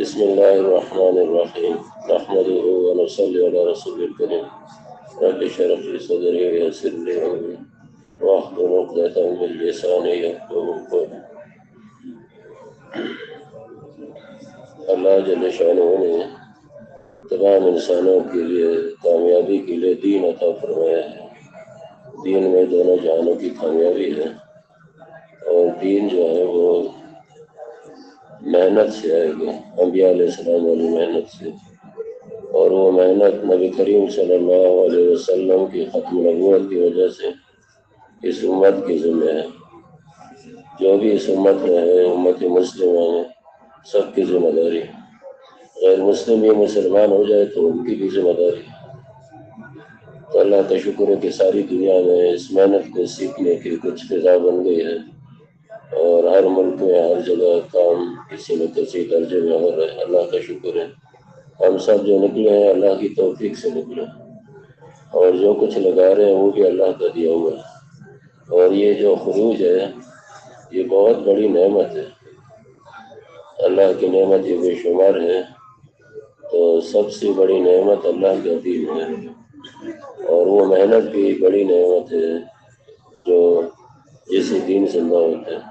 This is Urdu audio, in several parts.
بسم الله الرحمن الرحيم نحمده ونصلي على رسول الكريم رب اشرح لي صدري ويسر لي أمري واحلل عقدة من لساني يفقهوا قولي۔ اللہ جل شانہ نے تمام انسانوں کے لیے کامیابی کے لیے دین عطا فرمایا ہے۔ دین میں دونوں جہانوں کی کامیابی ہے، اور دین جو ہے وہ محنت سے آئے گی، انبیاء علیہ السلام والی محنت سے، اور وہ محنت نبی کریم صلی اللہ علیہ وسلم کی ختم نبوت کی وجہ سے اس امت کی ذمہ ہے۔ جو بھی اس امت میں ہے، امت مسلمہ ہے، سب کی ذمہ داری ہے۔ غیر مسلم یہ مسلمان ہو جائے تو ان کی بھی ذمہ داری ہے۔ تو اللہ کا شکر ہے کہ ساری دنیا میں اس محنت کو سیکھنے کی کچھ فضا بن گئی ہے، اور ہر ملک میں ہر جگہ کام کسی نہ کسی درجے میں ہو رہا ہے۔ اللہ کا شکر ہے۔ ہم سب جو نکلے ہیں اللہ کی توفیق سے نکلے، اور جو کچھ لگا رہے ہیں وہ بھی اللہ کا دیا ہوا ہے۔ اور یہ جو خروج ہے یہ بہت بڑی نعمت ہے، اللہ کی نعمت یہ بے شمار ہے۔ تو سب سے بڑی نعمت اللہ کا دین ہے، اور وہ محنت بھی بڑی نعمت ہے جو جسی دین سے نہ ہوتا ہے۔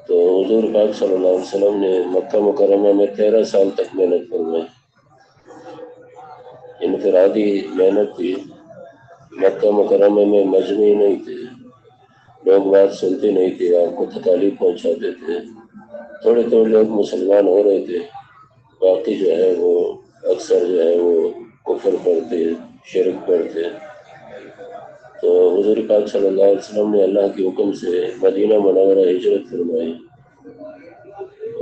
تو حضور پاک صلی اللہ علیہ وسلم نے مکہ مکرمہ میں 13 سال تک محنت فرمائی، انفرادی محنت تھی۔ مکہ مکرمہ میں مجمع نہیں تھے، لوگ بات سنتے نہیں تھے، آپ کو تکالیف پہنچاتے تھے۔ تھوڑے تھوڑے لوگ مسلمان ہو رہے تھے، باقی جو ہے وہ اکثر جو ہے وہ کفر پڑھتے، شرک پڑھتے۔ تو حضور پاک صلی اللہ علیہ وسلم نے اللہ کے حکم سے مدینہ منورہ ہجرت فرمائی،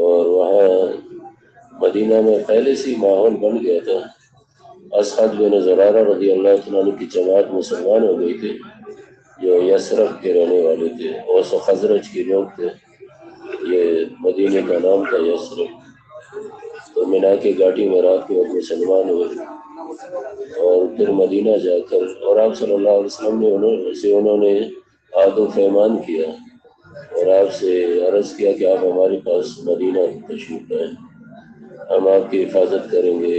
اور وہاں مدینہ میں پہلے سے ماحول بن گیا تھا۔ اسعد بن زرارہ رضی اللہ عنہ کی جماعت مسلمان ہو گئی تھی، جو یثرب کے رہنے والے تھے، اوس و خزرج کے لوگ تھے۔ یہ مدینہ کا نام تھا یثرب۔ تو مینا کی گاڑی میں رات کے وقت مسلمان ہوئے، اور پھر مدینہ جا کر اور آپ صلی اللہ علیہ وسلم نے انہوں نے عہد و پیمان کیا، اور آپ سے عرض کیا کہ آپ ہمارے پاس مدینہ تشریف لائیں، ہم آپ کی حفاظت کریں گے،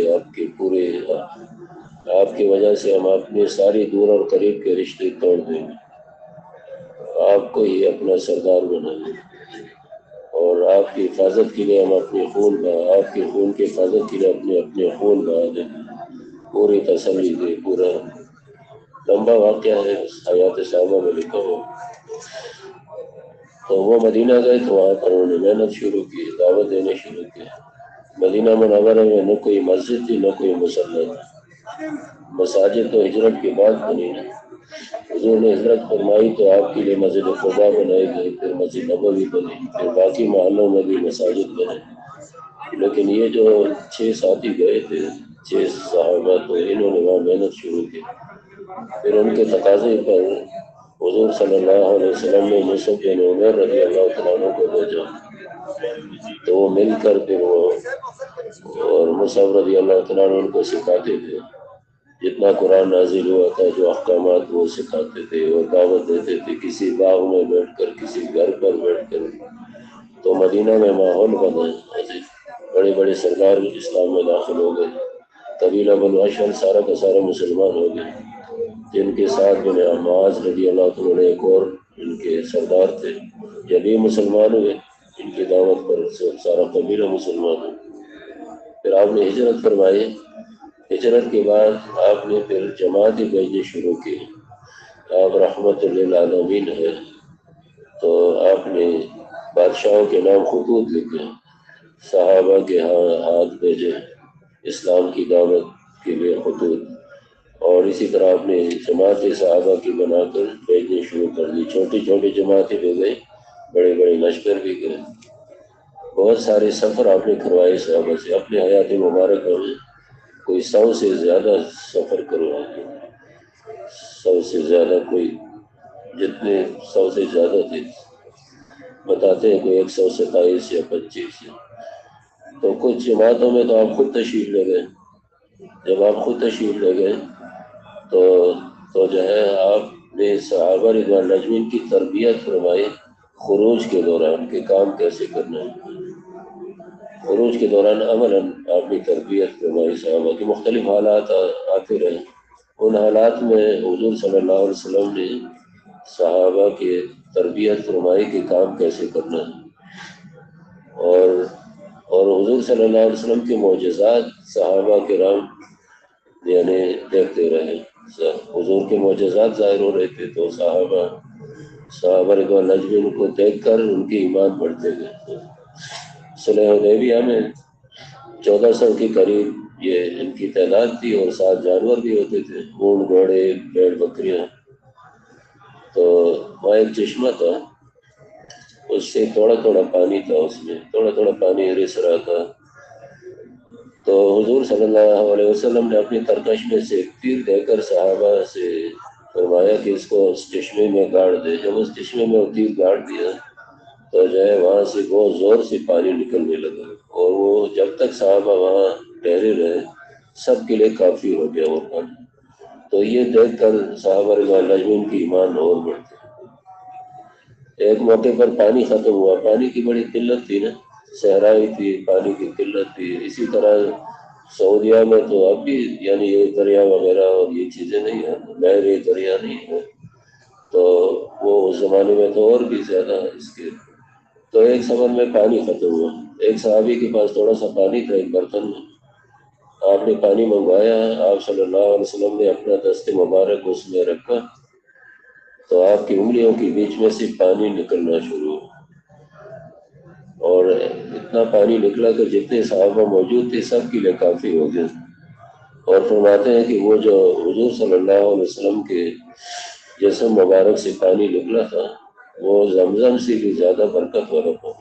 آپ کی وجہ سے ہم اپنے ساری دور اور قریب کے رشتے توڑ دیں گے، آپ کو ہی اپنا سردار بنائیں گے، اور آپ کی حفاظت کے لیے ہم آپ کے خون کی حفاظت کے لیے اپنے خون بہا دیں۔ پوری تسلی دے، پورا لمبا واقعہ ہے، حیات صحابہ میں لکھا ہوا۔ تو وہ مدینہ گئے تو وہاں پر انہوں نے محنت شروع کی، دعوت دینے شروع کی۔ مدینہ منورہ میں نہ کوئی مسجد تھی نہ کوئی مصلی تھا۔ مساجد تو ہجرت کے بعد بنی نا، حضور نے ہجرت فرمائی تو آپ کے لیے مسجد قباء بنائی گئی، پھر مسجد نبوی بنی، پھر باقی محلوں میں بھی مساجد بنے۔ لیکن یہ جو 6 ساتھی گئے تھے، 6 صحابہ، تو انہوں نے وہاں محنت شروع کی۔ پھر ان کے تقاضے پر حضور صلی اللہ علیہ وسلم نے مصعب بن عمیر رضی اللہ عنہ کو بھیجا، تو وہ مل کر پھر اور مصعب رضی اللہ عنہ ان کو سکھاتے تھے۔ جتنا قرآن نازل ہوا تھا، جو احکامات وہ سکھاتے تھے، وہ دعوت دیتے تھے، کسی باغ میں بیٹھ کر، کسی گھر پر بیٹھ کر۔ تو مدینہ میں ماحول بنا، بڑے بڑے سردار اسلام میں داخل ہو گئے، قبیلہ بنو اشہر سارا کا سارا مسلمان ہو گئے، جن کے ساتھ بن معاذ رضی اللہ عنہ ایک اور ان کے سردار تھے، یہ بھی مسلمان ہوئے۔ ان کی دعوت پر سارا قبیلہ مسلمان ہوئے۔ پھر آپ نے ہجرت فرمائی۔ ہجرت کے بعد آپ نے پھر جماعتیں بھیجنی شروع کی۔ آپ رحمت للعالمین ہے، تو آپ نے بادشاہوں کے نام خطوط لکھے، صحابہ کے ہاتھ بھیجے اسلام کی دعوت کے لیے خطوط، اور اسی طرح آپ نے جماعت صحابہ کی بنا کر بھیجنی شروع کر دی۔ چھوٹی چھوٹی جماعتیں بھی گئی، بڑے بڑے لشکر بھی گئے۔ بہت سارے سفر آپ نے کروائے صحابہ سے، اپنے حیات مبارکہ میں کوئی 100 سے زیادہ سفر کروائے، 100 سے زیادہ، کوئی جتنے 100 سے زیادہ تھے، بتاتے ہیں کوئی 127 یا 25 ہے۔ تو کچھ جماعتوں میں تو آپ خود تشریف لے گئے۔ جب آپ خود تشریف لے گئے تو جو ہے آپ نے صحابہ رضوان اجمعین کی تربیت فرمائی، خروج کے دوران کہ کام کیسے کرنا ہے۔ عروج کے دوران عملاً آپ نے تربیت فرمائی، صحابہ کے مختلف حالات آتے رہے، ان حالات میں حضور صلی اللہ علیہ وسلم نے صحابہ کی تربیت فرمائی کہ کام کیسے کرنا ہے، اور حضور صلی اللہ علیہ وسلم کے معجزات صحابہ کرام یعنی دیکھتے رہے، حضور کے معجزات ظاہر ہو رہے تھے تو صحابہ رضوان اللہ اجمعین کو دیکھ کر ان کی ایمان بڑھتے گئے۔ صلح حدیبیہ میں 1400 کے قریب یہ ان کی تعداد تھی، اور ساتھ جانور بھی ہوتے تھے، اونٹ، گھوڑے، بھیڑ، بکریاں۔ تو وہاں ایک چشمہ تھا، اس سے تھوڑا تھوڑا پانی تھا، اس میں تھوڑا تھوڑا پانی رس رہا تھا۔ تو حضور صلی اللہ علیہ وسلم نے اپنی ترکش میں سے ایک تیر دے کر صحابہ سے فرمایا کہ اس کو اس چشمے میں گاڑ دے۔ جب اس چشمے میں وہ تیر گاڑ دیا تو جو ہے وہاں سے بہت زور سے پانی نکلنے لگا، اور وہ جب تک صحابہ وہاں ٹھہرے رہے سب کے لیے کافی ہو گیا وہ پانی۔ تو یہ دیکھ کر صحابہ رضوان اللہ اجمعین کی ایمان اور بڑھتے۔ ایک موقع پر پانی ختم ہوا، پانی کی بڑی قلت تھی نا، صحرائی تھی، پانی کی قلت تھی۔ اسی طرح سعودیہ میں تو اب بھی یعنی یہ دریا وغیرہ اور یہ چیزیں نہیں ہیں، نہر دریا نہیں ہے، تو وہ اس زمانے میں تو اور بھی زیادہ اس کے۔ تو ایک سفر میں پانی ختم ہوا، ایک صحابی کے پاس تھوڑا سا پانی تھا ایک برتن میں، آپ نے پانی منگوایا، آپ صلی اللہ علیہ وسلم نے اپنا دست مبارک اس میں رکھا تو آپ کی انگلیوں کے بیچ میں سے پانی نکلنا شروع ہوا، اور اتنا پانی نکلا کہ جتنے صحابہ موجود تھے سب کے لیے کافی ہو گیا۔ اور فرماتے ہیں کہ وہ جو حضور صلی اللہ علیہ وسلم کے جسم مبارک سے پانی نکلا تھا وہ زمزم سے بھی زیادہ برکت والا تھا۔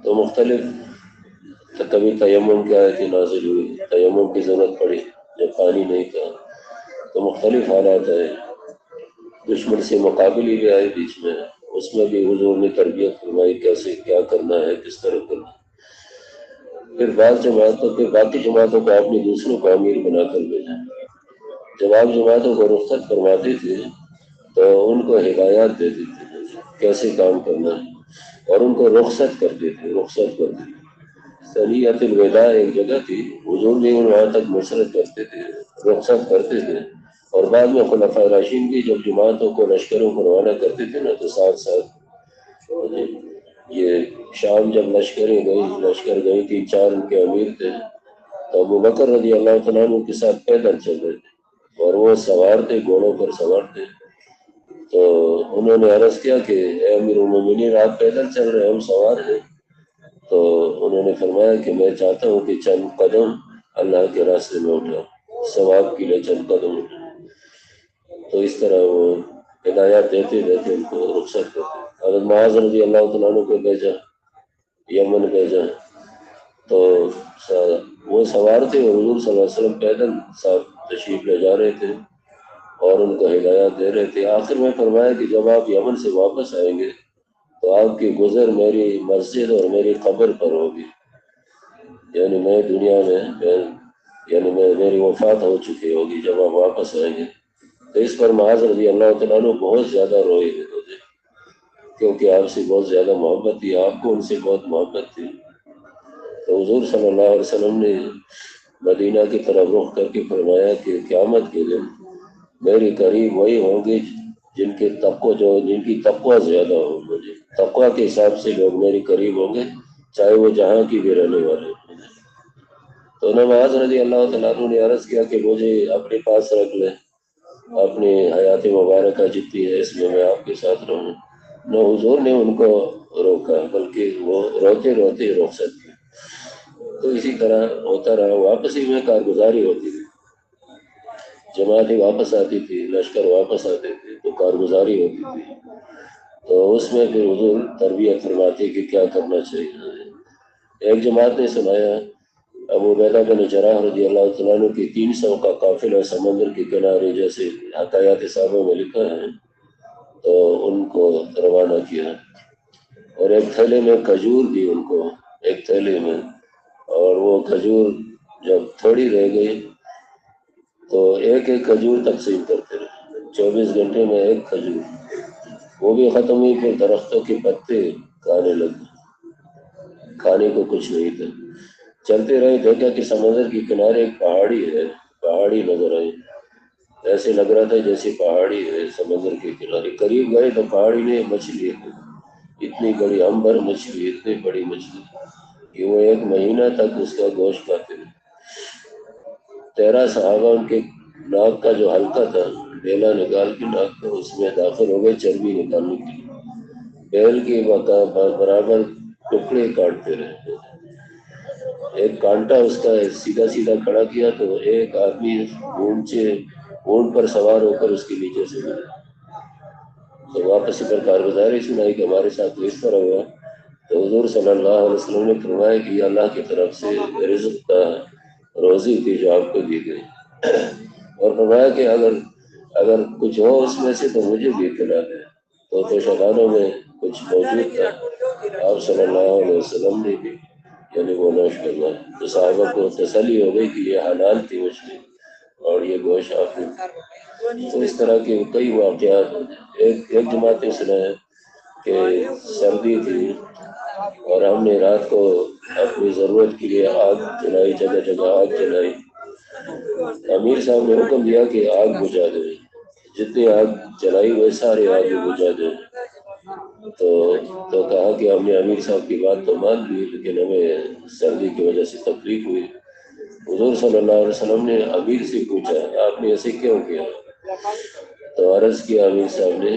تو مختلف کبھی تیمم کی آیتیں نازل ہوئی، تیمم کی ضرورت پڑی جب پانی نہیں تھا، تو مختلف حالات آئے، دشمن سے مقابلے بھی آئے بیچ میں، اس میں بھی حضور نے تربیت فرمائی کیسے کیا کرنا ہے، کس طرح کرنا ہے۔ پھر باقی جماعتوں کو آپ نے دوسروں کو امیر بنا کر بھیجا۔ جب آپ جماعتوں کو رخصت فرماتے تھے تو ان کو ہدایات دیتے تھے کیسے کام کرنا ہے، اور ان کو رخصت کرتے تھے۔ سریعت الوداع ایک جگہ تھی، حضور بھی وہاں تک نصرت کرتے تھے، رخصت کرتے تھے، اور بعد میں خلفائے راشدین بھی جب جماعتوں کو لشکروں کو روانہ کرتے تھے نا تو ساتھ ساتھ یہ شام جب لشکر گئی تھی، 4 ان کے امیر تھے، تو ابو بکر رضی اللہ تعالیٰ عنہ کے ساتھ پیدل چل رہے تھے، اور وہ سوار تھے، گھوڑوں پر سوار تھے۔ تو انہوں نے عرض کیا کہ اے امیر المومنین، آپ پیدل چل رہے ہیں، ہم سوار ہیں۔ تو انہوں نے فرمایا کہ میں چاہتا ہوں کہ چند قدم اللہ کے راستے میں اٹھاؤں، ثواب کے لیے چند قدم اٹھاؤں۔ تو اس طرح وہ ہدایات دیتے دیتے ان کو رخصت کرتے۔ حضرت معاذ رضی اللہ تعالیٰ عنہ کو بھیجا، یمن بھیجا، تو وہ سوار تھے اور حضور صلی اللہ علیہ وسلم پیدل ساتھ تشریف لے جا رہے تھے اور ان کو ہدایات دے رہے تھے۔ آخر میں فرمایا کہ جب آپ یمن سے واپس آئیں گے تو آپ کی گزر میری مسجد اور میری قبر پر ہوگی، یعنی میں دنیا میں میری وفات ہو چکی ہوگی جب آپ واپس آئیں گے۔ تو اس پر معاذ رضی اللہ تعالیٰ عنہ بہت زیادہ روئے تھے، کیونکہ آپ سے بہت زیادہ محبت تھی، آپ کو ان سے بہت محبت تھی۔ تو حضور صلی اللہ علیہ وسلم نے مدینہ کی طرف رخ کر کے فرمایا کہ قیامت کے دن میرے قریب وہی ہوں گے جن کی تقوی زیادہ ہو، مجھے تقوی کے حساب سے لوگ میرے قریب ہوں گے، چاہے وہ جہاں کی بھی رہنے والے ہوں۔ تو نماز رضی اللہ تعالیٰ عنہ نے عرض کیا کہ مجھے اپنے پاس رکھ لیں، اپنی حیات مبارکہ جتنی ہے اس میں میں آپ کے ساتھ رہوں۔ نہ حضور نے ان کو روکا بلکہ وہ روتے روتے رخصت کی۔ تو اسی طرح ہوتا رہا، واپسی میں کارگزاری ہوتی تھی، جماعتیں واپس آتی تھی، لشکر واپس آتے تھے تو کارگزاری ہوتی تھی، تو اس میں پھر حضور تربیت فرماتے کہ کیا کرنا چاہیے۔ ایک جماعت نے سنایا ابو عبیدہ بن جراح رضی اللہ تعالیٰ عنہ کی 300 کا قافلہ سمندر کے کنارے، جیسے حکایات صحابہ میں لکھا ہے، تو ان کو روانہ کیا، اور ایک تھیلے میں کھجور دی ان کو، ایک تھیلے میں، اور وہ کھجور جب تھوڑی رہ گئی تو ایک ایک کھجور تقسیم کرتے رہے، 24 گھنٹے میں ایک کھجور، وہ بھی ختم ہوئی، پھر درختوں کے پتے کھانے لگے، کھانے کو کچھ نہیں تھا۔ چلتے رہے، دیکھا کہ سمندر کے کنارے ایک پہاڑی ہے، پہاڑی نظر آئی، ایسے لگ رہا تھا جیسے پہاڑی ہے سمندر کے کنارے۔ قریب گئے تو پہاڑی میں مچھلی ہے، اتنی بڑی امبر مچھلی، اتنی بڑی مچھلی کہ وہ 1 مہینہ تک اس کا گوشت کھاتے تھے۔ 13 صحابہ ان کے ناک کا جو حلقہ تھا، بیلا نکال کے ناک کا اس میں داخل ہو گئے چربی نکالنے کے لیے، بیل کے برابر ٹکڑے کاٹتے رہے۔ ایک کانٹا اس کا سیدھا سیدھا کھڑا کیا تو ایک آدمی اونٹ پر سوار ہو کر اس کے نیچے سے گیا، تو واپسی پر کارگزاری سنائی کہ ہمارے ساتھ اس طرح ہوا۔ تو حضور صلی اللہ علیہ وسلم نے فرمایا کہ یہ اللہ کی طرف سے رزق کا روزی تھی جو آپ کو دی گئی، اور فرمایا کہ اگر کچھ ہو اس میں سے تو مجھے بھی کھلا دیں۔ تو شبانوں میں کچھ موجود تھا، آپ صلی اللہ علیہ وسلم نے بھی یعنی وہ نوش کرنا، تو صحابہ کو تسلی ہو گئی کہ یہ حلال تھی مچھلی اور یہ گوشت آپ نے۔ تو اس طرح کے کئی واقعات ہیں۔ ایک جماعت نے سنا ہے کہ سردی تھی اور ہم نے رات کو اپنی ضرورت کے لیے آگ جلائی، جگہ جگہ آگ جلائی۔ امیر صاحب نے حکم دیا کہ آگ بجھا دیں، جتنی آگ جلائی وہ سارے آگ بجھا دیں۔ تو کہا کہ ہم نے امیر صاحب کی بات تو مان لی، لیکن ہمیں سردی کی وجہ سے تکلیف ہوئی۔ حضور صلی اللہ علیہ وسلم نے امیر سے پوچھا آپ نے ایسے کیوں کیا؟ تو عرض کیا امیر صاحب نے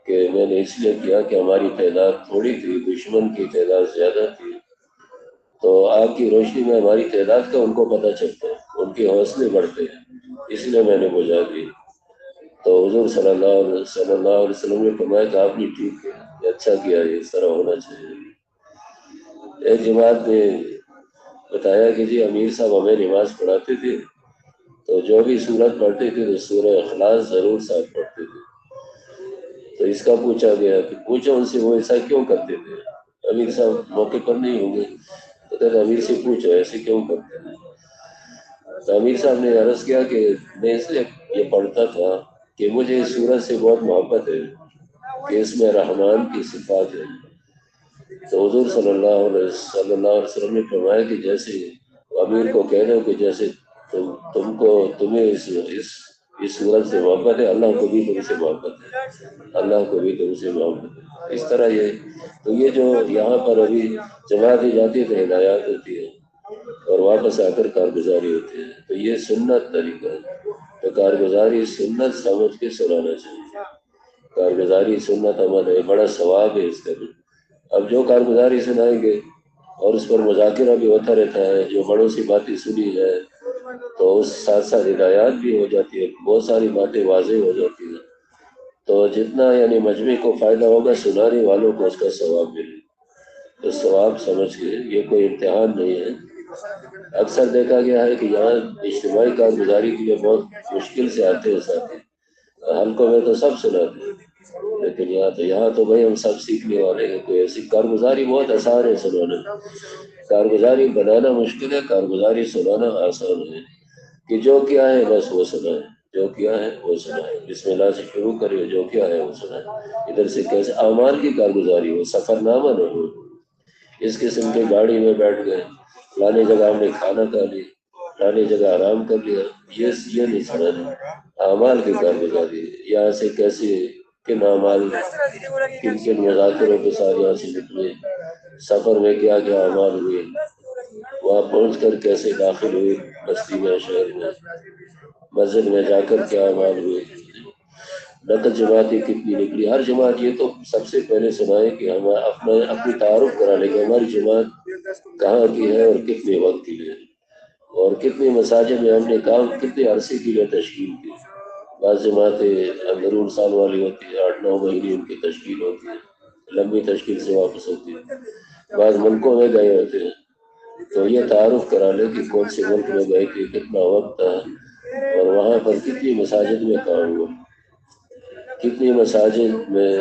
کہ میں نے اس لیے کیا کہ ہماری تعداد تھوڑی تھی، دشمن کی تعداد زیادہ تھی، تو آگ کی روشنی میں ہماری تعداد کا ان کو پتہ چلتا ہے، ان کے حوصلے بڑھتے ہیں، اس لیے میں نے بجھا دی۔ تو حضور صلی اللہ علیہ وسلم نے فرمایا کہ آپ نے ٹھیک کیا، یہ اچھا کیا، یہ اس طرح ہونا چاہیے۔ ایک جماعت نے بتایا کہ جی امیر صاحب ہمیں نماز پڑھاتے تھے تو جو بھی سورت پڑھتے تھے تو سورہ اخلاص ضرور ساتھ پڑھتے تھے۔ تو اس کا پوچھا گیا کہ پوچھو ان سے وہ ایسا کیوں کرتے تھے؟ امیر صاحب موقع پر نہیں ہوں گے تو کہتے امیر سے پوچھو ایسے کیوں کرتے تھے؟ تو امیر صاحب نے عرض کیا کہ میں اس لیے یہ پڑھتا تھا کہ مجھے اس سورت سے بہت محبت ہے کہ اس میں رحمان کی صفات ہے۔ تو حضور صلی اللہ علیہ وسلم نے فرمایا کہ جیسے امیر کو کہہ دو کہ جیسے تمہیں اس صورت سے محبت ہے، اللہ کو بھی تم سے محبت ہے، اللہ کو بھی تم سے محبت ہے۔ اس طرح یہ جو یہاں پر ابھی جماعتیں جاتی تو ہدایات ہوتی ہے اور واپس آ کر کارگزاری ہوتی ہے، تو یہ سنت طریقہ ہے، تو کارگزاری سنت سمجھ کے سنانا چاہیے۔ کارگزاری سنت عمل ہے، بڑا ثواب ہے اس کا بھی۔ اب جو کارگزاری سنائیں گے اور اس پر مذاکرہ بھی ہوتا رہتا ہے، جو بڑوں سی باتیں سنی ہے تو اس ساتھ ساتھ ہدایات بھی ہو جاتی ہے، بہت ساری باتیں واضح ہو جاتی ہیں، تو جتنا یعنی مجمع کو فائدہ ہوگا سنانے والوں کو اس کا ثواب ملے، تو ثواب سمجھ کے یہ کوئی امتحان نہیں ہے۔ اکثر دیکھا گیا ہے کہ یہاں اجتماعی کارگزاری کے لیے بہت مشکل سے آتے ہیں ساتھی، حلقوں میں تو سب سناتے ہیں، لیکن یہاں تو بھائی ہم سب سیکھنے والے ہیں، کوئی ایسی کارگزاری بہت آسان ہے سنانا۔ کارگزاری بنانا مشکل ہے، کارگزاری سنانا آسان ہے، کہ جو کیا ہے بس وہ سنائے، جو کیا ہے وہ سنائے، بسم اللہ سے شروع کرے، جو کیا ہے وہ سنائے۔ ادھر سے کیسے اعمال کی کارگزاری ہو، سفر نامہ نہ ہو، اس قسم کے گاڑی میں بیٹھ گئے، فلانے جگہ ہم نے کھانا کھا لی، فلانے جگہ آرام کر لیا، یہ نہیں سنانا۔ اعمال کی کارگزاری یہاں سے کیسے کن اعمال کن کن مذاکروں کے ساتھ یہاں سے نکلے، سفر میں کیا کیا اعمال ہوئے، وہاں پہنچ کر کیسے داخل ہوئے بستی میں، شہر میں، مسجد میں جا کر کیا اعمال ہوئے، نقد جماعتیں کتنی نکلی۔ ہر جماعت یہ تو سب سے پہلے سنائے کہ ہم اپنی تعارف کرانے کہ ہماری جماعت کہاں کی ہے اور کتنے وقت کی ہے، اور کتنے مساجد میں ہم نے کام کتنے عرصے کے لیے تشکیل کی۔ بعض جماعتیں اندرون سال والی ہوتی ہے، 8-9 مہینے ان کی تشکیل ہوتی ہے، لمبی تشکیل سے واپس ہوتی ہے، بعض ملکوں میں گئے ہوتے ہیں، تو یہ تعارف کرا لے کہ کون سے ملک میں گئے تھے، کتنا وقت تھا، اور وہاں پر کتنی مساجد میں کام ہوا، کتنی مساجد میں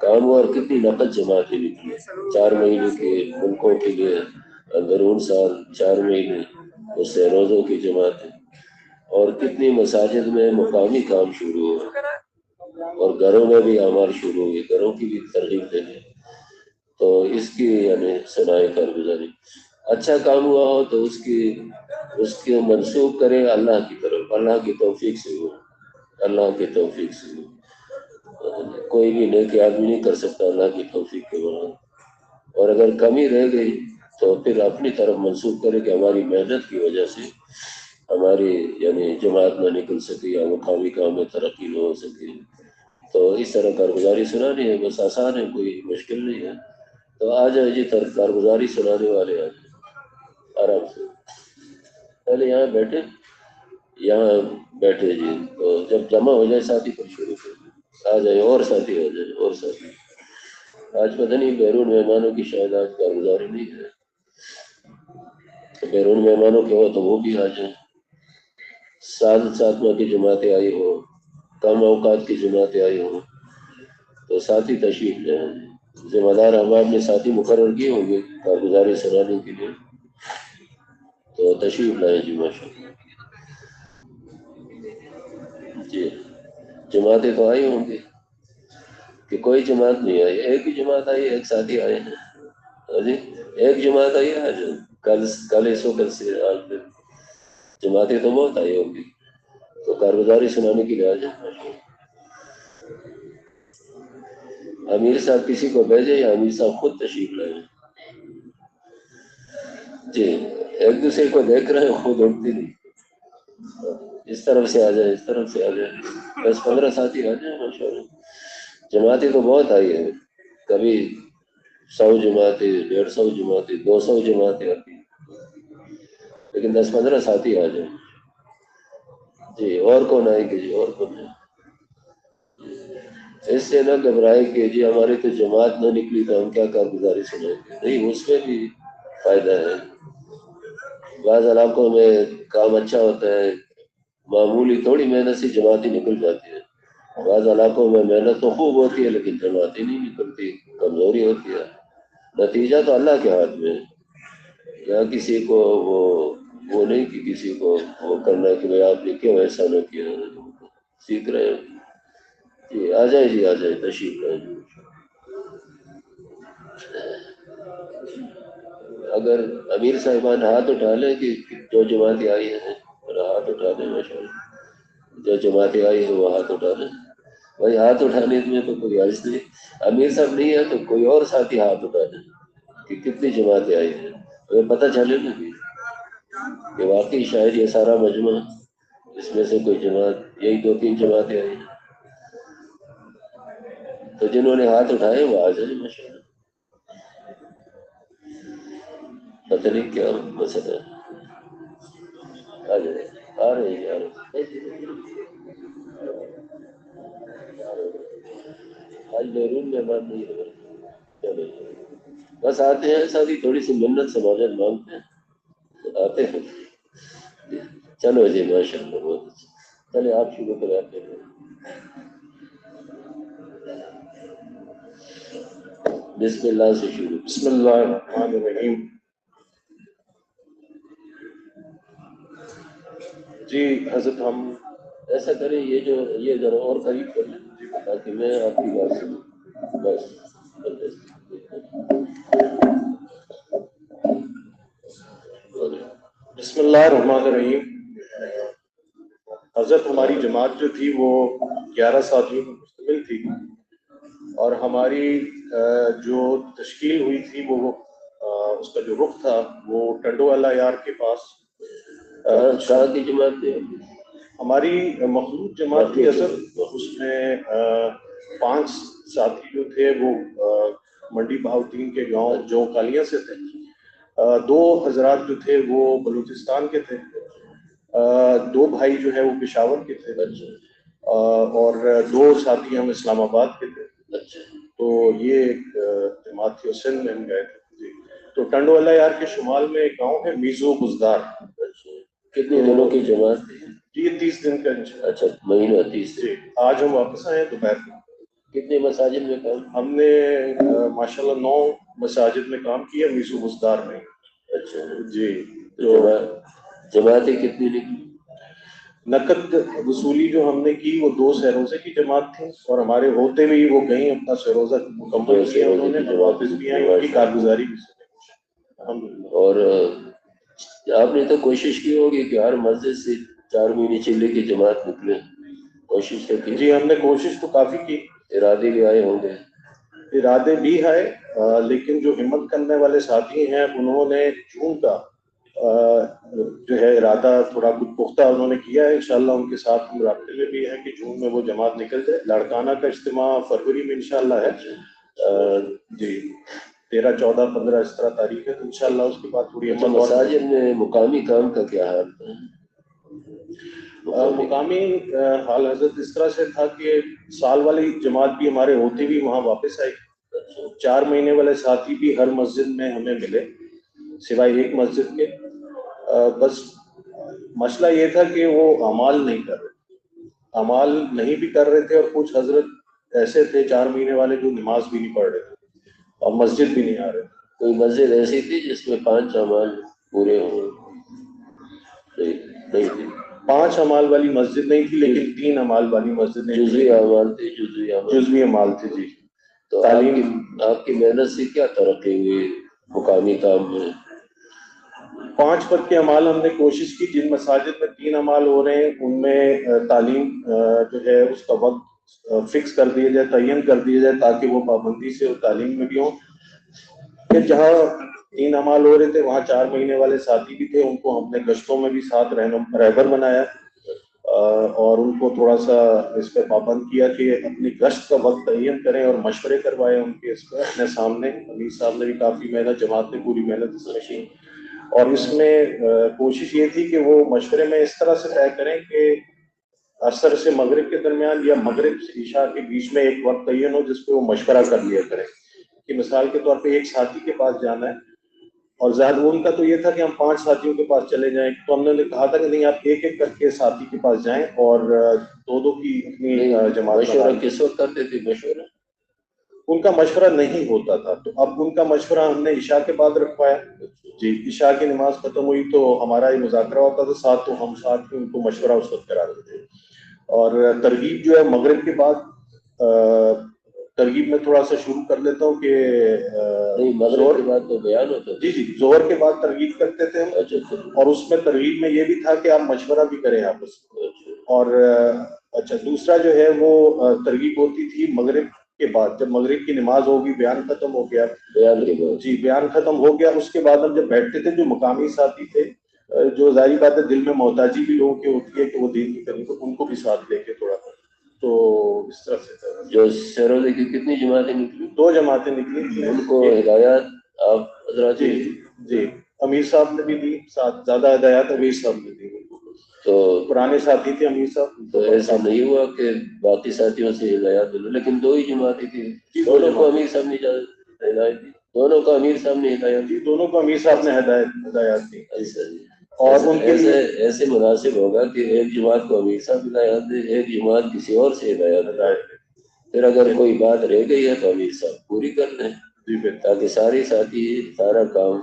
کام ہوا، اور کتنی نقد جماعتیں نکلی۔ 4 مہینے کے ملکوں کے لیے اندرون سال 4 مہینے، اس سے روزوں کی جماعتیں، اور کتنی مساجد میں مقامی کام شروع ہوا، اور گھروں میں بھی اعمال شروع ہوئے، گھروں کی بھی ترغیب دینے۔ تو اس کی یعنی ثنائے کارگزاری، اچھا کام ہوا ہو تو اس کی منسوخ کرے اللہ کی طرف، اللہ کی توفیق سے ہو، اللہ کی توفیق سے ہو، کوئی بھی نیکی آدمی نہیں کر سکتا اللہ کی توفیق کے بغیر، اور اگر کمی رہ گئی تو پھر اپنی طرف منسوخ کرے کہ ہماری محنت کی وجہ سے ہماری یعنی جماعت نہ نکل سکی یا مقامی کام میں ترقی نہ ہو سکی، تو اس طرح کارگزاری سنانی ہے، بس آسان ہے، کوئی مشکل نہیں ہے۔ تو آ جائے جی کارگزاری سنانے والے آ جائے آرام سے، پہلے یہاں بیٹھے جی، تو جب جمع ہو جائے ساتھی پر شروع کر آ جائے، اور ساتھی آ جائے، اور ساتھی۔ آج پتہ نہیں بیرون مہمانوں کی شاید آج کارگزاری نہیں ہے، بیرون مہمانوں کے ہو تو وہ بھی آ جائیں، ساتھ کی جماعتیں آئی ہو، کم اوقات کی جماعتیں آئی ہوں تو ساتھی تشریف لے آئیں۔ ذمہ دار احباب نے ساتھی مقرر کیے ہوں گے کارگزاری سنانے کے لیے، تو تشریف لائیں جی ماشاء اللہ۔ جی جماعتیں تو آئی ہوں گی کہ کوئی جماعت نہیں آئی، ایک ہی جماعت آئی، ایک ساتھی آئے ہیں جی، ایک جماعت آئی ہے آج، کل اس وقت سے آج پھر جماعتیں تو بہت آئی ہوں گی، تو کارگزاری سنانے کے لیے آ جائیں۔ امیر صاحب کسی کو بھیجے یا امیر صاحب خود تشریف لائیں؟ جی ایک دوسرے کو دیکھ رہے ہیں، خود اٹھتی نہیں، اس طرف سے آ جائے، اس طرف سے آ جائے، 10-15 ساتھی آ جائیں ماشاء اللہ۔ جماعتیں تو بہت آئی ہیں، کبھی 100 جماعتیں، 150 جماعتیں، 200 جماعتیں آتی ہیں، لیکن 10-15 ساتھی آ جائیں جی۔ اور کون آئے گی جی؟ اور کون ہے؟ اس سے نہ گھبرائے کہ جی ہماری تو جماعت نہ نکلی تو ہم کیا کارگزاری سنائیں گے، نہیں، اس میں بھی فائدہ ہے۔ بعض علاقوں میں کام اچھا ہوتا ہے، معمولی تھوڑی محنت سے جماعتیں نکل جاتی ہے، بعض علاقوں میں محنت تو خوب ہوتی ہے لیکن جماعتیں نہیں نکلتی، کمزوری ہوتی ہے، نتیجہ تو اللہ کے ہاتھ میں ہے۔ یا کسی کو وہ نہیں کہ کسی کو وہ کرنا ہے کہ بھائی آپ نے کیوں ایسا نہ کیا، سیکھ رہے ہیں جی۔ آ جائے جی، آ جائے، تشریف لائیں جی۔ اگر امیر صاحبان ہاتھ اٹھا لیں کہ جو جماعتیں آئی ہیں، ہاتھ اٹھا دیں ماشاء اللہ، جو جماعتیں آئی ہیں وہ ہاتھ اٹھا دیں بھائی، ہاتھ اٹھانے میں تو کوئی عرض نہیں، امیر صاحب نہیں ہے تو کوئی اور ساتھی ہاتھ اٹھا دیں کہ کتنی جماعتیں آئی ہیں، ہمیں پتہ چلے نا کہ واقعی شاید یہ سارا مجمع اس میں سے کوئی جماعت، یہی 2-3 جماعتیں آئی ہیں، تو جنہوں نے ہاتھ اٹھائے وہ آ جائیں ماشاء اللہ۔ پتہ نہیں کیا مسئلہ ہے، آ جائے، آ رہے ہیں، آ رہے ہیں۔ آج بیرون میں بات نہیں ہے، چلو بس آتے ہیں ساتھی، تھوڑی سی منت سماجت مانگتے ہیں، آتے ہیں، چلو جی ماشاء اللہ، بہت اچھا، چلے آپ شروع کریں، آپ بسم اللہ سے شروع۔ بسم اللہ الرحمن الرحیم۔ جی حضرت، ہم ایسا کریں، یہ ذرا اور قریب کر لیں تاکہ میں آپ کی بات سنوں، بس بسم اللہ الرحمن الرحیم۔ حضرت ہماری جماعت جو تھی وہ 11 ساتھیوں پر مشتمل تھی، اور ہماری جو تشکیل ہوئی تھی وہ اس کا جو رخ تھا وہ ٹنڈو والا یار کے پاس۔ کہاں کی جماعت تھی؟ ہماری مخلوط جماعت تھی حضرت، اس میں 5 ساتھی جو تھے وہ منڈی بہاؤدین کے گاؤں جو کالیاں سے تھے، 2 حضرات جو تھے وہ بلوچستان کے تھے، 2 بھائی جو ہے وہ پشاور کے تھے، اور 2 ساتھی ہم اسلام آباد کے تھے۔ تو یہ ایک جماعت تھی، سندھ میں ہم گئے تھے جی۔ تو ٹنڈو والا یار کے شمال میں ایک گاؤں ہے میزو بزدار۔ کتنے دنوں کی جماعت تھی؟ یہ 30 دن کا اچھا، مہینہ 30 جی۔ آج ہم واپس آئے ہیں دوپہر کو۔ کتنے مساجد میں کام؟ ہم نے ماشاءاللہ 9 مساجد میں کام کیا میزو بزدار میں۔ اچھا جی۔ تو جماعتیں کتنی نکلی؟ نقد وصولی جو ہم نے کی وہ 2 سہروزے کی جماعت تھی اور ہمارے ہوتے بھی وہ گئیں اپنا سہروزہ مکمل کیا انہوں نے، واپس بھی آئیں، ان کی کارگزاری بھی الحمدللہ۔ اور آپ نے تو کوشش کی ہوگی کہ ہر مسجد سے 4 مہینے چلے کی جماعت نکلے، کوشش تو کی؟ جی ہم نے کوشش تو کافی کی، ارادے بھی آئے ہوں گے؟ ارادے بھی آئے، لیکن جو ہمت کرنے والے ساتھی ہیں انہوں نے جون کا جو ہے ارادہ تھوڑا کچھ پختہ انہوں نے کیا ہے، انشاءاللہ ان کے ساتھ ہم رابطے میں بھی ہیں کہ جون میں وہ جماعت نکل جائے۔ لاڑکانہ کا اجتماع فروری میں انشاءاللہ ہے، جی 13، 14، 15 اس طرح تاریخ ہے، تو انشاءاللہ اس کے بعد تھوڑی ہمت اور مساجد میں مقامی کام کا کیا حال ہے؟ مقامی حال حضرت اس طرح سے تھا کہ سال والی جماعت بھی ہمارے ہوتے بھی وہاں واپس آئی، 4 مہینے والے ساتھی بھی ہر مسجد میں ہمیں ملے سوائے ایک مسجد کے، بس مسئلہ یہ تھا کہ وہ اعمال نہیں کر رہے، اعمال نہیں بھی کر رہے تھے، اور کچھ حضرت ایسے تھے 4 مہینے والے جو نماز بھی نہیں پڑھ رہے تھے اور مسجد بھی نہیں آ رہے تھے۔ کوئی مسجد ایسی تھی جس میں 5 اعمال پورے ہوں؟ نہیں تھی، 5 اعمال والی مسجد نہیں تھی، لیکن 3 اعمال والی مسجد نہیں، جزوی اعمال تھے، جزوی اعمال تھے جی۔ تو آپ کی محنت سے کیا ترقی ہوئی مقامی کام میں؟ 5 وقت کے اعمال ہم نے کوشش کی، جن مساجد میں 3 اعمال ہو رہے ہیں ان میں تعلیم جو ہے اس کا وقت فکس کر دیا جائے، تعین کر دیا جائے، تاکہ وہ پابندی سے تعلیم میں بھی ہوں۔ پھر جہاں 3 اعمال ہو رہے تھے وہاں 4 مہینے والے ساتھی بھی تھے، ان کو ہم نے گشتوں میں بھی ساتھ رہبر بنایا اور ان کو تھوڑا سا اس پہ پابند کیا کہ اپنی گشت کا وقت تعین کریں اور مشورے کروائے ان کے اس پہ اپنے سامنے۔ امیر صاحب نے بھی کافی محنت، جماعت نے پوری محنت اس میں کی، اور اس میں کوشش یہ تھی کہ وہ مشورے میں اس طرح سے طے کریں کہ عصر سے مغرب کے درمیان یا مغرب سے عشاء کے بیچ میں ایک وقت تعین ہو جس پہ وہ مشورہ کر لیا کریں، کہ مثال کے طور پہ ایک ساتھی کے پاس جانا ہے اور زیادہ ان کا تو یہ تھا کہ ہم 5 ساتھیوں کے پاس چلے جائیں، تو ہم نے کہا تھا کہ نہیں آپ ایک ایک کر کے ساتھی کے پاس جائیں اور 2 کی اپنی جماعت۔ مشورہ کس وقت کرتے تھے؟ مشورہ ان کا مشورہ نہیں ہوتا تھا، تو اب ان کا مشورہ ہم نے عشاء کے بعد رکھوایا جی۔ عشاء کی نماز ختم ہوئی تو ہمارا یہ مذاکرہ ہوتا تھا ساتھ، تو ہم ساتھ ان کو مشورہ اس وقت کراتے تھے، اور ترغیب جو ہے مغرب کے بعد، ترغیب میں تھوڑا سا شروع کر لیتا ہوں کہ مغرب کے بعد تو بیان ہوتا تھا، جی ظہر کے بعد ترغیب کرتے تھے ہم، اور اس میں ترغیب میں یہ بھی تھا کہ آپ مشورہ بھی کریں آپس میں، اور اچھا دوسرا جو ہے وہ ترغیب ہوتی تھی مغرب کے بعد، جب مغرب کی نماز ہوگی، بیان ختم ہو گیا، جی بیان ختم ہو گیا، اس کے بعد ہم جب بیٹھتے تھے جو مقامی ساتھی تھے، جو ظاہری بات ہے دل میں محتاجی بھی لوگوں کی ہوتی ہے کہ وہ دین کی کریں، تو ان کو بھی ساتھ لے کے تھوڑا، تو اس طرح سے تھا۔ جو سہروزے کی کتنی جماعتیں نکلی؟ 2 جماعتیں نکلی تھیں، ان کو ہدایات آپ حضرات جی جی امیر صاحب نے بھی دی، ساتھ زیادہ ہدایات امیر صاحب نے دی، تو پرانے ساتھی تھے امیر صاحب، تو ایسا نہیں ہوا کہ باقی ساتھیوں سے ہدایات دلو، لیکن 2 ہی جماعتیں تھی، دونوں کو امیر صاحب نے ہدایت دی، دونوں کو امیر صاحب نے ہدایت دی، دونوں کو امیر صاحب نے ہدایت دی، اور ان کے ایسے مناسب ہوگا کہ ایک جماعت کو امیر صاحب ہدایت دے، ایک جماعت کسی اور سے ہدایت دے، پھر اگر کوئی بات رہ گئی ہے تو امیر صاحب پوری کر دیں، تاکہ سارے ساتھی سارا کام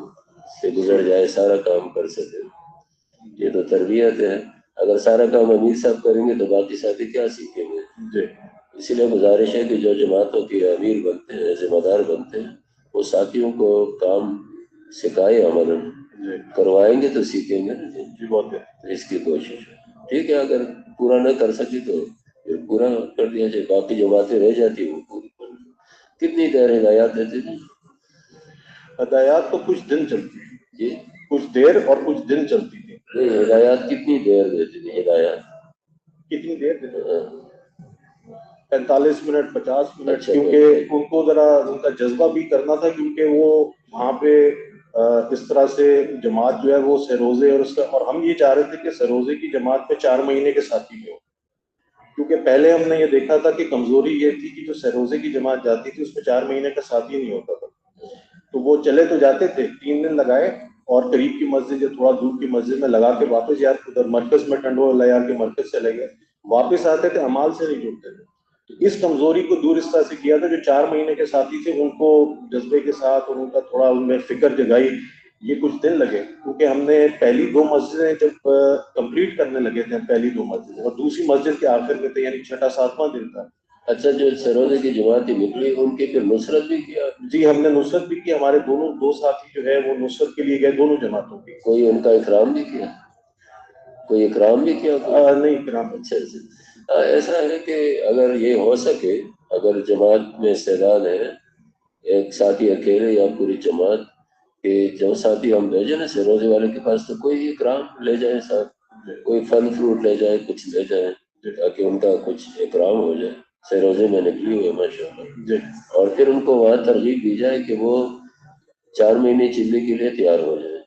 سے گزر جائے، سارا کام کر سکے۔ یہ تو تربیت ہے، اگر سارا کام امیر صاحب کریں گے تو باقی ساتھی کیا سیکھیں گے؟ اسی لیے گزارش ہے کہ جو جماعتوں کے امیر بنتے ہیں، ذمہ دار بنتے ہیں، وہ ساتھیوں کو کام سکھائے، عمل کروائیں گے تو سیکھیں گے، اس کی کوشش ہے۔ ٹھیک ہے، اگر پورا نہ کر سکی تو پھر پورا کر دیا جائے، باقی جو باتیں رہ جاتی ہیں وہ پوری کر دیں۔ کتنی دیر ہدایات دیتے تھے؟ ہدایات تو کچھ دن چلتی تھی جی، کچھ دیر اور کچھ دن چلتی تھی۔ نہیں، ہدایات کتنی دیر دیتے تھے؟ ہدایات کتنی دیر دیتے تھے؟ 45 منٹ، 50 منٹ، اچھا، کیونکہ ان کو ذرا ان کا جذبہ بھی کرنا تھا، کیونکہ وہ وہاں پہ اس طرح سے جماعت جو ہے وہ سہروزے اور ہم یہ چاہ رہے تھے کہ سہروزے کی جماعت میں 4 مہینے کے ساتھی بھی ہوں، کیونکہ پہلے ہم نے یہ دیکھا تھا کہ کمزوری یہ تھی کہ جو سہروزے کی جماعت جاتی تھی اس میں 4 مہینے کا ساتھی نہیں ہوتا تھا، تو وہ چلے تو جاتے تھے، 3 دن لگائے اور قریب کی مسجد یا تھوڑا دور کی مسجد میں لگا کے واپس یا ادھر مرکز میں ٹنڈو لیار کے مرکز چلے گئے، واپس آتے تھے، اعمال سے نہیں جڑتے تھے۔ تو اس کمزوری کو دور اس طرح سے کیا تھا، جو 4 مہینے کے ساتھی تھے ان کو جذبے کے ساتھ اور ان کا تھوڑا ان میں فکر جگائی یہ کچھ دن لگے کیونکہ ہم نے پہلی 2 مسجدیں جب کمپلیٹ کرنے لگے تھے، پہلی 2 مسجدیں، اور دوسری مسجد کے آخر میں تھے، یعنی چھٹا 7واں دن تھا۔ اچھا، جو سروزے کی جماعت نکلی ان کی پھر نصرت بھی کیا؟ جی ہم نے نصرت بھی کی، ہمارے دو ساتھی جو ہے وہ نصرت کے لیے گئے، دونوں جماعتوں کی۔ کوئی ان کا اکرام بھی کیا؟ کوئی اکرام بھی کیا؟ نہیں اکرام۔ اچھا، ایسا ہے کہ اگر یہ ہو سکے، اگر جماعت میں استعداد ہے، ایک ساتھی اکیلے یا پوری جماعت کہ جو ساتھی ہم بھیجیں نا سروزے والے کے پاس، تو کوئی اکرام لے جائیں ساتھ، کوئی پھل فروٹ لے جائیں، کچھ لے جائیں تاکہ ان کا کچھ اکرام ہو جائے۔ سروزے میں نکلی ہوئے ماشاءاللہ، اور پھر ان کو وہاں ترغیب دی جائے کہ وہ 4 مہینے چلنے کے لیے تیار ہو جائے۔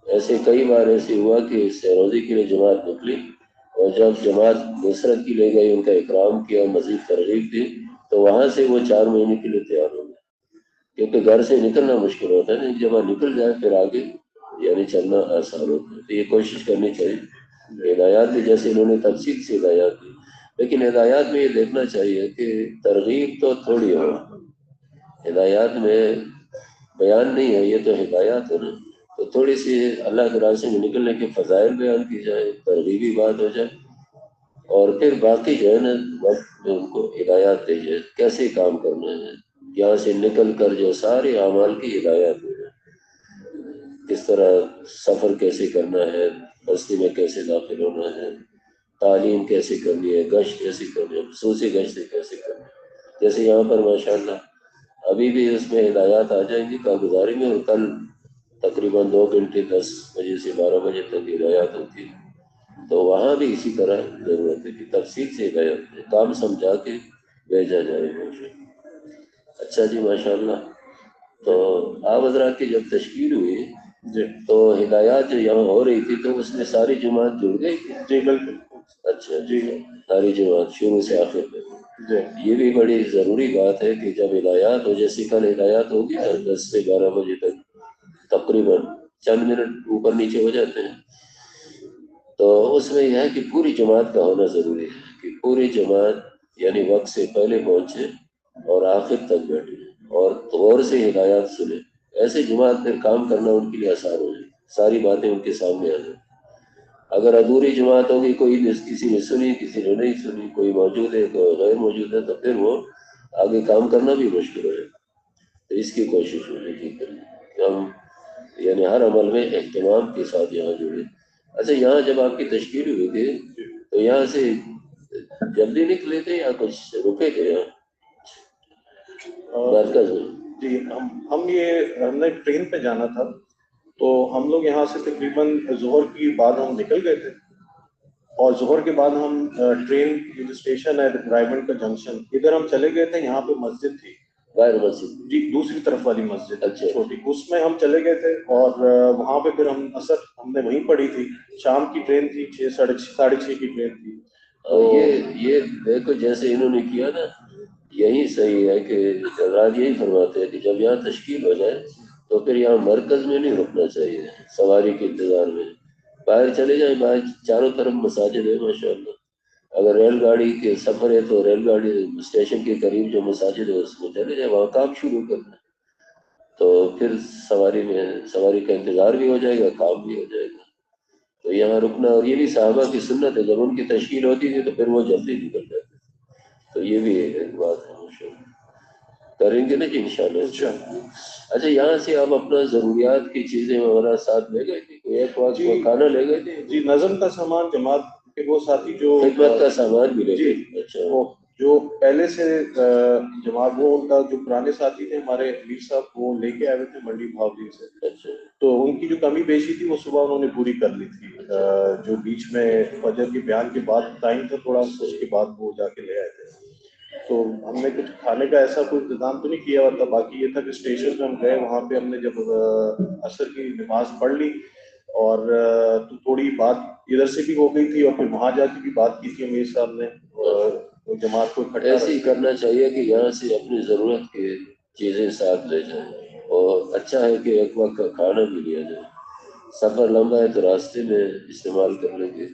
ایسے کئی بار ایسے ہوا کہ سروزے کے لیے جماعت نکلی، اور جب جماعت نصرت کی لے گئی، ان کا اکرام کیا، مزید ترغیب دی، تو وہاں سے وہ 4 مہینے کے لیے تیار ہو گئے، کیونکہ گھر سے نکلنا مشکل ہوتا ہے نا، جب وہ نکل جائے پھر آگے یعنی چلنا آسان ہوتا ہے۔ تو یہ کوشش کرنی چاہیے۔ ہدایات بھی جیسے انہوں نے تفصیل سے ہدایات دی، لیکن ہدایات میں یہ دیکھنا چاہیے کہ ترغیب تو تھوڑی ہو، ہدایات میں بیان نہیں ہے، یہ تو ہدایات ہے نا، تو تھوڑی سی اللہ کے راستے میں نکلنے کے فضائل بیان کی جائے، ترغیبی بات ہو جائے، اور پھر باقی جو ہے نا وقت میں ان کو ہدایات دی جائے کیسے کام کرنا ہے، یہاں سے نکل کر جو سارے اعمال کی ہدایات دی جائے، کس طرح سفر کیسے کرنا ہے، بستی میں کیسے داخل ہونا ہے، تعلیم کیسے کرنی ہے، گشت کیسے کرنی ہے، خصوصی گشت کیسے کرنی ہے۔ جیسے یہاں پر ماشاءاللہ ابھی بھی اس میں ہدایات آ جائیں گی کارگزاری میں، اور کل تقریباً 2 گھنٹے 10 بجے سے 12 بجے تک ہدایات ہوتی ہے، تو وہاں بھی اسی طرح ضرورت ہے کہ تفصیل سے ہدایت کام سمجھا کے بھیجا جائے۔ اچھا جی ماشاءاللہ، تو آپ حضرات کی جب تشکیل ہوئی تو ہدایات جو یہاں ہو رہی تھی تو اس میں ساری جماعت جڑ گئی تھی؟ جی بالکل۔ اچھا جی، ساری جماعت شروع سے آخر تک۔ یہ بھی بڑی ضروری بات ہے کہ جب ہدایات ہو، جیسے کل ہدایات ہوگی نا 10 سے 12 بجے تک، تقریباً چند منٹ اوپر نیچے ہو جاتے ہیں، تو اس میں یہ ہے کہ پوری جماعت کا ہونا ضروری ہے، کہ پوری جماعت یعنی وقت سے پہلے پہنچے اور آخر تک بیٹھے اور غور سے ہدایات سنے، ایسے جماعت پھر کام کرنا ان کے لیے آسان ہو جائے، ساری باتیں ان کے سامنے آ جائیں۔ اگر ادھوری جماعت ہوگی، کسی نے سنی، کسی نے نہیں سنی، کوئی موجود ہے کوئی غیر موجود ہے، تو پھر وہ آگے کام کرنا بھی مشکل ہے۔ تو اس کی کوشش ہونے کی کہ ہم یعنی ہر عمل میں اہتمام کے ساتھ یہاں جڑے۔ اچھا، یہاں جب آپ کی تشکیل ہوئی تھی تو یہاں سے جلدی نکلے تھے یا کچھ رکے تھے یہاں مرکز میں؟ جی ہم نے ٹرین پہ جانا تھا، تو ہم لوگ یہاں سے تقریباً ظہر کی بعد ہم نکل گئے تھے، اور ظہر کے بعد ہم ٹرین جو اسٹیشن ہے رائے گنج کا جنکشن، ادھر ہم چلے گئے تھے، یہاں پہ مسجد تھی غیر مسجد؟ جی دوسری طرف والی مسجد اچھا چھوٹی، اس میں ہم چلے گئے تھے، اور وہاں پہ پھر ہم عصر ہم نے وہیں پڑھی تھی، شام کی ٹرین تھی، 6:30 کی ٹرین تھی۔ یہ دیکھو جیسے انہوں نے کیا نا، یہی صحیح ہے کہ حضرات یہی فرماتے ہیں کہ جب یہاں تشکیل ہو جائے تو پھر یہاں مرکز میں نہیں رکنا چاہیے سواری کے انتظار میں، باہر چلے جائیں، باہر چاروں طرف مساجد ہے ماشاءاللہ، اگر ریل گاڑی کے سفر ہے تو ریل گاڑی اسٹیشن کے قریب جو مساجد ہے اس میں چلے جائیں، وہاں کام شروع کرنا، تو پھر سواری کا انتظار بھی ہو جائے گا، کام بھی ہو جائے گا۔ تو یہاں رکنا، اور یہ بھی صحابہ کی سنت ہے، جب ان کی تشکیل ہوتی تھی تو پھر وہ جلدی نکل جاتے، تو یہ بھی ایک بات ہے ماشاءاللہ، کریں گے نا جی انشاءاللہ۔ اچھا، یہاں سے آپ اپنا ضروریات کی چیزیں وغیرہ ساتھ لے گئے تھے؟ کوئی ایک وقت کو کھانا لے گئے تھے؟ جی نظم کا سامان، جماعت کے وہ ساتھی جو خدمت کا سامان بھی لے گئے؟ اچھا، وہ جو پہلے سے جماعت، وہ ان کا جو پرانے ساتھی تھے ہمارے امیر صاحب، وہ لے کے آئے ہوئے تھے منڈی بھاؤدین سے، اچھا، تو ان کی جو کمی بیشی تھی وہ صبح انہوں نے پوری کر لی تھی، جو بیچ میں فجر کے بیان کے بعد ٹائم تھا تھوڑا، اس کے بعد وہ جا کے لے آئے تھے۔ تو ہم نے کچھ کھانے کا ایسا کوئی انتظام تو نہیں کیا ہوا تھا، باقی یہ تھا کہ اسٹیشن پہ ہم گئے، وہاں پہ ہم نے جب عصر کی نماز پڑھ لی، اور تو تھوڑی بات ادھر سے بھی ہو گئی تھی، اور پھر وہاں جا کے بھی بات کی تھی امیر صاحب نے، جماعت کو اکٹھا ایسے ہی کرنا چاہیے کہ یہاں سے اپنی ضرورت کی چیزیں ساتھ لے جائیں، اور اچھا ہے کہ ایک وقت کا کھانا بھی لیا جائے، سفر لمبا ہے تو راستے میں استعمال کر لیں گے،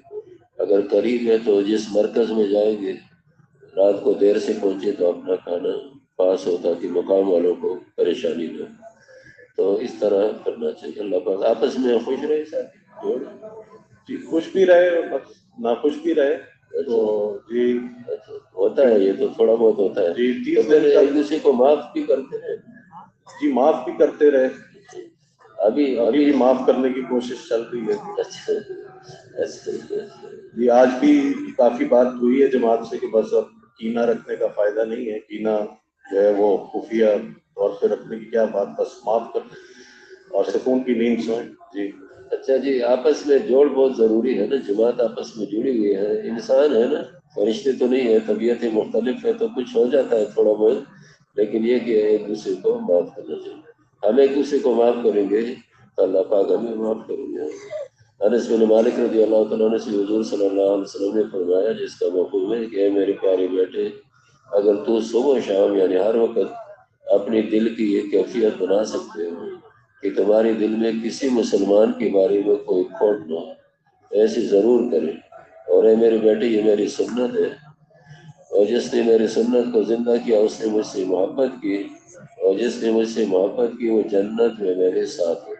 اگر قریب ہے تو جس مرکز میں جائیں گے رات کو دیر سے پہنچے تو اپنا کھانا پاس ہو تاکہ مقام والوں کو پریشانی نہ ہو۔ تو اس طرح کرنا چاہیے. اللہ پاک آپس میں خوش رہے ساتھ جوڑ. جی خوش بھی رہے بس ناخوش بھی رہے تو جی ہوتا ہے یہ تو تھوڑا بہت ہوتا ہے. جی تو پھر ایک دوسرے کو معاف بھی کرتے رہے. جی معاف بھی کرتے رہے. ابھی بھی معاف کرنے کی کوشش چل رہی ہے. اچھا جی آج بھی کافی بات ہوئی ہے جماعت سے کہ بس اب کینہ رکھنے کا فائدہ نہیں ہے. کینہ جو ہے وہ خفیہ طور پہ رکھنے کی کیا بات, بس معاف کر اور سکون کی نیند سوئیں. جی اچھا جی, آپس میں جوڑ بہت ضروری ہے نا. جماعت آپس میں جڑی ہوئی ہے, انسان ہے نا, فرشتے تو نہیں ہے, طبیعتیں مختلف ہے تو کچھ ہو جاتا ہے تھوڑا بہت, لیکن یہ کہ ایک دوسرے کو معاف کرنا چاہیے. ہم ایک دوسرے کو معاف کریں گے تو اللہ پاک ہمیں معاف کریں گے. انس بن مالک رضی اللہ تعالیٰ عنہ سے حضور صلی اللہ علیہ وسلم نے فرمایا, جس کا مفہوم ہے کہ اے میرے پیارے بیٹے, اگر تو صبح و شام یعنی ہر وقت اپنی دل کی یہ کیفیت بنا سکتے ہو کہ تمہارے دل میں کسی مسلمان کے بارے میں کوئی کھوٹ نہ ہو, ایسے ضرور کرے. اور اے میرے بیٹے یہ میری سنت ہے, اور جس نے میری سنت کو زندہ کیا اس نے مجھ سے محبت کی, اور جس نے مجھ سے محبت کی وہ جنت میں میرے ساتھ ہے.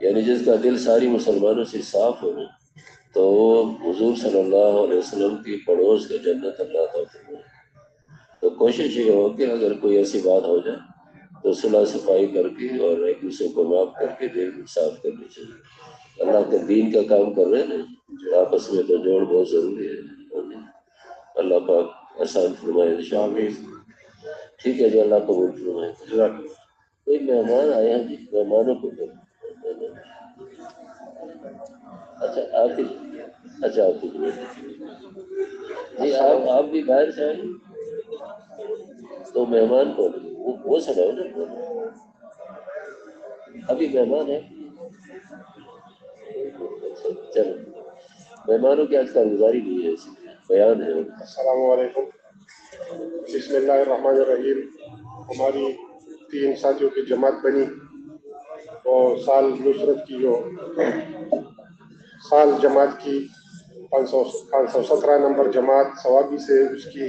یعنی جس کا دل ساری مسلمانوں سے صاف ہو تو وہ حضور صلی اللہ علیہ وسلم کی پڑوس کے جنت اللہ عطا فرمائے. تو کوشش یہ ہو کہ اگر کوئی ایسی بات ہو جائے تو صلح صفائی کر کے اور ایک دوسرے کو معاف کر کے دل صاف کرنی چاہیے. اللہ کے دین کا کام کر رہے ہیں نا, آپس میں تو جوڑ بہت ضروری ہے. اللہ پاک آسان فرمائے انشاءاللہ. ٹھیک ہے جی, اللہ قبول فرمائے. کوئی مہمان آئے ہیں جی, مہمانوں کو اچھا آپ جی آپ بھی باہر سے آئے تو مہمان کو وہ سب ہے نا, ابھی مہمان ہے. چلو مہمانوں کی آج کارگزاری نہیں ہے, اسی بیان ہے. السلام علیکم. بسم اللہ الرحمن الرحیم. ہماری 3 ساتھیوں کی جماعت بنی اور سال نصرت کی جو سال جماعت کی 517 نمبر جماعت ثوابی سے اس کی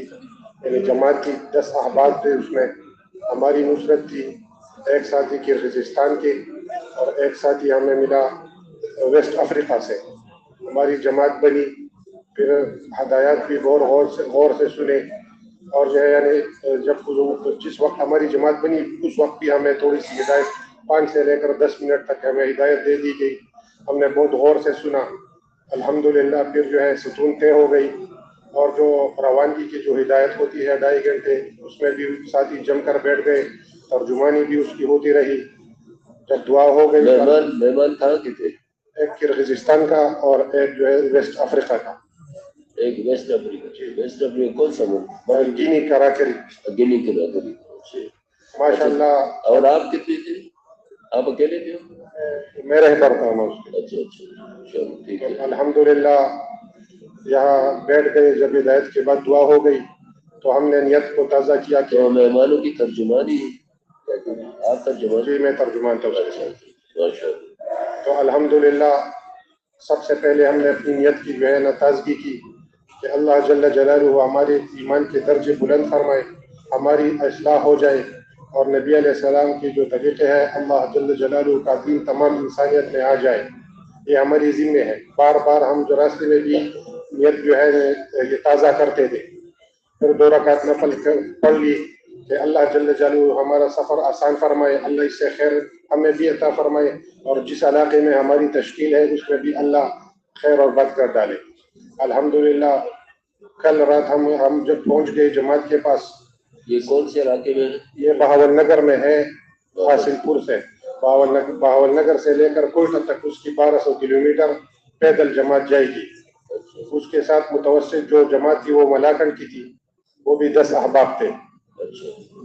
یعنی جماعت کی 10 احباب تھے. اس میں ہماری نصرت تھی, ایک ساتھی کرغزستان کے اور ایک ساتھی ہمیں ملا ویسٹ افریقہ سے. ہماری جماعت بنی, پھر ہدایات بھی غور سے سنے, اور جو ہے یعنی جب جس وقت ہماری جماعت بنی اس وقت بھی ہمیں تھوڑی سی ہدایت 5 سے لے کر 10 منٹ تک ہمیں ہدایت دے دی گئی. ہم نے بہت غور سے سنا. الحمدللہ پھر جو ہے ستون طے ہو گئی, اور جو روانگی کی جو ہدایت ہوتی ہے 2.5 گھنٹے اس میں بھی ساتھی جم کر بیٹھ گئے, ترجمانی بھی اس کی ہوتی رہی. جب دعا ہو گئی, مہمان کہاں کے تھے؟ ایک کرغزستان کا اور ایک جو ہے ویسٹ افریقہ کا. ایک ویسٹ افریقہ. ویسٹ افریقہ کون سا ملک؟ گینی کراچی. گینی کراچی. ماشاء اللہ. اور آپ کتنے تھے؟ آپ اکیلے تھے؟ میں رہبر تھا میں اس کے. اچھا چلو ٹھیک ہے. الحمدللہ یہاں بیٹھ گئے. جب ہدایت کے بعد دعا ہو گئی تو ہم نے نیت کو تازہ کیا کہ مہمانوں کی ترجمانی آپ ترجمان؟ جی میں ترجمان تھا. ماشاء اللہ. تو الحمدللہ سب سے پہلے ہم نے اپنی نیت کی جو ہے نا تازگی کی کہ اللہ جل جلالہ ہمارے ایمان کے درجے بلند فرمائے, ہماری اصلاح ہو جائے, اور نبی علیہ السلام کی جو طریقے ہیں اللہ جل جلالہ کا دین تمام انسانیت میں آ جائے. یہ ہماری ذمہ ہے. بار بار ہم جو راستے میں بھی نیت جو ہے یہ تازہ کرتے تھے. پھر 2 رکعت نفل پڑھ لی کہ اللہ جل جلالہ ہمارا سفر آسان فرمائے, اللہ اس سے خیر ہمیں بھی عطا فرمائے, اور جس علاقے میں ہماری تشکیل ہے اس میں بھی اللہ خیر اور برکت ڈالے. الحمدللہ کل رات ہم جب پہنچ گئے جماعت کے پاس. یہ کون سے علاقے میں؟ یہ بہاول نگر میں ہے, حاصل پور سے. بہاول نگر سے لے کر کوئٹہ تک اس کی 1200 کلومیٹر پیدل جماعت جائے گی. اس کے ساتھ متوسط جو جماعت تھی وہ ملاکنڈ کی تھی, وہ بھی 10 احباب تھے.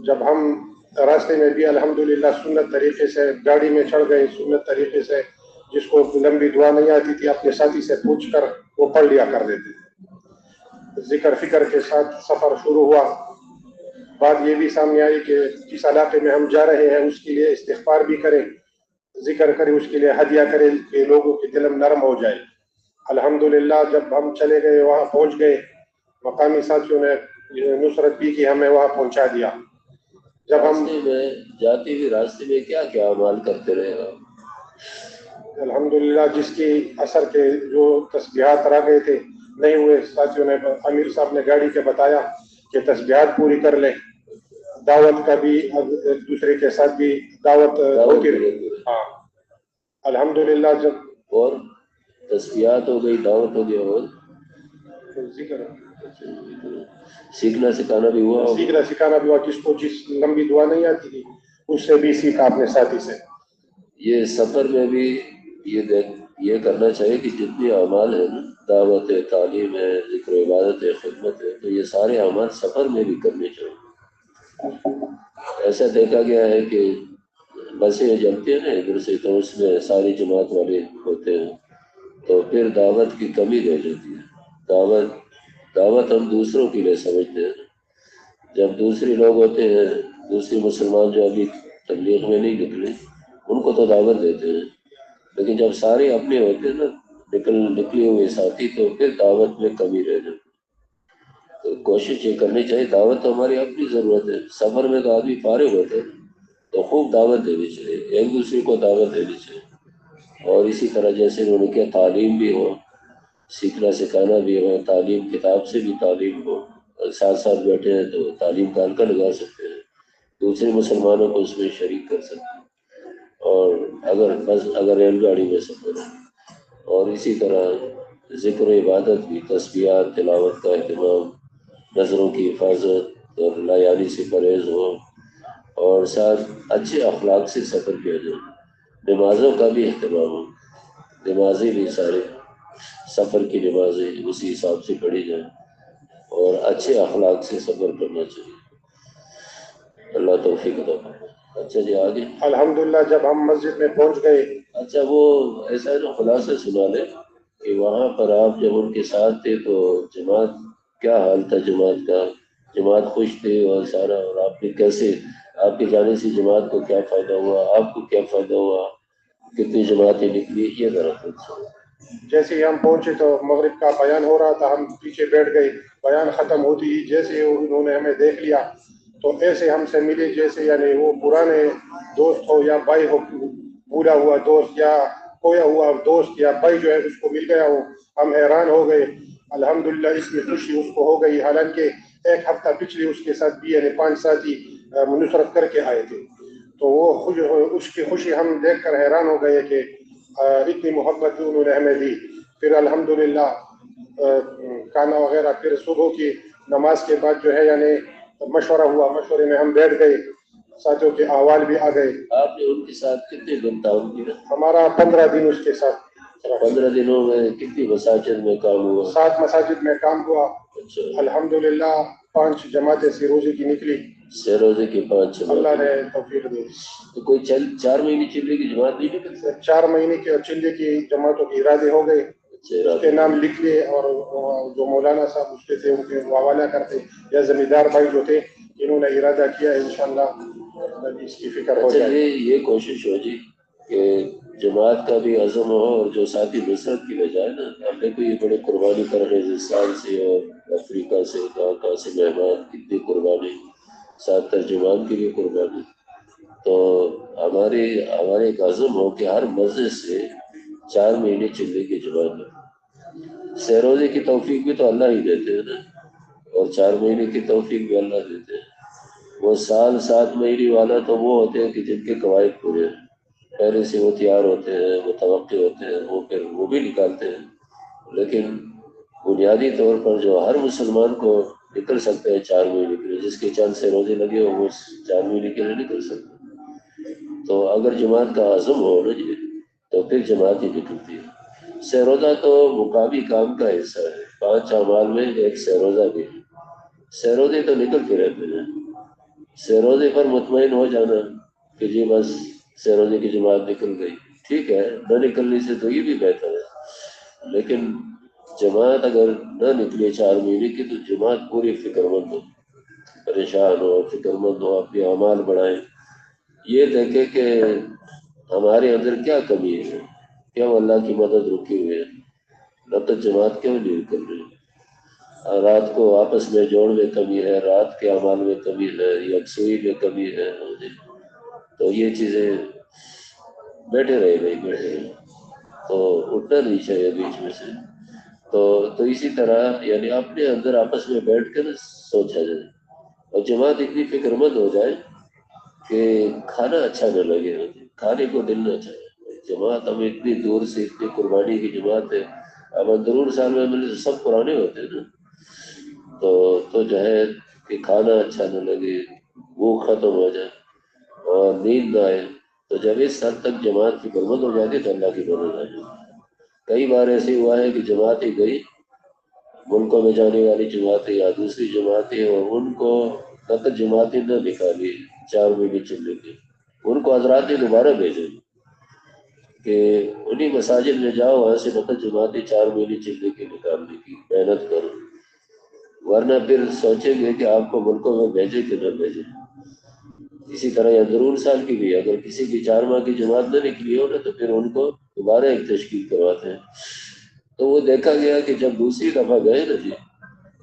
جب ہم راستے میں بھی الحمدللہ سنت طریقے سے گاڑی میں چڑھ گئے, سنت طریقے سے جس کو لمبی دعا نہیں آتی تھی اپنے ساتھی سے پوچھ کر وہ پڑھ لیا کر دیتے تھے. ذکر فکر کے ساتھ سفر شروع ہوا. بات یہ بھی سامنے آئی کہ جس علاقے میں ہم جا رہے ہیں اس کے لیے استغفار بھی کریں, ذکر کریں, اس کے لیے ہدیہ کریں کہ لوگوں کی دل نرم ہو جائے. الحمدللہ جب ہم چلے گئے وہاں پہنچ گئے, مقامی ساتھیوں نے نصرت بھی کی, ہمیں وہاں پہنچا دیا. جب ہم راستے میں جاتے ہوئے راستے میں کیا کیا اعمال کرتے رہے آپ؟ الحمدللہ جس کی اثر کے جو تسبیحات رہ گئے تھے نہیں ہوئے، ساتھیوں نے، امیر صاحب نے گاڑی کے بتایا کہ تسبیحات پوری کر لیں، دعوت کا بھی ایک دوسرے کے ساتھ بھی دعوت ہوتی رہی. ہاں الحمدللہ. جب اور تسبیحات ہو گئی، دعوت ہو گیا، اور ذکر سیکھنا سکھانا بھی ہوا. سیکھنا سکھانا بھی ہوا. جس کو جس لمبی دعا نہیں آتی تھی اس سے بھی سیکھا اپنے ساتھی سے. یہ سفر میں بھی یہ کرنا چاہیے کہ جتنے اعمال ہیں نا، دعوت ہے، تعلیم ہے، ذکر و عبادت ہے، خدمت ہے، تو یہ سارے اعمال سفر میں بھی کرنے چاہیے. ایسا دیکھا گیا ہے کہ بسیں جمتی ہیں نا ادھر سے، تو اس میں ساری جماعت والے ہوتے ہیں، تو پھر دعوت کی کمی رہ جاتی ہے. دعوت ہم دوسروں کے لیے سمجھتے ہیں. جب دوسری لوگ ہوتے ہیں، دوسری مسلمان جو ابھی تبلیغ میں نہیں نکلے، ان کو تو دعوت دیتے ہیں، لیکن جب سارے اپنے ہوتے ہیں نا نکلی ہوئے ساتھی، تو پھر دعوت میں کمی رہ جاتی. تو کوشش یہ کرنی چاہیے. دعوت تو ہماری اپنی ضرورت ہے. سفر میں تو آدمی فارغ ہوتے ہیں تو خوب دعوت دینی چاہیے، ایک دوسرے کو دعوت دینی چاہیے. اور اسی طرح جیسے انہوں نے کیا، تعلیم بھی ہو، سیکھنا سکھانا بھی ہو، تعلیم کتاب سے بھی تعلیم ہو، ساتھ ساتھ بیٹھے ہیں تو تعلیم کا حلقہ لگا سکتے ہیں، دوسرے مسلمانوں کو اس میں شریک کر سکتے ہیں. اور اگر ریل گاڑی میں سفر ہے، اور اسی طرح ذکر و عبادت بھی، تسبیحات، تلاوت کا اہتمام، نظروں کی حفاظت اور لایانی سے پرہیز ہو، اور ساتھ اچھے اخلاق سے سفر کیا جائے. نمازوں کا بھی اہتمام ہو، نمازیں بھی سارے سفر کی نمازیں اسی حساب سے پڑھی جائیں، اور اچھے اخلاق سے سفر کرنا چاہیے. اللہ توفیق عطا فرمائے. اچھا جی، آگے. الحمدللہ جب ہم مسجد میں پہنچ گئے. اچھا، وہ ایسا جو خلاصہ سنا لے کہ وہاں پر آپ جب ان کے ساتھ تھے تو جماعت کیا حال تھا، جماعت خوش تھی اور سارا، اور آپ نے کیسے، آپ کے جانے سے جماعت کو کیا فائدہ ہوا، آپ کو کیا فائدہ ہوا، کتنی جماعتیں نکلی، یہ ذرا جیسے ہی ہم پہنچے تو مغرب کا بیان ہو رہا تھا، ہم پیچھے بیٹھ گئے. بیان ختم ہوتی ہی جیسے انہوں نے ہمیں دیکھ لیا تو ایسے ہم سے ملے جیسے یعنی وہ پرانے دوست ہو یا بھائی ہو، بوڑھا ہوا دوست یا کھویا ہوا دوست یا بھائی جو ہے اس کو مل گیا ہو. ہم حیران ہو گئے. الحمدللہ اس میں خوشی اس کو ہو گئی، حالانکہ ایک ہفتہ پچھلے اس کے ساتھ بھی یعنی 5 ساتھی نصرت کر کے آئے تھے. تو وہ اس کی خوشی ہم دیکھ کر حیران ہو گئے کہ اتنی محبت انہوں نے ہمیں دی. پھر الحمدللہ کھانا وغیرہ، پھر صبح کی نماز کے بعد جو ہے یعنی مشورہ ہوا. مشورے میں ہم بیٹھ گئے، ساتھیوں کے احوال بھی آ گئے. آپ نے ان کے ساتھ کتنے دن تعاون کیا؟ ہمارا 15 دن اس کے ساتھ. 15 دنوں میں کتنی مساجد میں کام ہوا؟ 7 مساجد میں کام ہوا. اچھا، الحمدللہ 5 جماعتیں سیروزے کی نکلی. سیروزے کی 5 جماعتیں. اللہ نے توفیق دی. تو کوئی 4 مہینے چلنے کی جماعت نہیں نکلتی؟ 4 مہینے کے چلے کی جماعتوں کے ارادے ہو گئے. اس کے نام لکھ لیے، اور جو مولانا صاحب اس کے تھے ان کے حوالہ کرتے، یا زمیندار بھائی جو تھے انہوں نے ارادہ کیا انشاءاللہ اس کی فکر ہو جائے. یہ کوشش ہو جی کہ جماعت کا بھی عزم ہو، اور جو ساتھی نصرت کی بجائے نا، ہم نے کوئی بڑے قربانی کر رہے ہندوستان سے اور افریقہ سے، کہاں سے مہمان، کتنی قربانی، 7 ترجمان کے لیے قربانی. تو ہمارے ایک عزم ہو کہ ہر مسجد سے 4 مہینے چلنے کی جماعت ہے. سیروزے کی توفیق بھی تو اللہ ہی دیتے ہیں نا، اور 4 مہینے کی توفیق بھی اللہ دیتے ہیں. وہ سال 7 مہینے والا تو وہ ہوتے ہیں کہ جن کے قواعد پورے ہیں، پہلے سے وہ تیار ہوتے ہیں، متوقع ہوتے ہیں، وہ پھر وہ بھی نکالتے ہیں. لیکن بنیادی طور پر جو ہر مسلمان کو نکل سکتے ہیں 4 مہینے کے لیے، جس کے چند سے روزے لگے ہو وہ 4 مہینے کے لیے نکل سکتے. تو اگر جماعت کا عزم ہو نا جی، تو پھر جماعت ہی نکلتی ہے. سیروزہ تو مقامی کام کا حصہ ہے. 5 اعمال میں ایک سیروزہ بھی ہے. سیروزے تو نکلتے رہتے ہیں. سیروزے پر مطمئن ہو جانا کہ جی بس سیروزے کی جماعت نکل گئی، ٹھیک ہے، نہ نکلنے سے تو یہ بھی بہتر ہے. لیکن جماعت اگر نہ نکلے 4 مہینے کی، تو جماعت پوری فکر مند ہو، پریشان ہو، فکر مند ہو، اپنے اعمال بڑھائیں، یہ دیکھے کہ ہمارے اندر کیا کمی ہے، کیا اللہ کی مدد رکی ہوئی ہے، نہ تو جماعت کیوں نہیں کر رہی. رات کو آپس میں جوڑ میں کمی ہے، رات کے اعمال میں کمی ہے، یکسوئی میں کمی ہے، تو یہ چیزیں بیٹھے رہے تو اٹھنا نہیں چاہیے بیچ میں سے. تو اسی طرح یعنی اپنے اندر آپس میں بیٹھ کر سوچا جائے، اور جماعت اتنی فکر مند ہو جائے کہ کھانا اچھا نہ لگے، کھانے کو دل نہ چاہے. جماعت ہم اتنی دور سے اتنی قربانی کی جماعت ہے، اب اندرون سال میں ملے سب پرانے ہوتے ہیں نا، تو جو ہے کہ کھانا اچھا نہ لگے، بھوک ختم ہو جائے اور نیند نہ آئے. تو جب اس حد تک جماعت کی برباد ہو جاتی ہے تو اللہ کی برباد آ جاتی ہے. کئی بار ایسے ہوا ہے کہ جماعت ہی گئی، ملکوں میں جانے والی جماعتیں یا دوسری جماعتیں، اور ان کو نقد جماعتیں نہ نکالی 4 مہینے چلنے کی، ان کو حضرات نے دوبارہ بھیجے کہ انہی مساجد میں جاؤ، وہاں سے نقد جماعتیں 4 مہینے چلنے کی نکالنے کی محنت کرو، ورنہ پھر سوچیں گے کہ آپ کو ملکوں میں بھیجے کہ نہ بھیجے. اسی طرح اندرون سال کی بھی اگر کسی کی 4 ماہ کی جماعت نہ نکلی ہو نا تو پھر ان کو دوبارہ ایک تشکیل کرواتے ہیں. تو وہ دیکھا گیا کہ جب دوسری دفعہ گئے نا جی،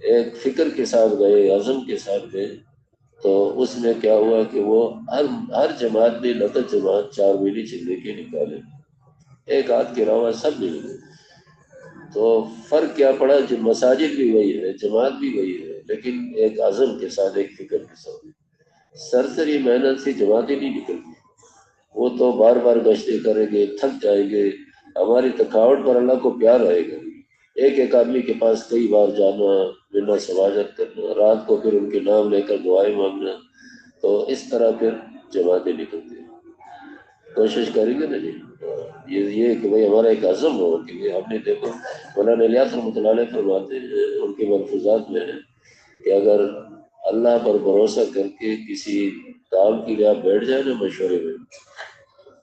ایک فکر کے ساتھ گئے، عزم کے ساتھ گئے، تو اس میں کیا ہوا کہ وہ ہر جماعت نے نقد جماعت 4 مہینے چلنے کے نکالے، ایک آدھ کے علاوہ سب نے ملے. تو فرق کیا پڑا، جو مساجد بھی وہی ہے، جماعت بھی وہی ہے، لیکن ایک عزم کے ساتھ، ایک فکر کے ساتھ. سرسری محنت سے جماعتیں نہیں نکلتی، وہ تو بار بار گشتیں کریں گے، تھک جائیں گے، ہماری تھکاوٹ پر اللہ کو پیار آئے گا. ایک آدمی کے پاس کئی بار جانا، ملنا، سماجت کرنا، رات کو پھر ان کے نام لے کر دعائیں مانگنا، تو اس طرح پھر جماعتیں نکلتی ہیں. کوشش کریں گے نا جی، یہ کہ بھائی ہمارا ایک عزم ہو کہ ہم نے دیکھو مولانا الیاس رحمۃ اللہ علیہ فرماتے ہیں، ان کے ملفوظات میں ہے کہ اگر اللہ پر بھروسہ کر کے کسی کام کے لیے آپ بیٹھ جائیں نا مشورے میں،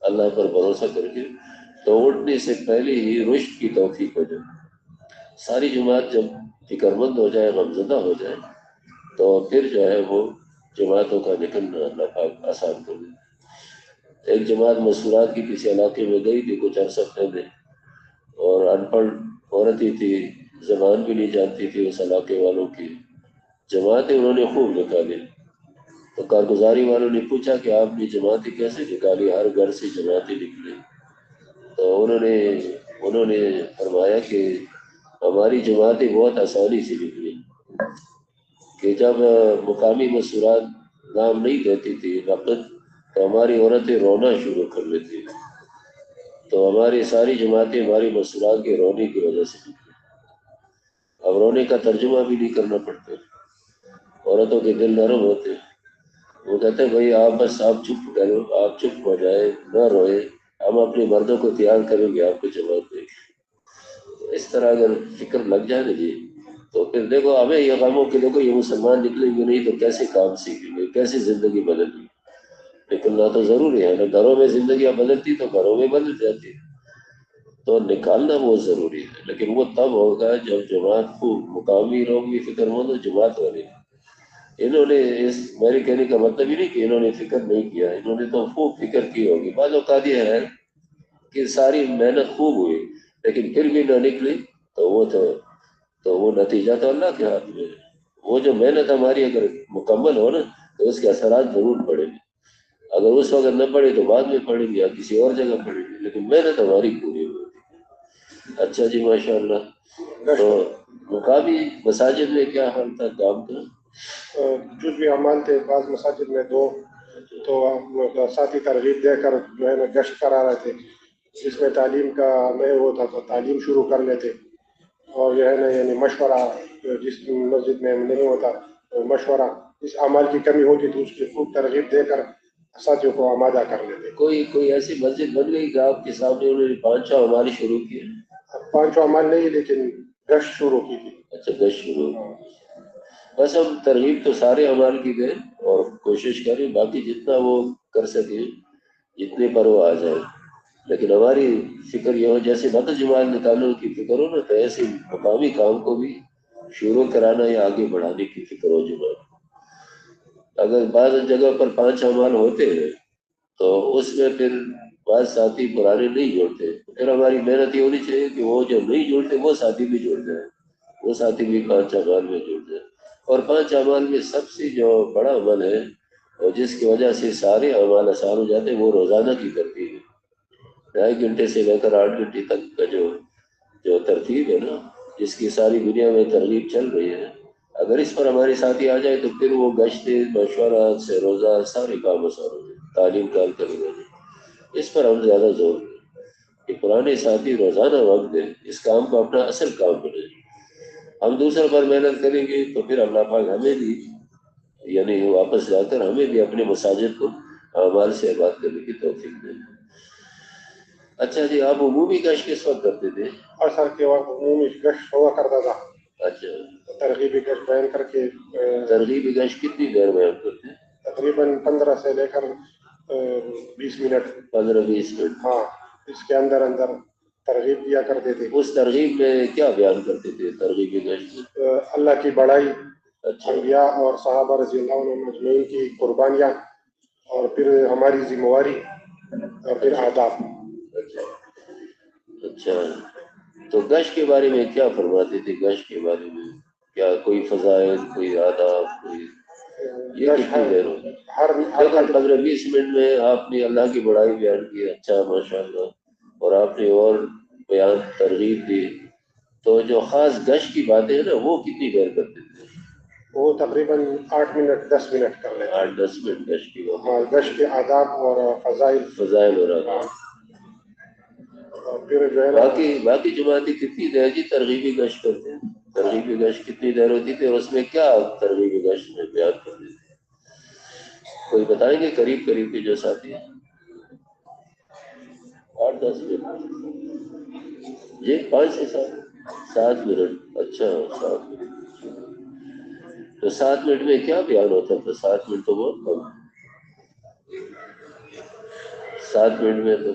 اللہ پر بھروسہ کر کے، تو اٹھنے سے پہلے ہی رشد کی توفیق ہو جائے. ساری جماعت جب فکر مند ہو جائے، غمزدہ ہو جائے، تو پھر جو ہے وہ جماعتوں کا نکلنا اللہ پاک آسان کر دے. ایک جماعت مسورات کی کسی علاقے میں گئی تھی کچھ عرصہ پہلے، اور ان پڑھ عورت ہی تھی، زبان بھی نہیں جانتی تھی اس علاقے والوں کی. جماعتیں انہوں نے خوب نکالی. تو کارگزاری والوں نے پوچھا کہ آپ نے جماعتیں کیسے نکالی، ہر گھر سے جماعتیں نکلی. تو انہوں نے فرمایا کہ ہماری جماعتیں بہت آسانی سے نکلی، کہ جب مقامی مسورات نام نہیں دیتی تھی نقد، تو ہماری عورتیں رونا شروع کر لیتی. تو ہماری ساری جماعتیں ہماری مسورات کے رونے کی وجہ سے نکلی. اب رونے کا ترجمہ بھی نہیں کرنا پڑتا، عورتوں کے دل نرم ہوتے، وہ کہتے ہیں بھائی آپ بس آپ چپ کرو، آپ چپ ہو جائے، نہ روئے، ہم اپنے مردوں کو تیار کریں گے آپ کو جواب دیں گے. اس طرح اگر فکر لگ جائے نا جی، تو پھر دیکھو ہمیں یہ غموں کہ دیکھو یہ مسلمان نکلیں گے نہیں تو کیسے کام سیکھیں گے، کیسے زندگی بدلے گی. نکلنا تو ضروری ہے نا، گھروں میں زندگیاں بدلتی تو گھروں میں بدل جاتی، تو نکالنا بہت ضروری ہے. لیکن وہ تب ہوگا جب جماعت کو مقامی لوگ بھی فکر مند ہو، جماعت والے. انہوں نے میرے کہنے کا مطلب ہی نہیں کہ انہوں نے فکر نہیں کیا، انہوں نے تو خوب فکر کی ہوگی. بعض اوقات یہ ہے کہ ساری محنت خوب ہوئی لیکن پھر بھی نہ نکلی، تو وہ نتیجہ تو اللہ کے ہاتھ میں ہے. وہ جو محنت ہماری اگر مکمل ہو نا تو اس کے اثرات ضرور پڑیں گے. اگر اس وقت نہ پڑے تو بعد میں پڑیں گے یا کسی اور جگہ پڑیں گے، لیکن محنت ہماری پوری ہوئی. اچھا جی، ماشاء اللہ. تو مقامی مساجد میں کیا حال تھا کام کا؟ جزوی اعمال تھے بعض مساجد میں 2، تو ساتھی ترغیب دے کر جو ہے نا گشت کرا رہے تھے، جس میں تعلیم کا نہیں ہوتا تو تعلیم شروع کر لیتے، اور جو ہے نا یعنی مشورہ جس مسجد میں نہیں ہوتا تو مشورہ، اس اعمال کی کمی ہوتی تو اس کی خوب ترغیب دے کر ساتھیوں کو آمادہ کر لیتے. کوئی ایسی مسجد بن گئی کہ آپ کے سامنے انہوں نے 5 اعمال شروع کیے؟ 5 اعمال نہیں، لیکن گشت شروع کی تھی. اچھا، گشت شروع. بس ہم ترغیب تو سارے اعمال کی دیں اور کوشش کریں باقی جتنا وہ کر سکے جتنے پر وہ آ جائے. لیکن ہماری فکر یہ ہو جیسے نقد جماعت نکالنے کی فکر ہو نا، تو ایسے مقامی کام کو بھی شروع کرانا یا آگے بڑھانے کی فکر ہو جماعت. اگر بعض جگہ پر 5 اعمال ہوتے ہیں تو اس میں پھر بعض ساتھی پرانے نہیں جوڑتے، پھر ہماری محنت یہ ہونی چاہیے کہ وہ جو نہیں جوڑتے وہ ساتھی بھی جوڑ جائیں، وہ ساتھی بھی 5 اعمال میں جڑ جائے. اور 5 اعمال میں سب سے جو بڑا عمل ہے اور جس کی وجہ سے سارے اعمال آسان ہو جاتے ہیں وہ روزانہ کی ترتیب ہے. 2.5 گھنٹے سے لے کر 8 گھنٹے تک کا جو ترتیب ہے نا، جس کی ساری دنیا میں ترغیب چل رہی ہے، اگر اس پر ہمارے ساتھی آ جائے تو پھر وہ گشتے مشورہ سے روزہ سارے کام آسان ہو جائے. تعلیم کام کرے گا. اس پر ہم زیادہ زور دیں کہ پرانے ساتھی روزانہ وقت دیں، اس کام کو اپنا اصل کام بنائیں. ہم دوسروں پر محنت کریں گے تو پھر اللہ پاک ہمیں بھی یعنی واپس جا کر ہمیں بھی اپنے مساجد کو اعمال سے آباد کرنے کی توفیق دیں. اچھا جی، آپ عمومی گشت کس وقت کرتے تھے؟ اثر کے وقت عمومی گشت ہوا کرتا تھا. اچھا، ترغیبی گشت بیان کر کے. ترغیبی گشت کتنی دیر بیان کرتے ہیں؟ تقریباً 15 سے لے کر 20 منٹ. 15-20 منٹ. ہاں، اس کے اندر اندر ترغیب دیا کرتے تھے. اس ترغیب میں کیا بیان کرتے تھے ترغیبی گشت میں؟ اللہ کی بڑائی، اچھا، انبیاء اور صحابہ رضی اللہ عنہم اجمعین کی قربانیاں، اور پھر ہماری ذمہ داری، اور پھر آداب. اچھا. تو گشت کے بارے میں کیا فرماتے تھے؟ گشت کے بارے میں کیا کوئی فضائل، کوئی آداب، کوئی یہ کتنی دیر ہوگی؟ دیکھو 15-20 منٹ میں آپ نے اللہ کی بڑائی بیان کی. اچھا، ماشاء اللہ. اور آپ نے اور بیان ترغیب دی. تو جو خاص گشت کی باتیں ہیں نا وہ کتنی دیر کرتے تھے؟ وہ تقریباً 8 منٹ 10 منٹ کر لیتے. 8-10 منٹ گشت کی بات. ہاں، گشت کے آداب اور فضائل اور آداب. پھر جو ہے باقی جماعتیں کتنی دیر کی ترغیبی گشت کرتے ہیں؟ ترغیبی گشت کتنی دیر ہوتی تھی اور اس میں کیا ترغیبی گشت میں بیان کرتے تھے؟ کوئی بتائیں گے قریب کے جو ساتھی ہیں؟ 8-10 منٹ جی. 5 سے 7 منٹ. اچھا، 7 منٹ. تو 7 منٹ میں کیا بیان ہوتا تھا؟ 7 منٹ تو بہت کم. 7 منٹ میں تو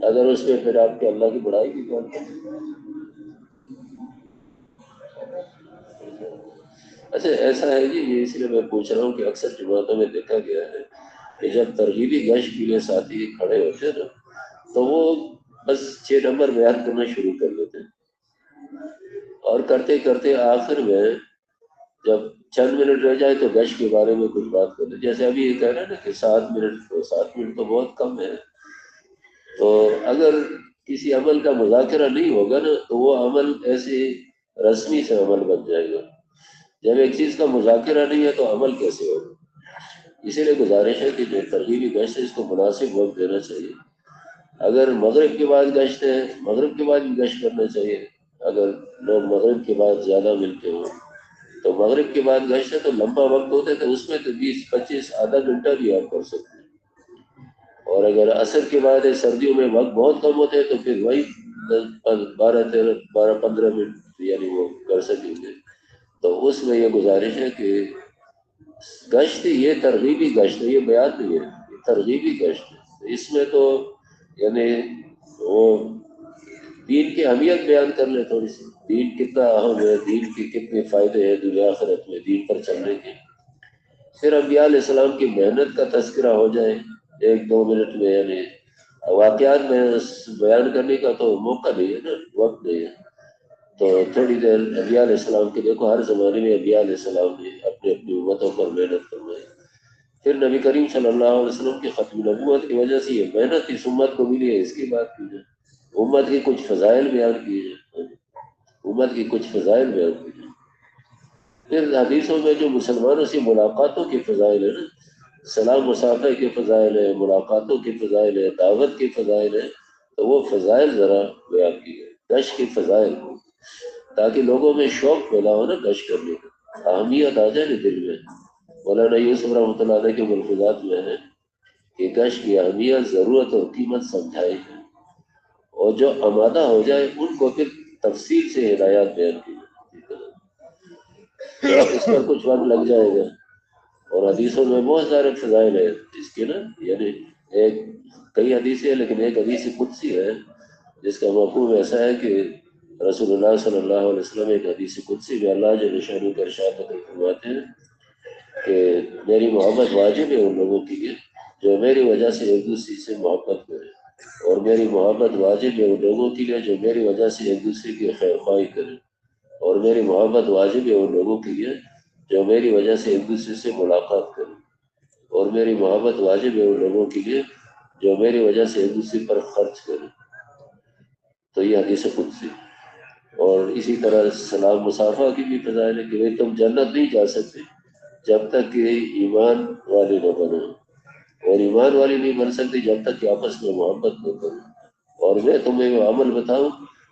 اگر اس میں پھر آپ کے اللہ کی بڑائی کی بات کریں. اچھا، ایسا ہے جی، یہ اس لیے میں پوچھ رہا ہوں کہ اکثر جماعتوں میں دیکھا گیا ہے کہ جب ترغیبی گشت کے لیے ساتھی کھڑے ہوتے ہیں نا تو وہ بس 6 نمبر بیان کرنا شروع کر دیتے ہیں، اور کرتے کرتے آخر میں جب چند منٹ رہ جائے تو گشت کے بارے میں کچھ بات کرتے. جیسے ابھی یہ کہہ رہے ہیں نا کہ 7 منٹ، تو 7 منٹ تو بہت کم ہے. تو اگر کسی عمل کا مذاکرہ نہیں ہوگا نا تو وہ عمل ایسے رسمی سے عمل بن جائے گا. جب ایک چیز کا مذاکرہ نہیں ہے تو عمل کیسے ہوگا؟ اسی لیے گزارش ہے کہ جو ترغیبی گشت ہے اس کو مناسب وقت دینا چاہیے. اگر مغرب کے بعد گشت ہے، مغرب کے بعد بھی گشت کرنا چاہیے. اگر لوگ مغرب کے بعد زیادہ ملتے ہوں تو مغرب کے بعد گشت ہے تو لمبا وقت ہوتا ہے تو اس میں تو 20-25 آدھا گھنٹہ بھی آپ کر سکتے ہیں. اور اگر عصر کے بعد سردیوں میں وقت بہت کم ہوتے ہیں تو پھر وہی 12-15 منٹ یعنی وہ کر سکیں گے. تو اس میں یہ گزارش ہے کہ گشت یہ ترغیبی گشت ہے، یہ بیان نہیں ہے، یہ ترغیبی گشت ہے. اس میں تو یعنی وہ دین کی اہمیت بیان کر لیں تھوڑی سی. دین کتنا اہم ہے، دین کے کتنے فائدے ہیں دنیا آخرت میں دین پر چلنے کے. پھر انبیاء علیہ السلام کی محنت کا تذکرہ ہو جائے 1-2 منٹ میں. یعنی واقعات میں بیان کرنے کا تو موقع نہیں ہے نا، وقت نہیں ہے. تو تھوڑی دیر انبیاء علیہ السلام کے، دیکھو ہر زمانے میں انبیاء علیہ السلام نے اپنی امتوں پر محنت کروائی. پھر نبی کریم صلی اللہ علیہ وسلم کی ختم نبوت کی وجہ سے یہ محنت اس امت کو ملی ہے. اس کی بات کی جائے، امت کی کچھ فضائل بیان کیے جائے، امت کی کچھ فضائل بیان کی جائے. پھر حدیثوں میں جو مسلمانوں سے ملاقاتوں کے فضائل ہیں نا، سلام مصافحہ کے فضائل ہے، ملاقاتوں کے فضائل ہے، دعوت کے فضائل ہے، تو وہ فضائل ذرا بیان کی گئے. گشت کے فضائل تاکہ لوگوں میں شوق پیدا ہو نا گشت کرنے کا، اہمیت آ جائے نا دل میں. مولانا یوسف رحمۃ اللہ علیہ کے ملفوظات میں ہے کہ گشت کی اہمیت، ضرورت اور قیمت سمجھائی ہے، اور جو آمادہ ہو جائے ان کو پھر تفصیل سے ہدایات بیان کی جائے. اس پر کچھ وقت لگ جائے گا. اور حدیثوں میں بہت سارے فضائل ہیں اس کے نا، یعنی کئی حدیثیں ہیں لیکن ایک حدیث قدسی ہے جس کا مفہوم ایسا ہے کہ رسول اللہ صلی اللہ علیہ وسلم ایک حدیث قدسی میں اللہ جل شانہ کا ارشاد فرماتے ہیں کہ میری محبت واجب ہے ان لوگوں کے لیے جو میری وجہ سے ایک دوسرے سے محبت کرے، اور میری محبت واجب ہے ان لوگوں کے لیے جو میری وجہ سے ایک دوسرے کی خیر خواہی کرے. اور میری محبت واجب ہے ان لوگوں کے لیے جو میری وجہ سے ایک دوسرے سے ملاقات کریں، اور میری محبت واجب ہے ان لوگوں کے لیے جو میری وجہ سے ایک دوسرے پر خرچ کریں۔ تو یہ حدیث قدسی۔ اور اسی طرح سلام مصافحہ کی بھی فضائل ہے کہ بھائی تم جنت نہیں جا سکتے جب تک کہ ایمان والے نہ بنو، اور ایمان والی نہیں بن سکتی جب تک کہ آپس میں محبت نہ کرو۔ اور میں تمہیں وہ عمل بتاؤں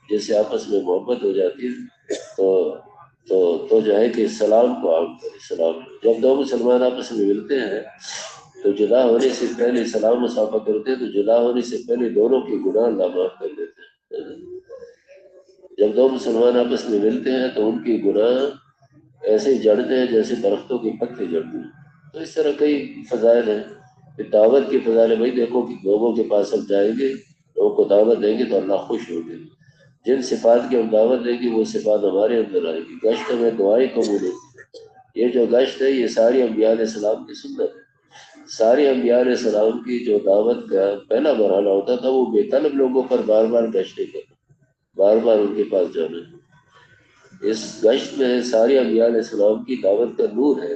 جس سے آپس میں محبت ہو جاتی ہے تو جو ہے کہ سلام کو عام کرے۔ سلام جب دو مسلمان آپس میں ملتے ہیں تو جدا ہونے سے پہلے سلام مصافحہ کرتے ہیں، تو جدا ہونے سے پہلے دونوں کے گناہ اللہ معاف کر دیتے ہیں۔ جب دو مسلمان آپس میں ملتے ہیں تو ان کی گناہ ایسے جڑتے ہیں جیسے درختوں کے پتے جڑتے ہیں۔ تو اس طرح کئی فضائل ہیں۔ دعوت کی فضائل ہے، بھائی دیکھو کہ لوگوں کے پاس ہم جائیں گے، لوگوں کو دعوت دیں گے تو اللہ خوش ہوں گے۔ جن صفات کی ہم دعوت دیں گے وہ صفات ہمارے اندر آئے گی۔ گشت میں دعائیں قبول ہوتی ہیں۔ یہ جو گشت ہے یہ ساری انبیاء علیہ السلام کی سنت ہے۔ سارے انبیاء علیہ السلام کی جو دعوت کا پہلا مرحلہ ہوتا تھا وہ بے طلب لوگوں پر بار بار گشتیں کرنا، بار بار ان کے پاس جانا۔ اس گشت میں ساری انبیاء علیہ السلام کی دعوت کا نور ہے۔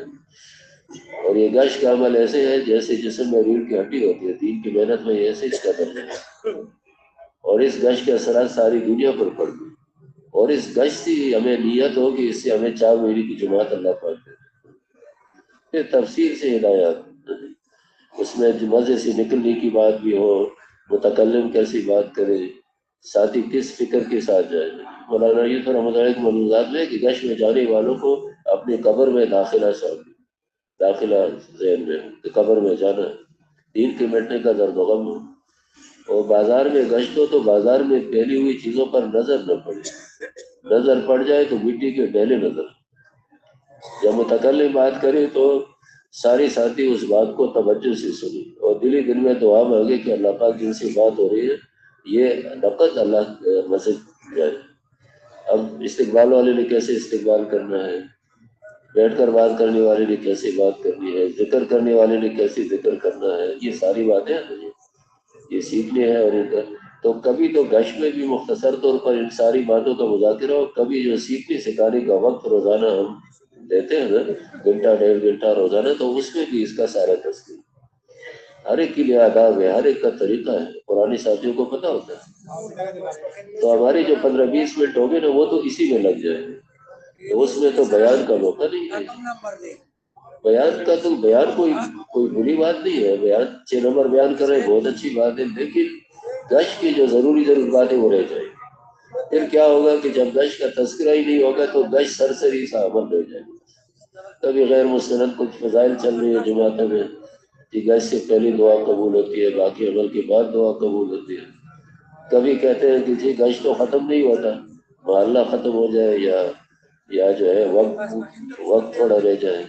اور یہ گشت کا عمل ایسے ہے جیسے جسم میں ریڑھ کی ہڈی ہوتی ہے، دین کی محنت میں ایسے اس کا درجہ ہے۔ اور اس گشت کے اثرات ساری دنیا پر پڑتے ہیں۔ اور اس گشت سے ہمیں نیت ہو کہ اس سے ہمیں 4 مہینے کی جماعت اللہ پاک دے۔ پھر تفصیل سے ہدایات، اس میں مزے سے نکلنے کی بات بھی ہو، متکلم کیسی بات کرے، ساتھی کس فکر کے ساتھ جائے۔ مولانا یوسف رحمۃ اللہ کے ملفوظات میں کہ گشت میں جانے والوں کو اپنی قبر میں داخلہ چاہیے، داخلہ ذہن میں قبر میں جانا، دین کے مٹنے کا درد و غم ہو۔ اور بازار میں گشت ہو تو بازار میں پھیلی ہوئی چیزوں پر نظر نہ پڑے، نظر پڑ جائے تو مٹی کے ڈھیلے نظر۔ جب متکلم بات کرے تو سارے ساتھی اس بات کو توجہ سے سنیں اور دلی دل میں دعا مانگے کہ اللہ پاک جن سے بات ہو رہی ہے یہ نقد اللہ مسجد جائے۔ اب استقبال والے نے کیسے استقبال کرنا ہے، بیٹھ کر بات کرنے والے نے کیسے بات کرنی ہے، ذکر کرنے والے نے کیسے ذکر کرنا ہے، یہ ساری باتیں یہ سیکھنے ہیں۔ اور تو کبھی تو گشت میں بھی مختصر طور پر ان ساری باتوں کا مذاکرہ ہو، کبھی جو سیکھنے سکھانے کا وقت روزانہ ہم دیتے ہیں نا، گھنٹہ 1.5 گھنٹہ روزانہ، تو اس میں بھی اس کا سارا تذکر۔ ہر ایک کے لیے آداب ہے، ہر ایک کا طریقہ ہے، پرانی ساتھیوں کو پتہ ہوتا ہے۔ تو ہمارے جو 15-20 منٹ ہو گئے نا وہ تو اسی میں لگ جائے، تو اس میں تو بیان کا موقع نہیں ہے۔ بیان کا تو بیان کوئی بری بات نہیں ہے، بیان 6 نمبر بیان کر رہے ہیں بہت اچھی بات ہے، لیکن گشت کی جو ضروری باتیں وہ رہ جائیں گی۔ پھر کیا ہوگا کہ جب گشت کا تذکرہ ہی نہیں ہوگا تو گشت سرسری سا عمل رہ جائے گا۔ کبھی غیر مستند کچھ فضائل چل رہی ہے جماعتوں میں کہ گشت سے پہلی دعا قبول ہوتی ہے، باقی عمل کے بعد دعا قبول ہوتی ہے۔ کبھی کہتے ہیں کہ جی گشت تو ختم نہیں ہوتا، محلہ ختم ہو جائے یا جو ہے وقت تھوڑا رہ جائے،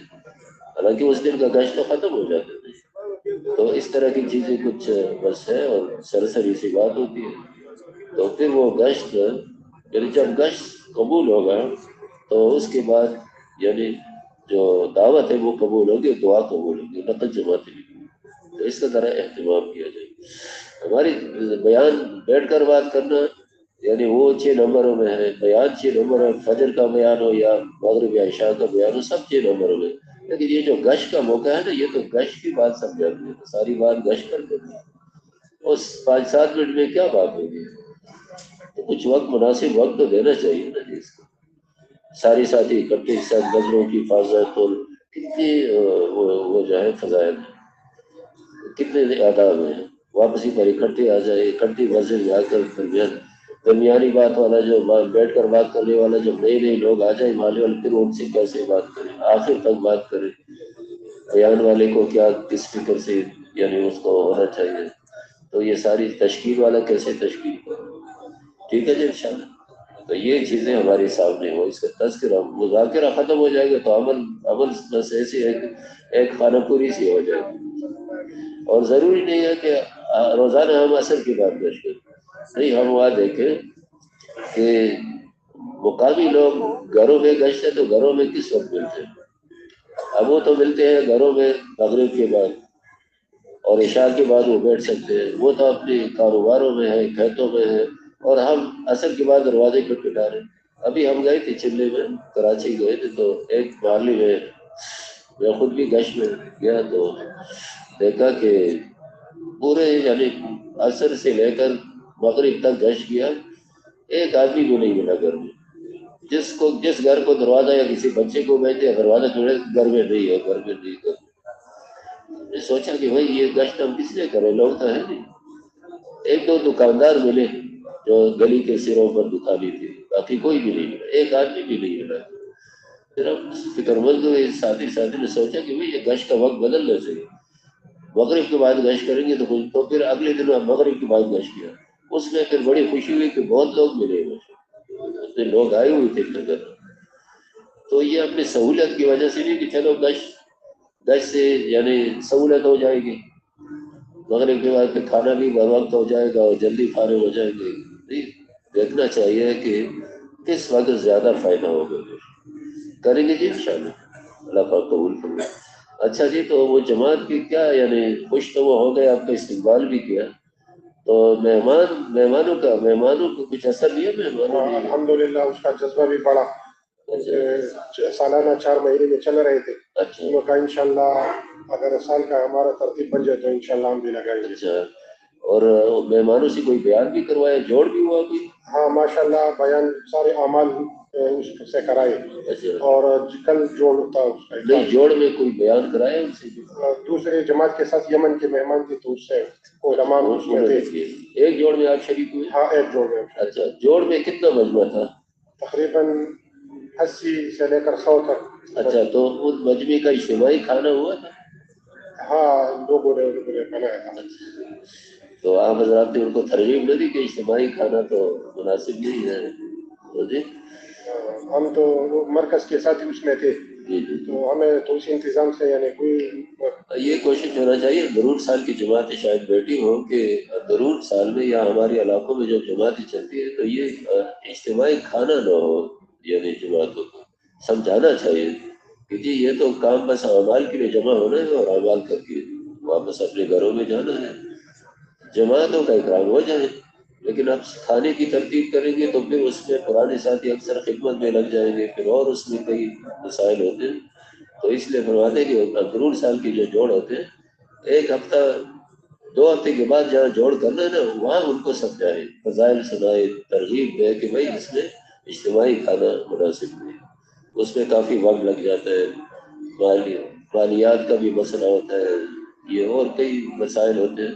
حالانکہ اس دن کا گشت تو ختم ہو جاتا ہے۔ تو اس طرح کی چیزیں کچھ بس ہے اور سرسری سی بات ہوتی ہے۔ تو پھر وہ گشت یعنی جب گشت قبول ہوگا تو اس کے بعد یعنی جو دعوت ہے وہ قبول ہوگی، دعا قبول ہوگی، نقد جماعت ہوگی۔ تو اس کا ذرا اہتمام کیا جائے۔ ہماری بیان بیٹھ کر بات کرنا یعنی وہ 6 نمبروں میں ہے، بیان 6 نمبر، فجر کا بیان ہو یا مغرب یا عشاء کا بیان ہو، سب 6 نمبروں میں۔ لیکن یہ جو گشت کا موقع ہے نا، یہ تو گشت کی بات سمجھاتی ہے، ساری بات گشت کر دیتی ہے۔ اس 5-7 منٹ میں کیا بات ہوگی؟ تو کچھ وقت، مناسب وقت تو دینا چاہیے نا جی اس کو۔ ساری ساتھی اکٹھے حصہ، نظروں کی حفاظت اور کتنی وہ جو ہے فضائل ہیں، کتنے آداب ہیں، واپسی پر اکٹھے آ جائے، اکٹھی مسجد آ کر درمیانی بات والا جو بیٹھ کر بات کرنے والا جب نئے لوگ آ جائے مالے والے، پھر ان سے کیسے بات کریں، آخر تک بات کریں، بیان والے کو کیا کس فکر سے یعنی اس کو ہونا چاہیے، تو یہ ساری تشکیل والا کیسے تشکیل کرے۔ ٹھیک ہے جی انشاءاللہ۔ تو یہ چیزیں ہمارے سامنے ہو، اس کا تذکرہ مذاکرہ ختم ہو جائے گا تو عمل بس ایسی ایک خانہ پوری سی ہو جائے گی۔ اور ضروری نہیں ہے کہ روزانہ ہم عصر کی بات گشت کریں، نہیں، ہم وہاں دیکھیں کہ مقامی لوگ گھروں میں گشت ہے تو گھروں میں کس وقت ملتے ہیں؟ اب وہ تو ملتے ہیں گھروں میں مغرب کے بعد اور عشاء کے بعد وہ بیٹھ سکتے ہیں، وہ تو اپنے کاروباروں میں ہے، کھیتوں میں ہے، اور ہم عصر کے بعد دروازے پہ پٹا رہے ہیں۔ ابھی ہم گئے تھے چلے میں، کراچی گئے تھے، تو ایک محلے میں خود بھی گشت میں گیا تو دیکھا کہ پورے یعنی عصر سے لے کر مغرب تک گشت کیا، ایک آدمی بھی نہیں ملا گھر میں. جس گھر کو دروازہ یا کسی بچے کو بیٹھے دروازہ جوڑے گھر میں نہیں ہے، گھر میں نہیں ہے. نے سوچا کہ بھائی یہ گشت ہم کس لیے کریں، لوگ تو ہے نہیں. ایک دو دکاندار ملے جو گلی کے سروں پر دکانی تھی، باقی کوئی بھی نہیں ملا، ایک آدمی بھی نہیں ملا. پھر ہم فکر مند ہوئے، ساتھی نے سوچا کہ بھائی یہ گشت کا وقت بدلنا چاہیے، مغرب کے بعد گشت کریں گے تو پھر اگلے دن ہم مغرب کے بعد گشت کیا. اس میں پھر بڑی خوشی ہوئی کہ بہت لوگ ملے ہوئے، اتنے لوگ آئے ہوئے تھے نگر. تو یہ اپنی سہولت کی وجہ سے نہیں کہ چلو گشت سے یعنی سہولت ہو جائے گی، مغرب کے بعد پھر کھانا بھی بر وقت ہو جائے گا اور جلدی فارغ ہو جائیں گے. نہیں، دیکھنا چاہیے کہ کس وقت زیادہ فائدہ ہوگا. کریں گے جی انشاءاللہ، اللہ پاک قبول فرمائے. اچھا جی، تو وہ جماعت کی کیا یعنی خوش تو وہ ہو گئے، آپ کا استقبال بھی کیا، تو مہمانوں کو کچھ اثر نہیں ہے مہمانوں نے؟ الحمدللہ اس کا جذبہ بھی بڑا. سالانہ 4 مہینے میں چل رہے تھے. اچھا انہوں نے کہا انشاءاللہ اگر سال کا ہمارا ترتیب بن جائے تو انشاءاللہ ہم بھی لگائیں گے. اچھا، اور مہمانوں سے کوئی بیان بھی کروایا، جوڑ بھی ہوا کوئی؟ ہاں ماشاءاللہ، بیان سارے اعمال اس سے کرائے. اچھا، اور کل جوڑ ہوتا اس کا نہیں جوڑ میں کوئی بیان کرایا ان سے؟ دوسرے جماعت کے ساتھ یمن کے مہمان تھے تو اس سے علماء اس میں تھے. ایک جوڑ میں آپ شریک ہوئے؟ ہاں ایک جوڑ میں. اچھا، جوڑ میں کتنا مجمع تھا؟ تقریباً 80 سے لے کر 100 تک. اچھا، تو اس مجمع کا اجتماعی کھانا ہوا تھا؟ ہاں، لوگوں نے بنایا تھا. تو آپ حضرات نے ان کو ترغیب نہ دی کہ اجتماعی کھانا تو مناسب نہیں ہے؟ جی ہم تو مرکز کے ساتھ ہی اس میں تھے، تو ہمیں تو اس انتظام سے یعنی کوئی یہ کوشش ہونا چاہیے. ضرور سال کی جماعتیں شاید بیٹھی ہوں کہ ضرور سال میں یا ہمارے علاقوں میں جو جماعتیں چلتی ہے تو یہ اجتماعی کھانا نہ ہو. یعنی جماعتوں کو سمجھانا چاہیے کہ جی یہ تو کام بس اعمال کے لیے جمع ہونا ہے اور اعمال کر کے واپس اپنے گھروں میں جانا ہے. جماعتوں کا اکرام ہو جائے، لیکن اب کھانے کی ترتیب کریں گے تو پھر اس میں پرانے ساتھی اکثر خدمت میں لگ جائیں گے، پھر اور اس میں کئی مسائل ہوتے ہیں. تو اس لیے فرماتے ہیں کہ ضرور سال کی جو جوڑ ہوتے ہیں، ایک ہفتہ 2 ہفتے کے بعد جہاں جوڑ کرنا ہے نا وہاں ان کو سمجھائے، فضائل سنائے، ترغیب دے کہ بھائی اس میں اجتماعی کھانا مناسب نہیں. اس میں کافی وقت لگ جاتا ہے، مالیات کا بھی مسئلہ ہوتا ہے، یہ اور کئی مسائل ہوتے ہیں.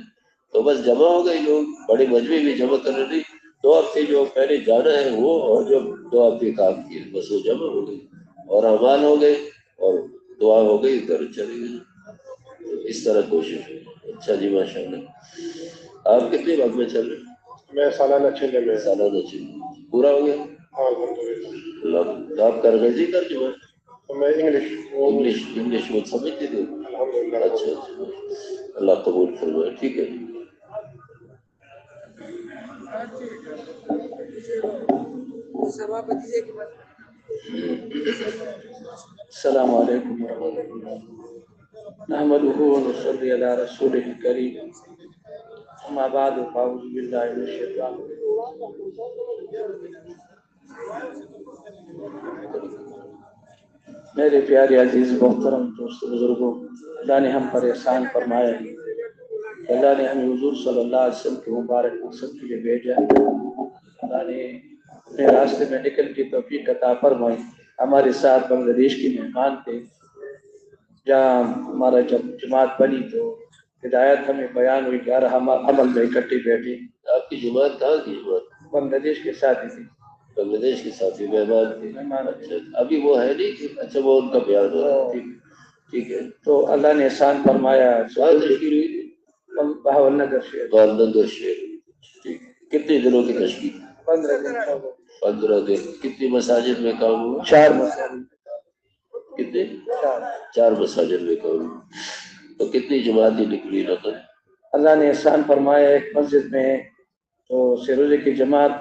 تو بس جمع ہو گئے لوگ، بڑے مجمع بھی جمع کرنے نہیں. 2 ہفتے جو پہلے جانا ہے وہ اور جو 2 ہفتے کام کیے بس وہ جمع ہو گئے اور اعمال ہو گئے اور دعا ہو گئی، گھر چلے گئے. اس طرح کوشش ہے. اچھا جی، ماشاء اللہ. آپ کتنے وقت میں چل رہے ہیں؟ میں سالانہ 6 میں. سالانہ 6 پورا ہو گیا؟ ہاں الحمدللہ. تو آپ کرغیزی ترجمہ؟ میں انگلش میں سمجھتے تھے؟ الحمدللہ. اچھا، اللہ قبول فرمائے. ٹھیک ہے. السلام علیکم ورحمۃ اللہ. نحمده ونصلي على رسوله الكريم. اما بعد فاعوذ بالله من الشیطان میرے پیارے عزیز محترم دوست بزرگوں، اللہ نے ہم پر احسان فرمایا ہے، اللہ نے ہمیں حضور صلی اللہ علیہ وسلم کے مبارک مقصد کے لیے بھیجا. اللہ نے اپنے راستے میں نکل کی توفیق عطا فرمائی. ہمارے ساتھ بنگلہ دیش کے مہمان تھے، جہاں ہمارا جب جماعت بنی تو ہدایت ہمیں بیان ہوئی کہ ہم عمل میں اکٹھے بیٹھے. آپ کی جماعت کہاں کی جماعت؟ بنگلہ دیش کے ساتھی تھی. بنگلہ دیش کے ساتھی مہمان تھے. ابھی وہ ہے نہیں کہ اچھا وہ ان کا بیان ہو رہا ہے. ٹھیک ہے. تو اللہ نے احسان فرمایا. تشکیل ہوئی تھی بہاول نگر شہر. ٹھیک. کتنے دنوں کی تشکیل؟ 15 دن. کتنی مساجد میں کام ہوا؟ 4 مساجد. کتنے؟ 4 مساجد میں کام ہوا. تو کتنی جماعتیں نکلی رقم؟ اللہ نے احسان فرمایا ایک مسجد میں تو سروزے کی جماعت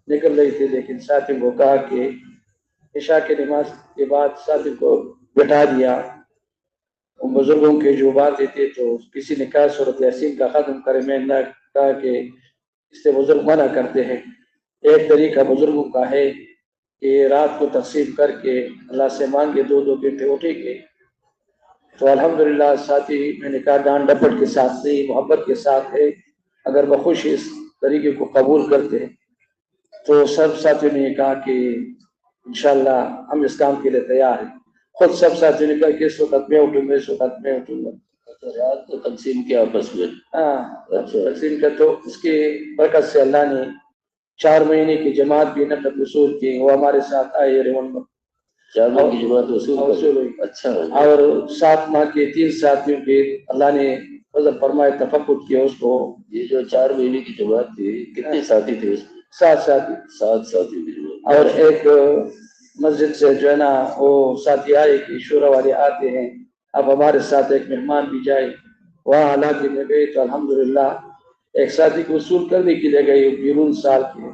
نکل رہی تھی، لیکن ساتھی کو کہا کہ عشاء کی نماز کے بعد ساتھی کو بٹھا دیا. بزرگوں کے جو باتیں تھے تو کسی نے کہا سورۃ یاسین کا ختم کرے. میں نے کہا کہ اس سے بزرگ منع کرتے ہیں. ایک طریقہ بزرگوں کا ہے کہ رات کو تقسیم کر کے اللہ سے مانگے 2-2 گھنٹے اٹھے گے. تو الحمدللہ ساتھی میں نے کہا ڈانٹ ڈپٹ کے ساتھ نہیں، محبت کے ساتھ ہے. اگر بخوش اس طریقے کو قبول کرتے تو سب ساتھیوں نے یہ کہا کہ انشاءاللہ ہم اس کام کے لیے تیار ہیں. خود سب ساتھیوں نے کہا کہ اس وقت میں اٹھوں گا، اس وقت میں اٹھوں گا. رات کو تقسیم کیا آپس میں؟ تقسیم کا تو اس کی برکت سے اللہ نے 4 مہینے کی جماعت بھی نقد وصول کی. وہ ہمارے ساتھ آئے ریون میں 4 ماہ کی جماعت وصول ہوئی. اچھا. اور 7 ماہ کے 3 ساتھیوں کے اللہ نے فضل فرمائے تفقد کیا اس کو. یہ جو 4 مہینے کی جماعت تھی کتنے ساتھی تھے اس میں؟ 7 ساتھی. 7 ساتھی کی جماعت. اور ایک مسجد سے جو ہے نا وہ ساتھی آئے کہ شورا والے آتے ہیں، اب ہمارے ساتھ ایک مہمان بھی جائے. وہاں علاقے میں گئے تو الحمدللہ ایک ساتھی کو وصول کرنے کے لیے گئے بیرون سال کے،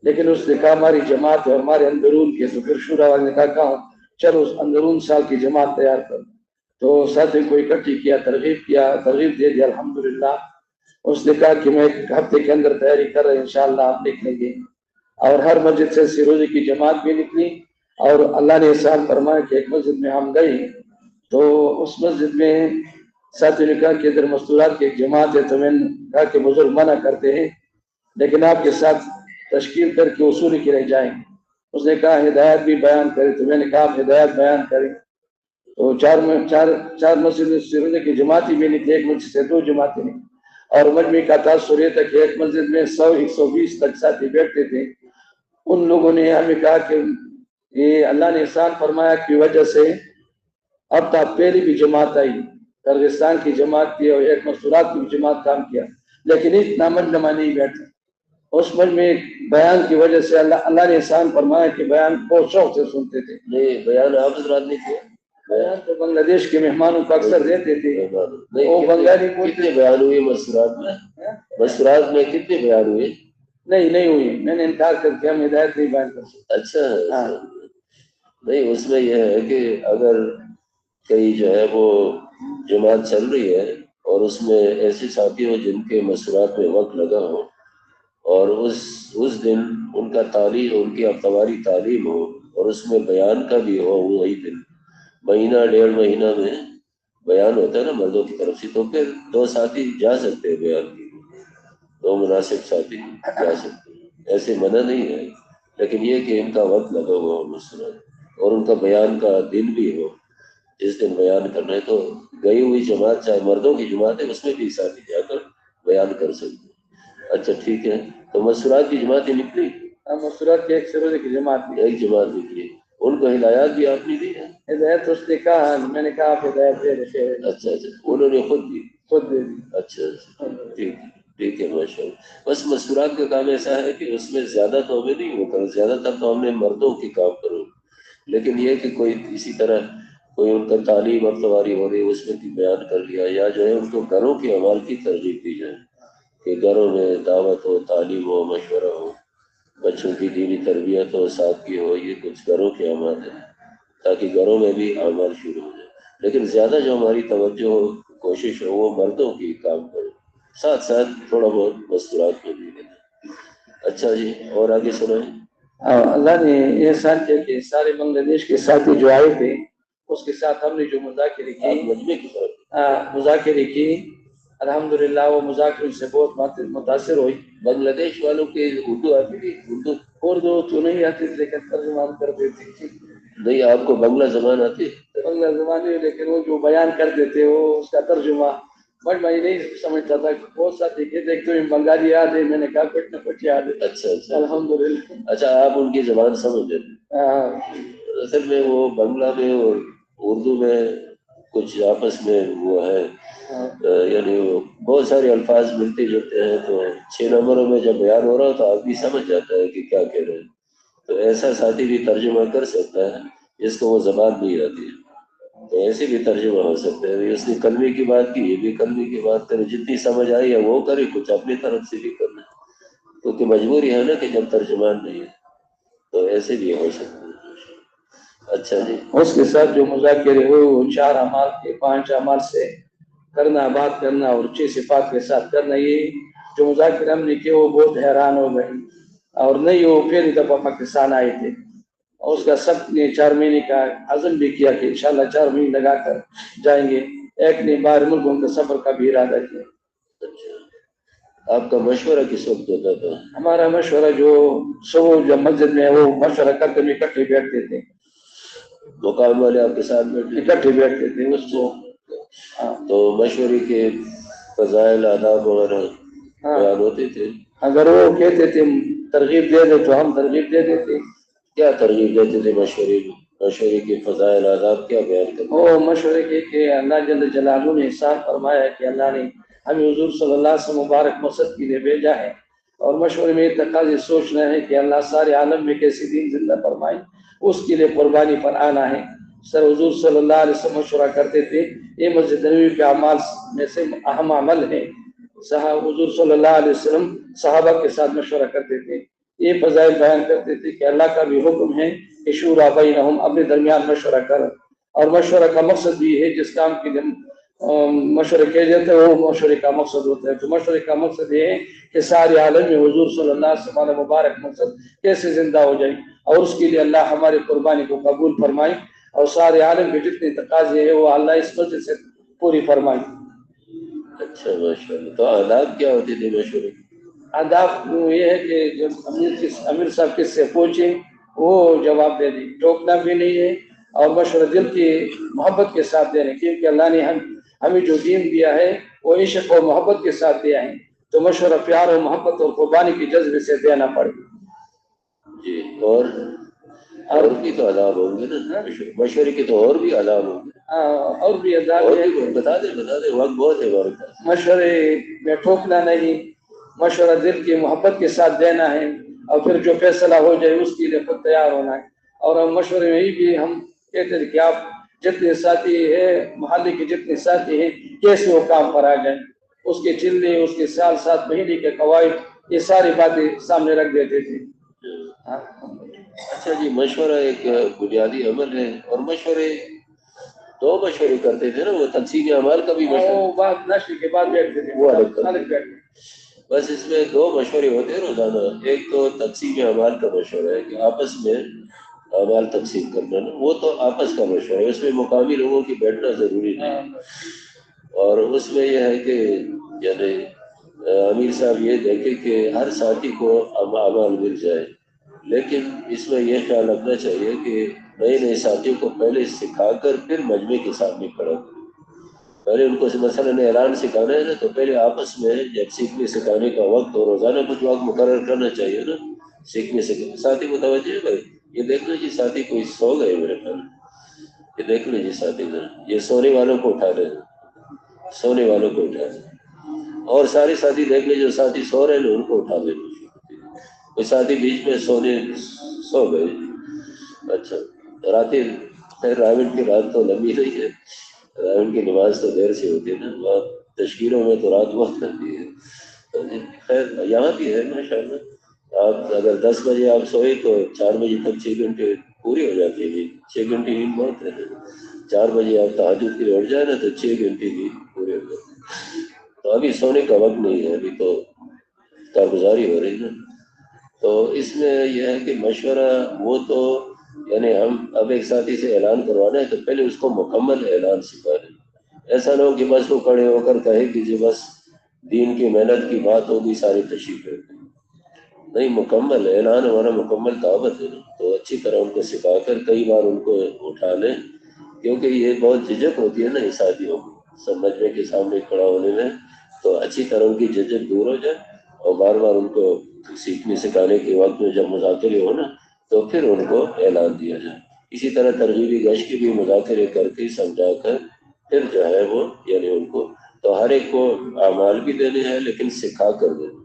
لیکن اس نے کہا ہماری جماعت ہے ہمارے اندرون کے. تو پھر شورا والے نے کہا چلو اندرون سال کی جماعت تیار کر. تو ساتھی کو اکٹھی کیا، ترغیب دے دیا الحمدللہ. اس نے کہا کہ میں 1 ہفتے کے اندر تیاری کر رہے انشاءاللہ آپ نکلیں گے. اور ہر مسجد سے 80 روزے کی جماعت بھی نکلی. اور اللہ نے احسان فرمایا کہ ایک مسجد میں ہم گئے تو اس مسجد میں ساتھی نے کہا کہ ادھر مستورات کی ایک جماعت ہے. تو میں نے کہا کہ بزرگ منع کرتے ہیں لیکن آپ کے ساتھ تشکیل کر کے وصولی کے لیے جائیں. اس نے کہا ہدایت بھی بیان کریں. تو میں نے کہا آپ ہدایت بیان کریں. تو چار مسجد میں سروزے کی جماعتیں بھی نکلی، ایک مسجد سے 2 جماعتیں نکلی. اور مجمع کا تاثر یہ تھا کہ ایک مسجد میں 100-120 تک ساتھی بیٹھتے تھے. ان لوگوں نے ہمیں کہا کہ یہ اللہ نے احسان فرمایا کی وجہ سے اب تک پہلی بھی جماعت آئی، کرغستان کی جماعت کی اور ایک مستورات کی بھی جماعت کام کیا، لیکن اتنا مجمع نہیں بیٹھا. اس مجمع بیان کی وجہ سے اللہ نے احسان فرمایا کہ بیان بہت شوق سے سنتے تھے. نہیں بیان آپ حضرات نے کیا؟ بیان تو بنگلہ دیش کے مہمانوں کو اکثر دیتے تھے. وہ بنگالی کتنے بیان ہوئے مستورات میں؟ مستورات میں کتنے بیان ہوئے؟ نہیں ہوئی. میں نے انکار کر کے ہم ہدایت نہیں بیان کر سکتے. اچھا. نہیں اس میں یہ ہے کہ اگر کئی جو ہے وہ جماعت چل رہی ہے اور اس میں ایسے ساتھی ہو جن کے مستورات میں وقت لگا ہو اور اس دن ان کا تعلیم، ان کی اختباری تعلیم ہو اور اس میں بیان کا بھی ہو وہی دن، مہینہ 1.5 مہینہ میں بیان ہوتا ہے نا مردوں کی طرف سے، تو پھر 2 ساتھی جا سکتے ہیں بیان کی، 2 مناسب ساتھی جا سکتے ہیں، ایسے منع نہیں ہے. لیکن یہ کہ ان کا وقت لگا ہوا ہو مسئلہ اور ان کا بیان کا دن بھی ہو جس دن بیان کرنا ہے، تو گئی ہوئی جماعت چاہے مردوں کی جماعت ہے اس میں بھی ساتھی جا کر بیان کر سکتے ہیں. اچھا ٹھیک ہے. تو مستورات کی جماعتیں نکلی؟ مستورات کی ایک سروزے کی جماعت ایک جماعت نکلی. ان کو ہدایات بھی آپ نے دی ہے؟ ہدایت اس نے کہا، میں نے کہا آپ ہدایت دے رہے. اچھا انہوں نے خود دے دی. اچھا ٹھیک ہے ماشاء اللہ. بس مستورات کا کام ایسا ہے کہ اس میں زیادہ تو ہمیں نہیں ہوتا، زیادہ تر تو ہم نے مردوں کی کام کرو، لیکن یہ کہ کوئی اسی طرح کوئی ان کا تعلیم اور تواری ہو رہی ہے اس میں بھی بیان کر لیا، یا جو ہے ان کو گھروں کے اعمال کی ترغیب دی جائے کہ گھروں میں دعوت ہو، تعلیم ہو، مشورہ ہو، بچوں کی دینی تربیت ہو، سادگی ہو. یہ کچھ گھروں کے اعمال ہیں تاکہ گھروں میں بھی اعمال شروع ہو جائے. لیکن زیادہ جو ہماری توجہ ہو، کوشش ہو وہ مردوں کی کام کرو، ساتھ ساتھ تھوڑا بہت مستورات میں بھی دینا. اچھا جی اور آگے سنائیں. اللہ نے یہ احسان کیا کہ سارے بنگلہ دیش کے ساتھی جو آئے تھے اس کے ساتھ ہم نے جو مذاکرے کی الحمدللہ وہ مذاکروں سے بہت متاثر ہوئی. بنگلہ دیش والوں کے اردو آتی تھی؟ اردو تو نہیں آتی لیکن ترجمہ کر دیتی تھی. نہیں آپ کو بنگلہ زبان آتی؟ بنگلہ زبان نہیں، لیکن وہ جو بیان کرتے تھے وہ اس کا ترجمہ میں نہیں سمجھتا تھا. بہت ساتھی کہتے ایک تو بنگالی یاد ہے، میں نے کہا کچھ نہ کچھ یاد ہے. اچھا الحمدللہ. اچھا آپ ان کی زبان سمجھ لیتے؟ اصل میں وہ بنگلہ میں اور اردو میں کچھ آپس میں وہ ہے، یعنی بہت سارے الفاظ ملتے جلتے ہیں، تو 6 نمبروں میں جب بیان ہو رہا ہو تو آدمی سمجھ جاتا ہے کہ کیا کہہ رہے ہیں. تو ایسا ساتھی بھی ترجمہ کر سکتا ہے جس کو وہ زبان نہیں آتی ہے، تو ایسے بھی ترجمہ ہو سکتا ہے. اس نے کلمے کی بات کی، یہ بھی کلمے کی بات کرے، جتنی سمجھ آئی ہے وہ کرے، کچھ اپنی طرف سے بھی کرنا، کیونکہ مجبوری ہے نا کہ جب ترجمان نہیں ہے تو ایسے بھی ہو سکتا ہے. اچھا جی. اس کے ساتھ جو مذاکرے ہوئے وہ 4 اعمال کے 5 اعمال سے کرنا، بات کرنا اور 6 صفات کے ساتھ کرنا. یہ جو مذاکرے ہم نے کیے وہ بہت حیران ہو گئے. اور نہیں وہ پہلی دفعہ پاکستان آئے تھے اور اس کا سب نے 4 مہینے کا عزم بھی کیا کہ انشاءاللہ 4 مہینے لگا کر جائیں گے. ایک نے باہر ملکوں کے سفر کا بھی ارادہ کیا. اچھا، آپ کا مشورہ کس وقت ہوتا تھا؟ ہمارا مشورہ جو صبح جب مسجد میں وہ مشورہ کرتے ہوئے اکٹھے بیٹھتے تھے. مقام والے آپ کے ساتھ بیٹھے اکٹھے بیٹھتے تھے اس کو. تو مشورے کے فضائل آداب وغیرہ بیان ہوتے تھے. اگر وہ کہتے تھے ترغیب دے دے تو ہم ترغیب دے دیتے. کیا ترغیب دیتے تھے مشورے میں؟ مشورے کے فضائل آداب کیا بیان کرتے؟ وہ مشورے کے کہ اللہ جل جلالہ نے احسان فرمایا ہے کہ اللہ نے ہمیں حضور صلی اللہ علیہ وسلم مبارک مقصد کے لیے بھیجا ہے، اور مشورے میں یہ تقاضے سوچنا ہے کہ اللہ سارے عالم میں کیسی دین زندہ فرمائے، اس کے لیے قربانی پر آنا ہے. سر حضور صلی اللہ علیہ وسلم مشورہ کرتے تھے. یہ مسجد نبوی کے اعمال میں سے اہم عمل ہے. حضور صلی اللہ علیہ وسلم صحابہ کے ساتھ مشورہ کرتے تھے. یہ فضائل بیان کرتے تھے کہ اللہ کا بھی حکم ہے کہ شورا بینہم، اپنے درمیان مشورہ کر. اور مشورہ کا مقصد بھی ہے جس کام کے لیے مشورے کیے جاتے ہیں وہ مشورے کا مقصد ہوتا ہے. تو مشورے کا مقصد یہ ہے کہ سارے عالم میں حضور صلی اللہ علیہ وسلم مبارک مقصد کیسے زندہ ہو جائے، اور اس کے لیے اللہ ہماری قربانی کو قبول فرمائے، اور سارے عالم کے جتنے تقاضے ہیں وہ اللہ اس مسجد سے پوری فرمائے. اچھا ماشاءاللہ. تو آداب کیا ہوتے تھے مشورے؟ آداب یہ ہے کہ جب امیر صاحب کس سے پوچھیں وہ جواب دے دیں، ٹوکنا بھی نہیں ہے، اور مشورہ دل کی محبت کے ساتھ دے رہے ہیں، کیونکہ اللہ نے ہمیں جو دین دیا ہے وہ عشق اور محبت کے ساتھ دیا ہے. تو مشورہ پیار اور محبت اور قربانی کے جذبے سے دینا پڑے. جی. اور بھی تو آداب ہوں گے نا مشورے کے؟ تو اور بھی آداب ہوں گے. اور بھی آداب ہے. بتا دیں وقت بہت ہے ہمارے پاس. مشورے میں ٹوکنا نہیں، مشورہ دل کی محبت کے ساتھ دینا ہے، اور پھر جو فیصلہ ہو جائے اس کے لیے خود تیار ہونا ہے. اور ہم مشورے میں بھی ہم کہتے ہیں کہ آپ جتنے ساتھی ہیں محلے کے جتنے ساتھی ہیں کیسے وہ کام پر آ جائیں، اس کے چلے، اس کے سال 7 مہینے کے قواعد، یہ ساری باتیں سامنے رکھ دیتے تھے. اچھا جی. مشورہ ایک بنیادی عمل ہے، اور مشورے 2 مشورے کرتے تھے نا، وہ تقسیم اعمال کا بھی مشورہ بعد نشر کے بعد بیٹھتے تھے وہ الگ. بس اس میں 2 مشورے ہوتے ہیں روزانہ. ایک تو تقسیم اعمال کا مشورہ ہے کہ آپس میں اعمال تقسیم کرنا نا، وہ تو آپس کا مشورہ ہے، اس میں مقامی لوگوں کی بیٹھنا ضروری نہیں. اور اس میں یہ ہے کہ یعنی امیر صاحب یہ دیکھے کہ ہر ساتھی کو اعمال مل جائے، لیکن اس میں یہ خیال رکھنا چاہیے کہ نئے ساتھیوں کو پہلے سکھا کر پھر مجمع کے سامنے کھڑا کریں. پہلے ان کو مثلاً اعلان سکھانا ہے نا، تو پہلے آپس میں جب سیکھنے سکھانے کا وقت ہو روزانہ کچھ وقت مقرر کرنا چاہیے نا سیکھنے سکھانے. ساتھی متوجہ ہے بھائی، یہ دیکھ لیں جی ساتھی کوئی سو گئے میرے خیال، یہ دیکھ لیں جی ساتھی ذرا، یہ سونے والوں کو اٹھا لیں، سونے والوں کو اٹھا لیں. اور سارے ساتھی دیکھ لیں جو ساتھی سو رہے ہیں ان کو اٹھا لیں. کوئی ساتھی بیچ میں سو گئے. اچھا. راتیں خیر راوند کی رات تو لمبی نہیں ہے، راوند کی نماز تو دیر سے ہوتی ہے نا، وہاں تشکیلوں میں تو رات بہت لگتی ہے. خیر یہاں بھی ہے ماشاءاللہ. آپ اگر 10 بجے آپ سوئے تو 4 بجے تک 6 گھنٹے پوری ہو جاتی ہے. 6 گھنٹے نیند بہت ہے. 4 بجے آپ تہجد کے لیے اٹھ جائے نا تو 6 گھنٹے کی پورے ہو جاتے ہیں. تو ابھی سونے کا وقت نہیں ہے، ابھی تو کارگزاری ہو رہی ہے. تو اس میں یہ ہے کہ مشورہ وہ تو یعنی ہم اب ایک ساتھی سے اعلان کروانا ہے تو پہلے اس کو مکمل اعلان سکھا دیں. ایسا نہ ہو کہ بس وہ کھڑے ہو کر کہے کہ جی بس دین کی محنت کی بات ہوگی ساری تشریف ہے. نہیں، مکمل اعلان ہمارا مکمل دعوت ہے. تو اچھی طرح ان کو سکھا کر کئی بار ان کو اٹھا لیں، کیونکہ یہ بہت جھجک ہوتی ہے نا اس شادیوں کو سمجھنے کے سامنے کھڑا ہونے میں. تو اچھی طرح ان کی جھجک دور ہو جائے، اور بار بار ان کو سیکھنے سکھانے کے وقت میں جب مذاکرے ہو نا تو پھر ان کو اعلان دیا جائے. اسی طرح ترغیبی گشت کے بھی مذاکرے کر کے سمجھا کر پھر جو ہے وہ یعنی ان کو تو ہر ایک کو اعمال بھی دینے ہیں لیکن سکھا کر دینے.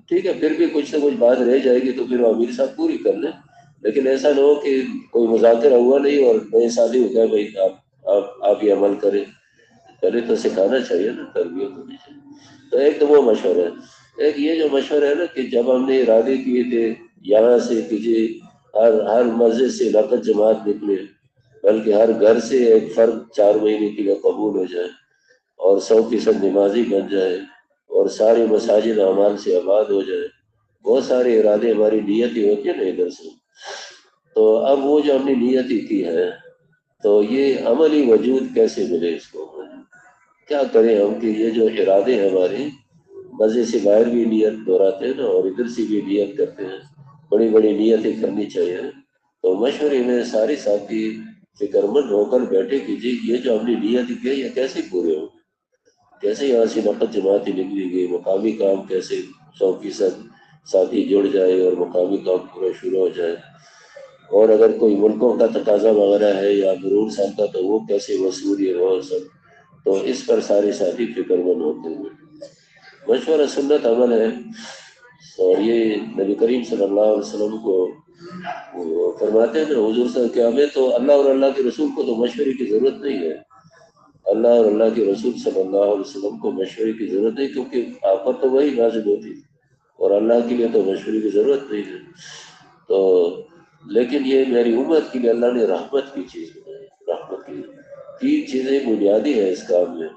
ٹھیک ہے، پھر بھی کچھ نہ کچھ بات رہ جائے گی تو پھر وہ امیر صاحب پوری کر لیں. لیکن ایسا نہ ہو کہ کوئی مذاکرہ ہوا نہیں اور نئے شادی ہو گیا بھائی آپ یہ عمل کریں. پہلے تو سکھانا چاہیے نا، تربیت ہونی چاہیے. تو ایک تو وہ مشورہ ہے. ایک یہ جو مشورہ ہے نا کہ جب ہم نے ارادے کیے تھے یہاں سے کسی ہر مسجد سے لاقت جماعت نکلے، بلکہ ہر گھر سے ایک فرد 4 مہینے کے لیے قبول ہو جائے اور 100% نمازی بن جائے اور ساری مساجد اعمال سے آباد ہو جائے. بہت سارے ارادے، ہماری نیت ہی ہوتی ہے نا ادھر سے. تو اب وہ جو ہم نے نیت ہی کی ہے تو یہ عملی وجود کیسے ملے اس کو؟ کیا کریں ہم کہ یہ جو ارادے ہیں ہمارے مزے سے باہر بھی نیت دہراتے ہیں نا اور ادھر سے بھی نیت کرتے ہیں، بڑی بڑی نیتیں کرنی چاہیے. تو مشورے میں سارے ساتھی فکر مند ہو کر بیٹھے کہ جی یہ جو ہم نے نیت کی ہے یہ کیسے پورے ہوں، کیسے یہاں سے نقد جماعتیں نکلی گئی، مقامی کام کیسے 100% ساتھی جڑ جائے اور مقامی کام پورا شروع ہو جائے، اور اگر کوئی ملکوں کا تقاضا وغیرہ ہے یا مرور صاحب کا تو وہ کیسے وصولی ہو سب. تو اس پر سارے ساتھی فکر مند ہوتے ہیں. مشورہ سنت عمل ہے اور یہ نبی کریم صلی اللہ علیہ وسلم کو وہ فرماتے ہیں نا حضور صلی اللہ علیہ وسلم کہ ہمیں تو اللہ اور اللہ کے رسول کو تو مشورے کی ضرورت نہیں ہے. اللہ اور اللہ کے رسول صلی اللہ علیہ وسلم کو مشورے کی ضرورت نہیں، کیونکہ آپ پر تو وہی نازل ہوتی اور اللہ کے لیے تو مشورے کی ضرورت نہیں ہے. تو لیکن یہ میری امت کے لیے اللہ نے رحمت کی چیز بنائی. رحمت کی 3 چیزیں بنیادی ہیں اس کام میں،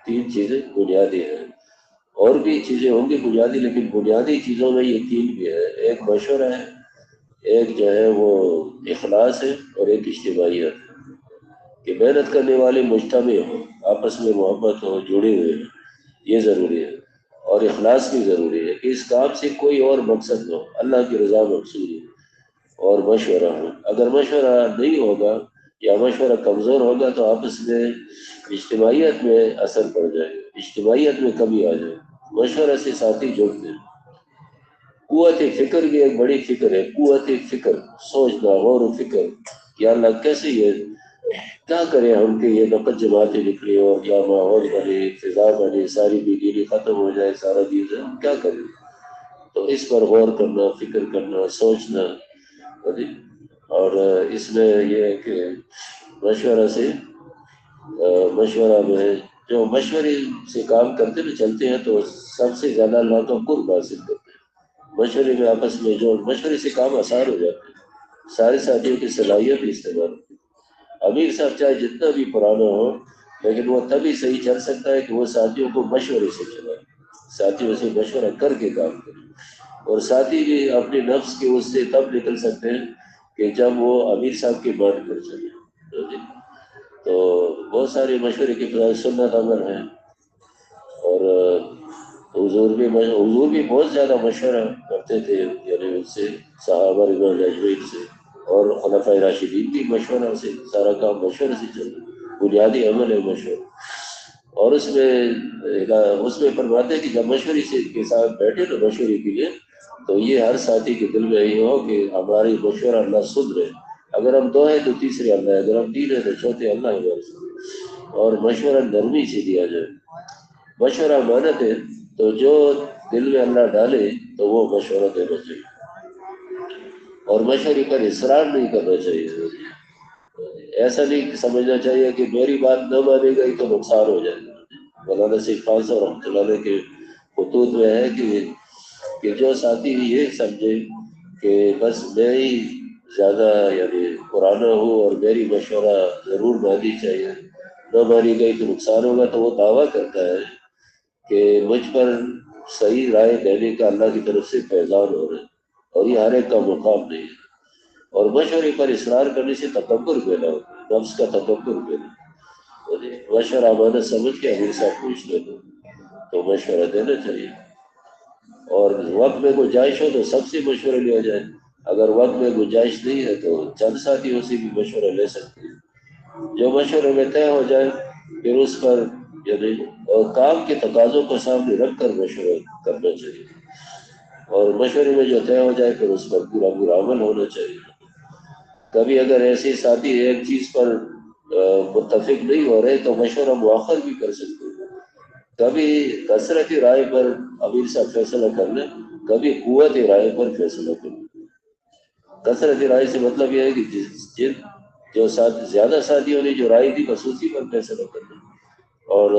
3 چیزیں بنیادی ہیں، اور بھی چیزیں ہوں گی بنیادی لیکن بنیادی چیزوں میں یہ 3 بھی ہے. ایک مشورہ ہے، ایک جو ہے وہ اخلاص ہے، اور ایک اجتماعیت ہے کہ محنت کرنے والے مجتمع ہوں، آپس میں محبت ہو، جڑے ہوئے ہیں، یہ ضروری ہے. اور اخلاص بھی ضروری ہے کہ اس کام سے کوئی اور مقصد نہ ہو، اللہ کی رضا مقصود ہے. اور مشورہ ہو، اگر مشورہ نہیں ہوگا یا مشورہ کمزور ہوگا تو آپس میں اجتماعیت میں اثر پڑ جائے گا، اجتماعیت میں کمی آ جائے. مشورہ سے ساتھی جڑتے ہیں. قوت فکر بھی ایک بڑی فکر ہے، قوت فکر، سوچنا، غور و فکر کہ اللہ کیسے یہ کیا کریں ہم کہ یہ نقد جماعتیں نکلی اور کیا ماحول بنے، فضا بنے، ساری بیدینی ختم ہو جائے، سارا دین ہم کیا کریں. تو اس پر غور کرنا، فکر کرنا، سوچنا. اور اس میں یہ ہے کہ مشورہ سے مشورہ میں جو مشورے سے کام کرتے ہوئے چلتے ہیں تو سب سے زیادہ اللہ کا قرب حاصل کرتے ہیں. مشورے میں آپس میں جو مشورے سے کام آسان ہو جاتے ہیں، سارے ساتھیوں کی صلاحیت بھی استعمال ہوتی ہے. امیر صاحب چاہے جتنا بھی پرانا ہو لیکن وہ تبھی صحیح چل سکتا ہے کہ وہ ساتھیوں کو مشورے سے چلائے، ساتھیوں سے مشورہ کر کے کام کرے. اور ساتھی بھی اپنے نفس کے اس سے تب نکل سکتے ہیں کہ جب وہ امیر صاحب کی بات کر چلے. تو بہت سارے مشورے کے بجائے سنت عمل ہیں. اور حضور بھی بہت زیادہ مشورہ کرتے تھے، یعنی ان سے صحابہ رضوان اجمعین سے اور خلفائے راشدین بھی مشورہ سے، سارا کام مشورے سے چل رہا ہے. بنیادی عمل ہے مشورہ. اور اس میں فرماتے ہیں کہ جب مشورے سے کے ساتھ بیٹھے نا مشورے کے لیے تو یہ ہر ساتھی کے دل میں یہ ہو کہ ہماری مشورہ اللہ سن رہے. اگر ہم 2 ہیں تو تیسرے اللہ ہے، اگر ہم 3 ہیں تو چوتھے اللہ ہے. اور مشورہ نرمی سے دیا جائے. مشورہ امانت ہے، تو جو دل میں اللہ ڈالے تو وہ مشورہ دینا چاہیے، اور مشورے پر اصرار نہیں کرنا چاہیے. ایسا نہیں سمجھنا چاہیے کہ میری بات نہ مانے گئی تو نقصان ہو جائے گا. مولانا سید خان صاحب رحمۃ اللہ علیہ کے خطوط میں ہے کہ جو ساتھی یہ سمجھے کہ بس میں ہی زیادہ یعنی پرانا ہوں اور میری مشورہ ضرور مانی چاہیے، نہ مانی گئی تو نقصان ہوگا، تو وہ دعویٰ کرتا ہے کہ مجھ پر صحیح رائے دینے کا اللہ کی طرف سے فیضان ہو رہا ہے، اور یہ ہر ایک کا مقام نہیں ہے. اور مشورے پر اصرار کرنے سے تکبر پیدا ہوتا ہے، نفس کا تکبر پیدا. مشورہ امانت سمجھ کے امیر صاحب پوچھ لے تو مشورہ دینا چاہیے. اور وقت میں گنجائش ہو تو سب سے مشورہ لیا جائے، اگر وقت میں گنجائش نہیں ہے تو چند ساتھیوں سے بھی مشورہ لے سکتے ہیں. جو مشورے میں طے ہو جائے پھر اس پر یعنی اور کام کے تقاضوں کو سامنے رکھ کر مشورہ کرنا چاہیے. اور مشورے میں جو طے ہو جائے پھر اس پر پورا عمل ہونا چاہیے. کبھی اگر ایسے ساتھی ایک چیز پر متفق نہیں ہو رہے تو مشورہ مؤخر بھی کر سکتے ہیں. کبھی کثرت رائے پر امیر صاحب فیصلہ کر لیں، کبھی قوت رائے پر فیصلہ کر لیں. کثرت رائے سے مطلب یہ ہے کہ جو زیادہ ساتھیوں نے جو رائے دی بس اسی پر فیصلہ کر لیں. اور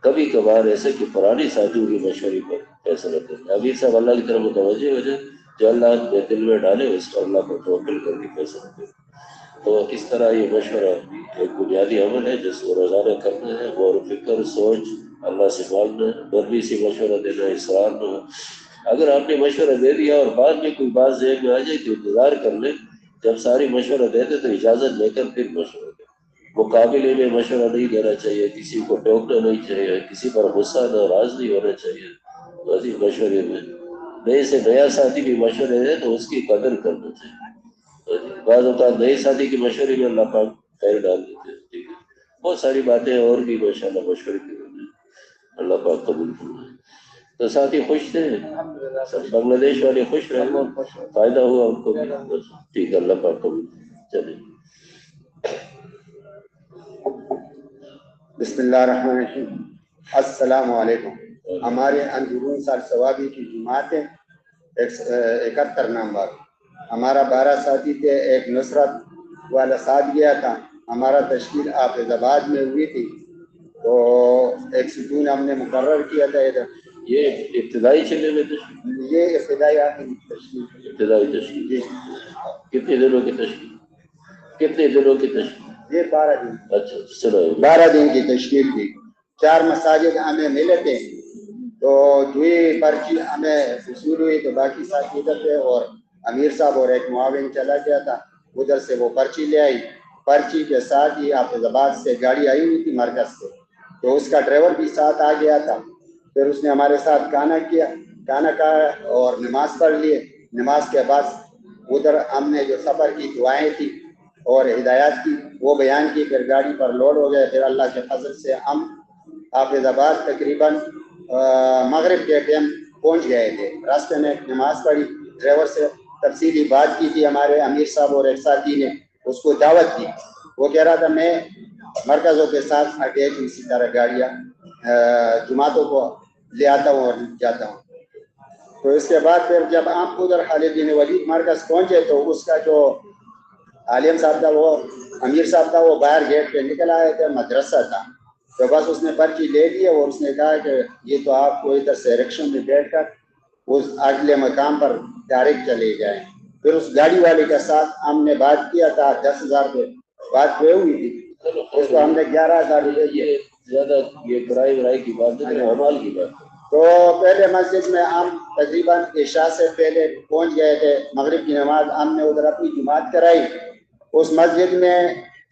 کبھی کبھار ایسے کہ پرانے ساتھیوں کے مشورے پر فیصلہ کر لیں. امیر صاحب اللہ کی طرف متوجہ ہو جائے، جو اللہ نے دل میں ڈالے اس پر اللہ کو توکل کر کے فیصلہ کریں. تو اس طرح یہ مشورہ ایک بنیادی عمل ہے جس کو روزانہ کرنا ہے. غور و فکر، سوچ، اللہ سے مانگنا، نرمی سے مشورہ دینا، اصرار نہ اگر آپ نے مشورہ دے دیا اور بعد میں کوئی بات ذہن میں آ جائے تو انتظار کر لیں، جب ساری مشورہ دیتے تو اجازت لے کر پھر مشورہ دیں۔ مقابلے میں مشورہ نہیں دینا چاہیے، کسی کو ٹوکنا نہیں چاہیے، کسی پر غصہ ناراض نہیں ہونا چاہیے وزی مشورے میں۔ نئے سے نیا ساتھی بھی مشورے دے تو اس کی قدر کرنا چاہیے۔ بعض اوقات نئے ساتھی کے مشورے میں اللہ پاک خیر ڈال دیتے ہیں، ٹھیک ہے۔ بہت ساری باتیں اور بھی ماشاءاللہ مشورے کی وجہ سے اللہ پاک قبول فرمائے۔ تو ساتھی خوش تھے، سب بنگلہ دیش والے خوش رہے، فائدہ ہوا ان کو بھی، ٹھیک ہے، اللہ پاک قبول چلے۔ بسم اللہ الرحمن الرحیم۔ السلام علیکم۔ ہمارے اندرون سال ثوابی کی جماعتیں 71 نمبر، ہمارا 12 ساتھی تھے، ایک نصرت والا ساتھ گیا تھا، ہمارا تشکیل حافظ آباد میں ہوئی تھی، تو ایک ستون ہم نے مقرر کیا تھا ادھر۔ یہ ابتدائی چلے میں تشکیل، یہ ابتدائی تشکیل، ابتدائی تشکیل جی کتنے دنوں کی تشکیل؟ کتنے دنوں کی تشکیل؟ یہ 12 دن، اچھا سنا 12 دن کی تشکیل تھی۔ 4 مساجد ہمیں ملے تھے، تو دوئی پرچی ہمیں وصول ہوئی تو باقی ساتھی ادھر تھے، اور امیر صاحب اور ایک معاون چلا گیا تھا، ادھر سے وہ پرچی لے آئی۔ پرچی کے ساتھ ہی حافظ آباد سے گاڑی آئی ہوئی تھی مرکز سے، تو اس کا ڈرائیور بھی ساتھ آ گیا تھا۔ پھر اس نے ہمارے ساتھ کھانا کیا، کھانا کھایا اور نماز پڑھ لیے۔ نماز کے بعد ادھر ہم نے جو سفر کی دعائیں تھی اور ہدایات کی وہ بیان کی، پھر گاڑی پر لوڈ ہو گئے۔ پھر اللہ کے فضل سے ہم حافظ آباد تقریباً مغرب کے ٹائم پہنچ گئے تھے۔ راستے میں نماز پڑھی، ڈرائیور سے تفصیلی بات کی تھی ہمارے امیر صاحب اور ایک ساتھی نے، اس کو دعوت دی۔ وہ کہہ رہا تھا میں مرکزوں کے ساتھ اٹیچ اسی طرح گاڑیاں جماعتوں کو لے آتا ہوں اور جاتا ہوں۔ تو اس کے بعد پھر جب ہم ادھر خالد بن ولید مرکز پہنچے تو اس کا جو عالم صاحب تھا، وہ امیر صاحب تھا، وہ باہر گیٹ پہ نکل آئے تھے، مدرسہ تھا، تو بس اس نے پرچی لے لی اور اس نے کہا کہ یہ تو آپ کو ادھر سے رکشوں میں بیٹھ کر اس اگلے مقام پر ڈائریکٹ چلے جائیں۔ پھر اس گاڑی والے کے ساتھ ہم نے بات کیا تھا، 10,000 پہ بات ہوئی ہوئی تھی، اس کو ہم نے 11,000 روپے دیے۔ یہ زیادہ یہ برائی برائی کی بات ہے، اعمال کی بات ہے۔ تو پہلے مسجد میں ہم تقریباً عشاء سے پہلے پہنچ گئے تھے، مغرب کی نماز ہم نے ادھر اپنی جماعت کرائی۔ اس مسجد میں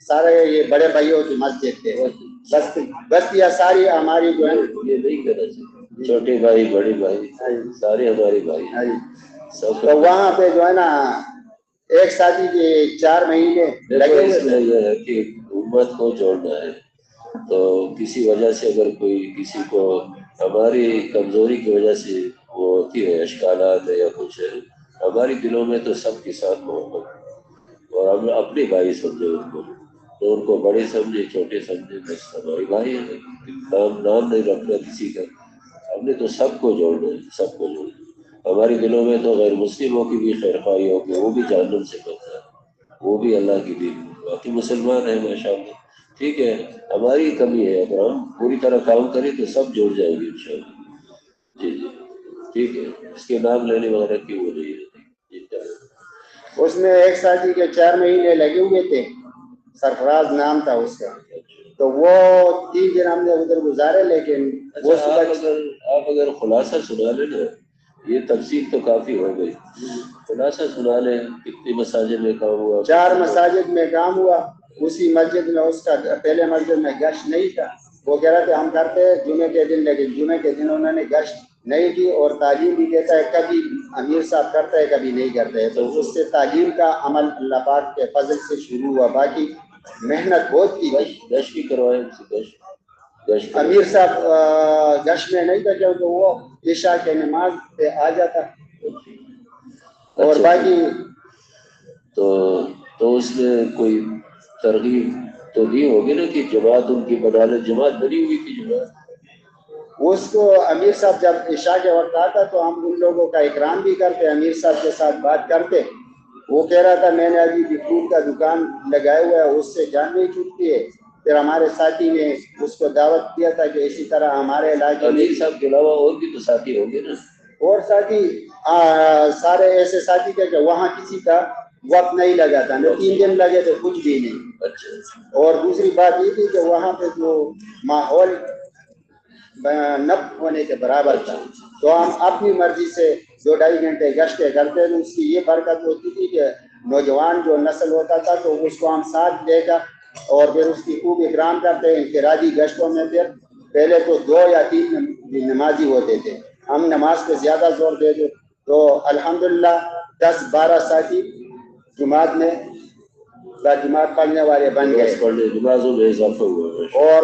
سارے یہ بڑے بھائیوں کی مسجد تھے، بستیاں ساری ہماری جو ہے، یہ نہیں کرنا چاہیے، چھوٹے بھائی بڑے بھائی سارے ہمارے بھائی سب۔ تو وہاں پہ جو ہے نا ایک ساتھی کے 4 مہینے لگے ہوئے اس میں یہ ہے کہ امت کو جوڑنا ہے، تو کسی وجہ سے اگر کوئی کسی کو ہماری کمزوری کی وجہ سے وہ ہوتی ہے اشکالات ہے یا کچھ ہے، ہماری دلوں میں تو سب کے ساتھ محبت ہے، اور ہم اپنے بھائی سمجھے ان کو، تو ان کو بڑے سمجھے چھوٹے سمجھے، بس ہمارے بھائی ہیں، نام نہیں رکھنا کسی کا، ہم نے تو سب کو جوڑنا ہے، سب کو جوڑنا ہے۔ ہماری دلوں میں تو غیر مسلموں کی بھی خیر خواہی ہوگی، وہ بھی جہنم سے بچتا ہے، وہ بھی اللہ کی دین، باقی مسلمان ہیں ماشاءاللہ، ٹھیک ہے۔ ہماری کمی ہے، اگر ہم پوری طرح کام کریں تو سب جڑ جائیں گے انشاءاللہ۔ جی جی ٹھیک ہے، اس کے نام لینے وغیرہ کی وہ نہیں ہے۔ اس میں ایک ساتھی کے 4 مہینے لگے ہوئے تھے، سرفراز نام تھا اس کا، تو وہ 3 دن ہم نے ادھر گزارے، لیکن وہ آپ اگر خلاصہ سنا لیں نا، یہ تفصیل تو کافی ہو گئی، خلاصہ سنا لیں کتنی مساجد میں کام ہوا؟ 4 مساجد میں کام ہوا۔ اسی مسجد میں اس کا پہلے مسجد میں گشت نہیں تھا، وہ کہہ رہے تھے ہم کرتے جمعے کے دن، لیکن جمعے کے دن انہوں نے گشت نہیں کی، اور تعلیم بھی دیتا ہے، کبھی امیر صاحب کرتا ہے کبھی نہیں کرتے، تو اس سے تعلیم کا عمل اللہ پاک کے فضل سے شروع ہوا، باقی محنت بہت کی تھی۔ گشت بھی کروائے ان سے، گشت امیر صاحب گشت میں نہیں تھا کیونکہ وہ عشاء کے نماز پہ آ جاتا، اور باقی تو اس میں کوئی ترغیب تو دی ہوگی نا کہ جماعت ان کی بنا لے، جماعت بنی ہوئی تھی جماعت؟ اس کو امیر صاحب جب عشاء کے وقت آتا تو ہم ان لوگوں کا اکرام بھی کرتے، امیر صاحب کے ساتھ بات کرتے۔ وہ کہہ رہا تھا میں نے ابھی بھی فروٹ کا دکان لگائے ہوا ہے، اس سے جان نہیں چھوٹتی ہے۔ پھر ہمارے ساتھی نے اس کو دعوت کیا تھا کہ اسی طرح ہمارے علاقے میں، امیر صاحب کے علاوہ اور بھی تو ساتھی ہوں گے نا؟ اور ساتھی سارے ایسے ساتھی تھے کہ وہاں کسی کا وقت نہیں لگا تھا، نہ 3 دن لگے تھے، کچھ بھی نہیں۔ اچھا، اور دوسری بات یہ تھی کہ وہاں پہ جو ماحول نب ہونے کے برابر تھا. تو ہم اپنی مرضی سے 2-2.5 گھنٹے گشتیں کرتے تھے. اس کی یہ برکت ہوتی تھی کہ نوجوان جو نسل ہوتا تھا تو اس کو ہم ساتھ لے کر اور پھر اس کی خوب اکرام کرتے. انفرادی گشتوں میں پھر پہلے تو 2 یا 3 نمازی ہوتے تھے, ہم نماز پہ زیادہ زور دیتے. تو الحمدللہ 10-12 ساتھی جماعت میں جماعت پڑھنے والے بن گئے نمازوں میں اضافہ ہوا. اور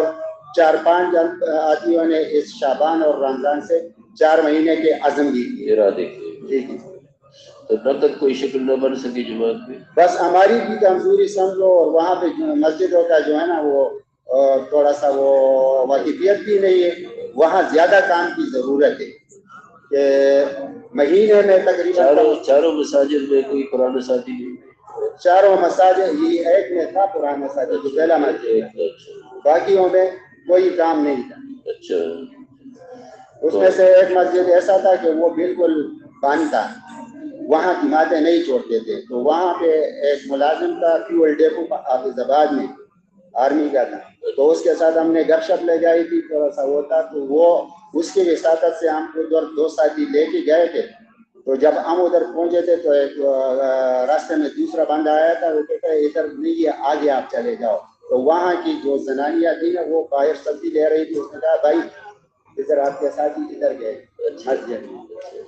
4-5 آدمیوں نے اس شعبان اور رمضان سے 4 مہینے کے عزم بھی کیے. ارادے کیے. تو تب تک کوئی شکل نہ بن سکی جماعت میں. بس ہماری بھی کمزوری سمجھو, اور وہاں پہ مسجدوں کا جو ہے نا وہ تھوڑا سا وہ واقفیت بھی نہیں ہے. وہاں زیادہ کام کی ضرورت ہے کہ مہینے میں تقریباً چاروں مساجد میں کوئی قرآن ساتھی نہیں. چاروں مساجد یہ ایک میں تھا قرآن مساجد جو پہلا مسجد, باقیوں میں کوئی کام نہیں تھا. اچھا. اس میں سے ایک مسجد ایسا تھا کہ وہ بالکل بند تھا, وہاں جماعتیں نہیں چھوڑتے تھے. تو وہاں پہ ایک ملازم تھا فیول ڈیپو حافظ آباد میں, آرمی کا تھا. تو اس کے ساتھ ہم نے گپ شپ لے جائی تھی, تھوڑا سا ہوتا. تو وہ اس کی وساطت سے ہم ادھر 2 ساتھی لے کے گئے تھے. تو جب ہم ادھر پہنچے تھے تو ایک راستے میں دوسرا بندہ آیا تھا, وہ کہتا ہے ادھر نہیں ہے, آگے آپ چلے جاؤ. تو وہاں کی جو زنانیاں تھی نا وہ باہر سبزی لے رہی تھی. اس نے کہا بھائی ادھر آپ کے ساتھی ادھر گئے مسجد.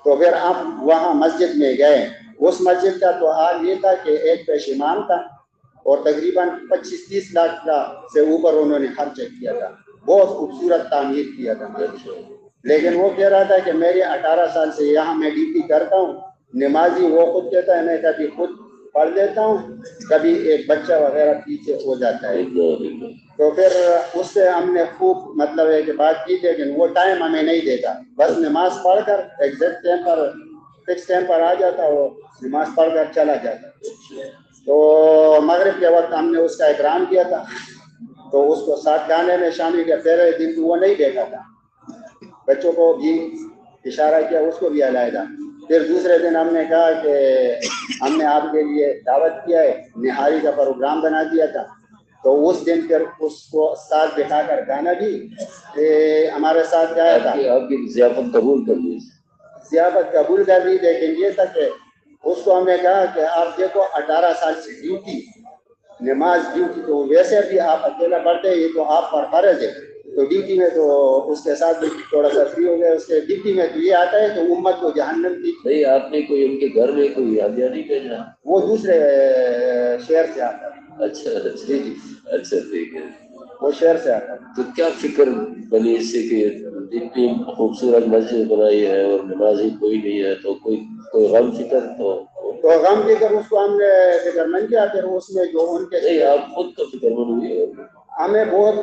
تو پھر ہم وہاں مسجد میں گئے. اس مسجد کا تو حال یہ تھا کہ ایک پیش امام تھا اور تقریباً 25-30 لاکھ کا سے اوپر انہوں نے خرچ کیا تھا. بہت خوبصورت تعمیر کیا تھا. لیکن وہ کہہ رہا تھا کہ میری 18 سال سے یہاں میں ڈیوٹی کرتا ہوں. نمازی وہ خود کہتا ہے میں کبھی خود پڑھ لیتا ہوں, کبھی ایک بچہ وغیرہ پیچھے ہو جاتا ہے. تو پھر اس سے ہم نے خوب مطلب ہے کہ بات کی, لیکن وہ ٹائم ہمیں نہیں دیتا. بس نماز پڑھ کر ایگزیکٹ ٹائم پر فکس ٹائم پر آ جاتا, وہ نماز پڑھ کر چلا جاتا. تو مغرب کے وقت ہم نے اس کا اکرام کیا تھا, تو اس کو ساتھ گانے میں شامل کیا. پہلے دن تو وہ نہیں دیکھا تھا, بچوں کو بھی اشارہ کیا, اس کو بھی علیحدہ. پھر دوسرے دن ہم نے کہا کہ ہم نے آپ کے لیے دعوت کیا ہے, نہاری کا پروگرام بنا دیا تھا. تو اس دن پھر اس کو ساتھ بٹھا کر گانا بھی ہمارے ساتھ گایا تھا. آپ کی ضیافت قبول کر لی. ضیافت قبول کر لی, لیکن یہ تھا کہ اس کو ہم نے کہا کہ آپ دیکھو 18 سال سے ڈیوٹی, نماز ڈیوٹی, تو ویسے بھی آپ اکیلا پڑھتے ہیں, یہ تو آپ پر فرض ہے. تو ڈیوٹی میں تو اس کے ساتھ تھوڑا سا فری ہو گیا. اس کے ڈیوٹی میں تو یہ آتا ہے کہ امت کو جہنم کی. نہیں, آپ نے کوئی ان کے گھر میں کوئی ہدیہ نہیں بھیجا؟ وہ دوسرے شہر سے آتا ہے. اچھا جی جی, اچھا ٹھیک ہے. وہ شہر سے آتا ہے. تو کیا فکر بنی اس سے کہ اتنی خوبصورت مسجد بنائی ہے اور نمازی کوئی نہیں ہے, تو کوئی غم فکر تو غم فکر اس کو ہم نے فکر نہیں کیا. پھر اس میں جو ان کے نہیں, آپ خود کا فکر مند ہوئی ہے. ہمیں بہت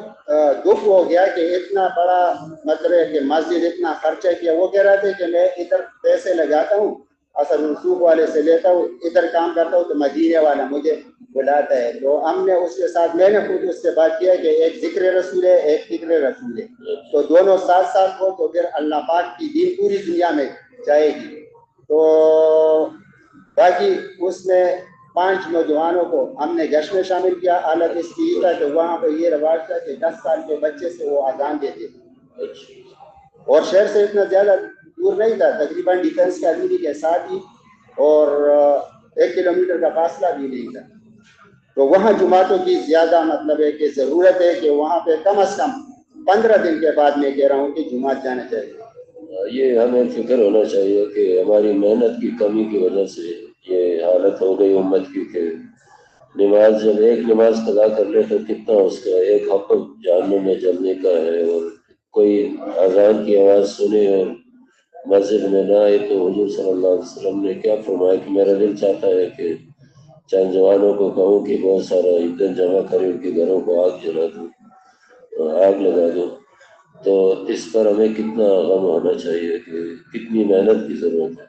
دکھ ہو گیا کہ اتنا بڑا مطلب ہے کہ مسجد اتنا خرچہ کیا. وہ کہہ رہے تھے کہ میں ادھر پیسے لگاتا ہوں, اصل منصوب والے سے لیتا ہوں, ادھر کام کرتا ہوں, تو مدینے والا مجھے بلاتا ہے. تو ہم نے اس کے ساتھ, میں نے خود اس سے بات کیا کہ ایک ذکر رسول ہے, ایک فکر رسول ہے, تو دونوں ساتھ ساتھ ہو تو پھر اللہ پاک کی دین پوری دنیا میں جائے گی. تو باقی اس میں 5 نوجوانوں کو ہم نے جشن میں شامل کیا. حالت اس کی تھا کہ وہاں پہ یہ رواج تھا کہ 10 سال کے بچے سے وہ اذان دیتے تھے, اور شہر سے اتنا زیادہ دور نہیں تھا, تقریباً ڈیفینس اکیڈمی کے ساتھ ہی, اور 1 کلومیٹر کا فاصلہ بھی نہیں تھا. تو وہاں جماعتوں کی زیادہ مطلب ہے کہ ضرورت ہے کہ وہاں پہ کم از کم 15 دن کے بعد میں کہہ رہا ہوں کہ جماعت جانا چاہیے. یہ ہمیں فکر ہونا چاہیے کہ ہماری محنت کی کمی کی وجہ سے یہ حالت ہو گئی امت کی کہ نماز, جب ایک نماز قضا کر لے تو کتنا اس کا ایک حق جہنم میں جلنے کا ہے. اور کوئی اذان کی آواز سنے اور مسجد میں نہ آئے تو حضور صلی اللہ علیہ وسلم نے کیا فرمایا کہ میرا دل چاہتا ہے کہ چند جوانوں کو کہوں کہ بہت سارا ایندھن جمع کرے, ان کے گھروں کو آگ جلا دوں, آگ لگا دوں. تو اس پر ہمیں کتنا غم ہونا چاہیے کہ کتنی محنت کی ضرورت ہے.